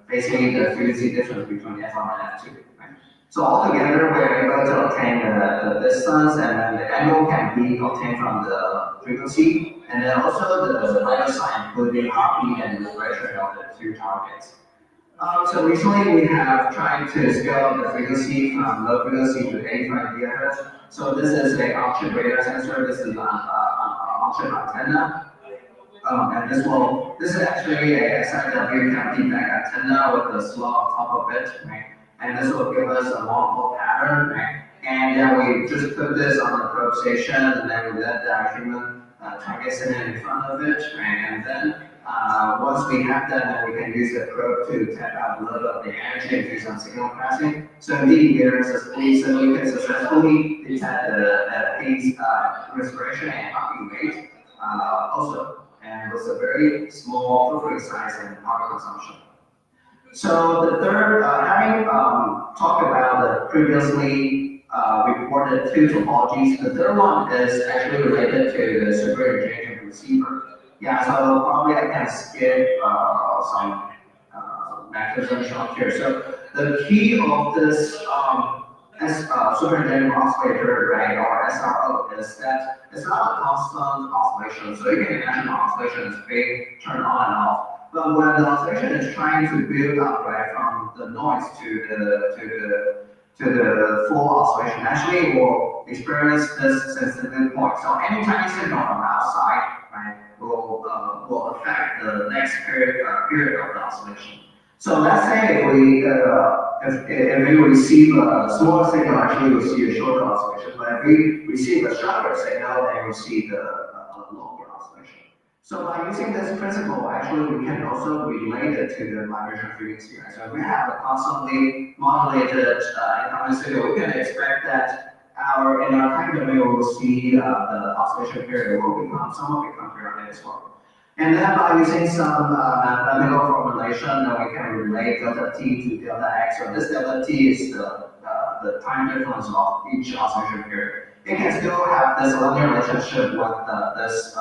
basically the frequency difference between F1 and F2. Right? So altogether, we're able to obtain the distance, and then the angle can be obtained from the frequency, and then also the vital sign, including heartbeat and respiration of the two targets. So recently we have tried to scale up the frequency from low frequency to 85 gigahertz. So this is a on-chip radar sensor. This is an on-chip antenna. And this is actually a XIW kind feedback antenna with a slot on top of it, right? And this will give us a long haul pattern, right? And then we just put this on the probe station, and then we let the human target sit in front of it, right? And then once we have that, then we can use the probe to tap out a little of the energy and do some signal passing. So indeed, we can successfully detect the phase respiration and heartbeat rate also, and with a very small footprint size and power consumption. So the third, having talked about the previously reported two topologies, the third one is actually related to the super adjacent receiver. Yeah, so probably I can skip some mechanism shown here. So the key of this super adjacent oscillator, right, or SRO, is that it's not a constant oscillation. So you can imagine oscillation is being turned on and off. But when the oscillation is trying to build up, right, from the noise to the full oscillation, actually it will experience this sensitivity point. So any tiny signal from outside, right, will affect the next period of the oscillation. So let's say if we receive a small signal, actually we'll see a shorter oscillation. But if we receive a sharper signal, then we'll see the longer oscillation. So by using this principle, actually we can also relate it to the vibration frequency. Right? So if we have a constantly modulated incoming signal, we can expect that in our time domain we will see the oscillation period will somewhat become periodic as well. And then by using some mathematical formulation, then we can relate delta t to delta x. So this delta t is the time difference of each oscillation period. It can still have this linear relationship with this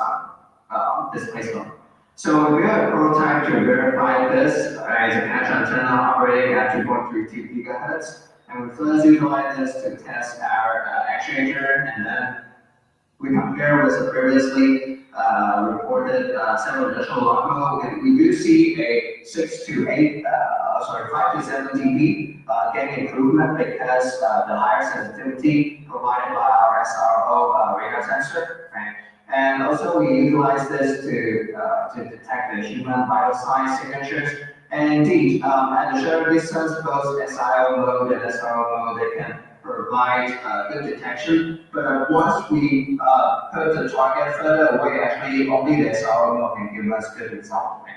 displacement. So we have a prototype to verify this as a patch antenna operating at 2.32 gigahertz. And we first utilize this to test our actuator, and then we compare with the previously reported several additional logmo, and we do see a 6 to 8, sorry, 5 to 7 dB gain improvement because the higher sensitivity provided by our SRO radar sensor, right? And also we utilize this to detect the human vital sign signatures. And indeed, at the shutter distance, both SIO mode and SRO mode, they can provide good detection. But once we put the target further away, actually only the SRO mode can give us good results.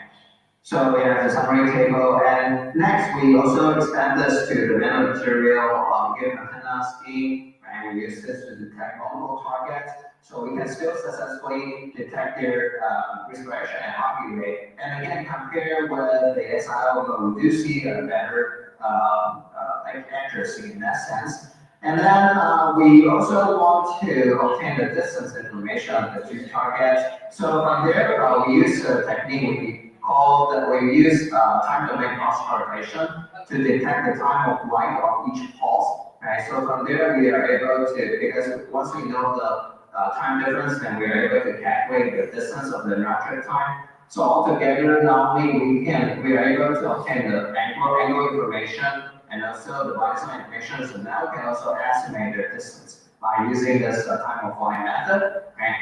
So we have the summary table, and next we also expand this to the nanomaterial given antenna scheme, and we use this to detect multiple targets. So we can still successfully detect their respiration and heartbeat rate. And again, compare with the SIO, but we do see a better accuracy in that sense. And then we also want to obtain the distance information of the two targets. So from there, we use a technique we use time domain pulse correlation to detect the time of flight of each pulse. Right? So from there, we are able to, because once we know the time difference, then we are able to calculate the distance of the reaction time. So altogether, not only we are able to obtain the angle information and also the body sign information, so now we can also estimate the distance by using this time of flight method. Right?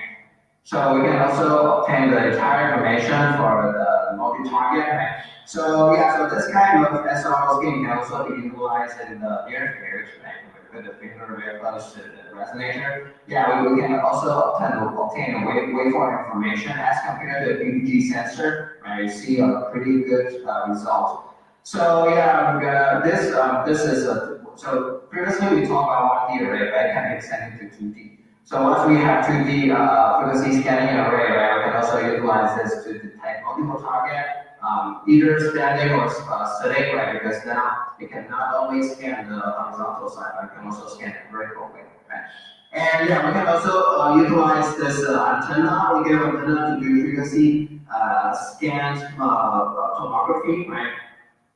So we can also obtain the entire information for the multi-target. Right? So yeah, so this kind of SRO scheme can also be utilized in the near field, right? With the finger very close to the resonator. Yeah, we can also obtain a waveform information as compared to the PPG sensor, right? You see a pretty good result. So yeah, this is so previously we talked about 1D array, but it can be extended to 2D. So once we have 2D frequency scanning array, right, we can also utilize this to detect multiple target, either standing or static, right, because now it can not only scan the horizontal side, but it can also scan the vertical way, right? And yeah, we can also utilize this antenna. We give antenna to do frequency scan tomography, right?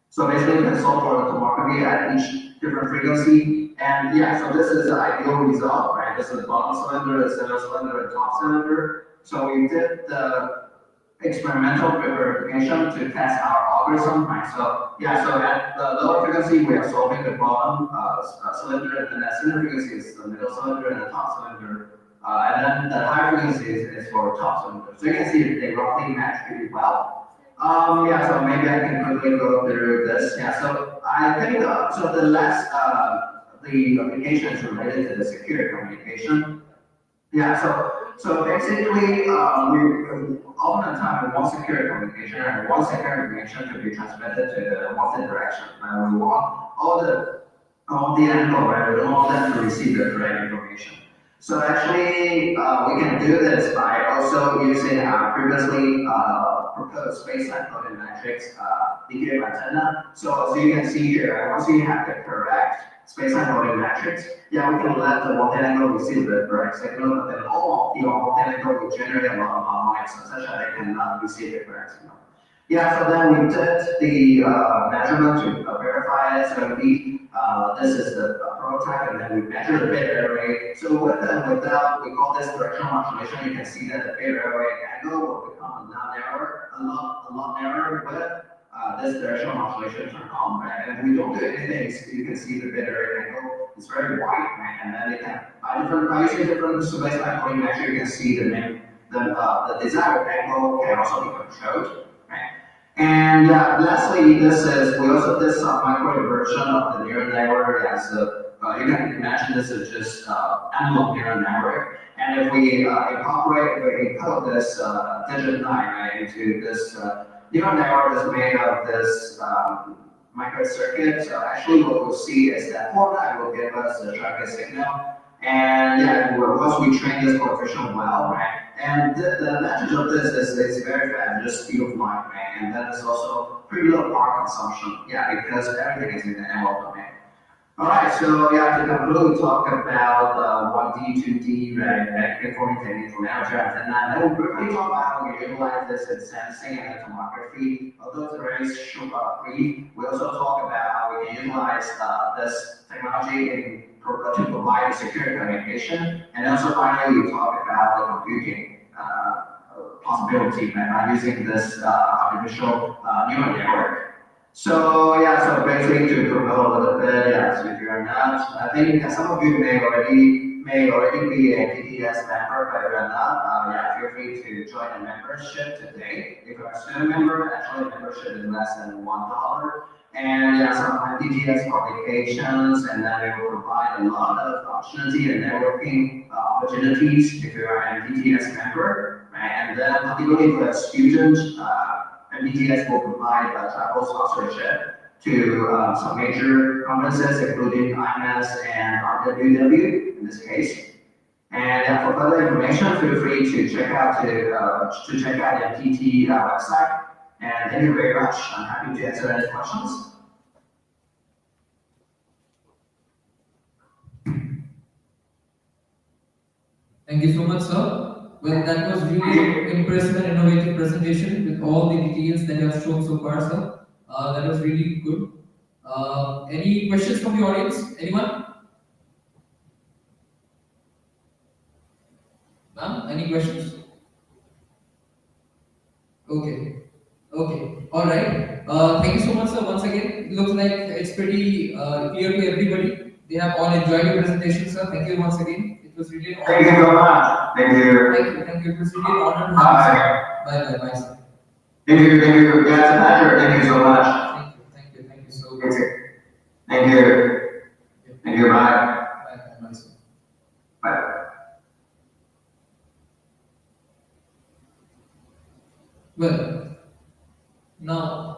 So basically, you can solve for the tomography at each different frequency. And yeah, so this is the ideal result, right? This is the bottom cylinder, the center cylinder, and top cylinder. So we did the experimental verification to test our algorithm, right? So yeah, so at the lower frequency, we are solving the bottom cylinder, and then at center frequency is the middle cylinder and the top cylinder. And then the high frequency is for top cylinder. So you can see they roughly match pretty well. Yeah, so maybe I can quickly go through this. Yeah, so I think so the last the application is related to the secure communication. Yeah, so basically we often time we want secure communication and we want secure information to be transmitted to the wanted direction. And we want all the endpoint, right? We don't want them to receive the correct information. So actually, we can do this by also using our previously proposed space-time coded matrix decay antenna. So as you can see here, once you have the correct space-time coded matrix, yeah, we can let the multi-angle receive the correct signal, but then all of the multi-angle will generate a lot of harmonics such that they cannot receive the correct signal. Yeah, so then we did the measurement to verify it. So this is the prototype, and then we measure the bit array. So with and without, we call this directional modulation. You can see that the bit array angle will become a lot narrower with this directional modulation turned on, right? And we don't do anything. So you can see the bit array angle is very wide, right? And then it can by using different space-time coding measure, you can see the desired angle can also be controlled. And lastly, we also did some micro inversion of the neural network as you can imagine this is just analog neural network. And if we we encode this digit 9 right, into this neural network is made of this microcircuit. So actually what we'll see is that format will give us the target signal. And yeah, once we train this coefficient well, right? And the advantage of this is it's very fast, just speed of light, right? And then it's also pretty low power consumption, yeah, because everything is in the analog domain. All right, so yeah, to conclude, we talk about 1D, 2D, right, conforming techniques for nanotrends, and then we'll briefly talk about how we utilize this in sensing and tomography. Although it's very brief, we also talk about how we can utilize this technology in to provide secure communication. And also finally, we talk about the computing possibility by using this artificial neural network. So yeah, so basically to promote a little bit, yes, if you are not, I think that some of you may already be a TTS member, but if you are not, yeah, feel free to join a membership today. If you are a student member, actually membership is less than $1. And yeah, some of my DTS publications, and then we will provide a lot of opportunity and networking opportunities if you are a DTS member, right? And then particularly for students, DTS will provide travel sponsorship to some major conferences, including IMES and RWW in this case. And for further information, feel free to check out the TT website. And thank you very much. I'm happy to answer any questions. Thank you so much, sir. Well, that was really impressive and innovative presentation with all the details that you have shown so far, sir. That was really good. Any questions from the audience? Anyone? Ma'am, any questions? Okay. Okay. All right. Thank you so much, sir. Once again, it looks like it's pretty clear to everybody. They have all enjoyed your presentation, sir. Thank you once again. It was really an honor. Thank you so much. Thank you. Thank you. Thank you. It was really an honor to have you, sir. Bye. Bye. Bye, sir. Thank you. Thank you. Yeah, it's a pleasure. Thank you so much. Thank you. Thank you. Thank you so much. Thank you. Thank you. Bye. Bye. Bye, sir. Bye. Well, now.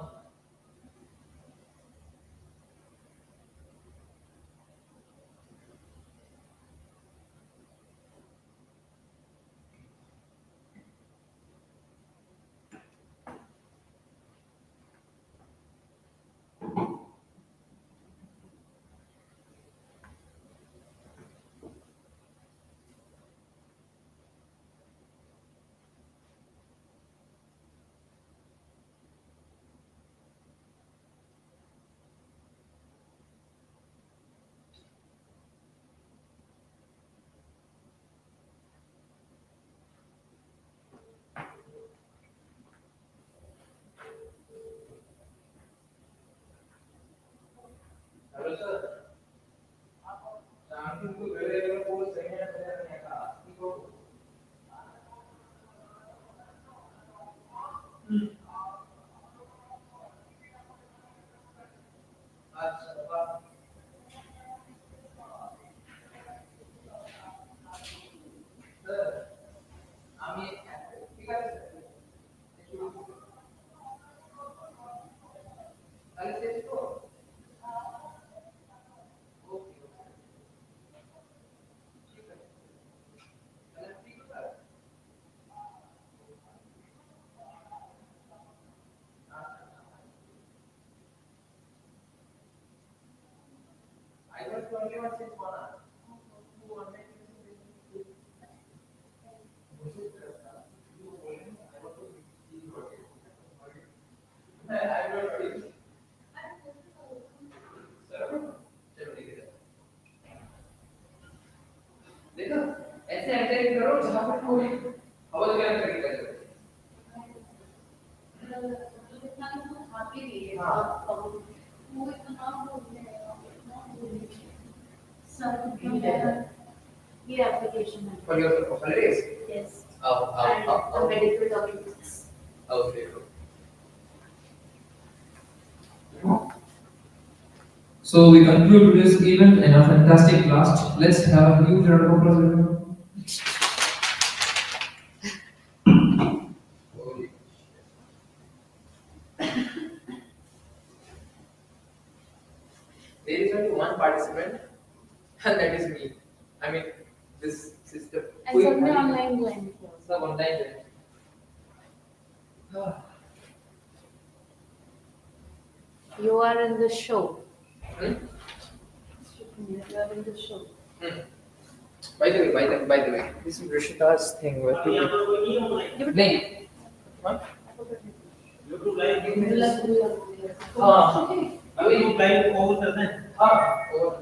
ऐसे attack करो जहां पर कोई आवाज क्या करेगा ये application है. For your holidays? Yes. And the medical documents. Okay. So we conclude this event in a fantastic blast. Let's have a huge round of applause, everyone. There is only one participant, and that is me. I mean, this system. And सबने online join किया. सब online join. You are in the show. Hmm? You are in the show. By the way, this is Rishita's thing. Where to give it. Nahi. What? Okay. अभी live over करना है हाँ over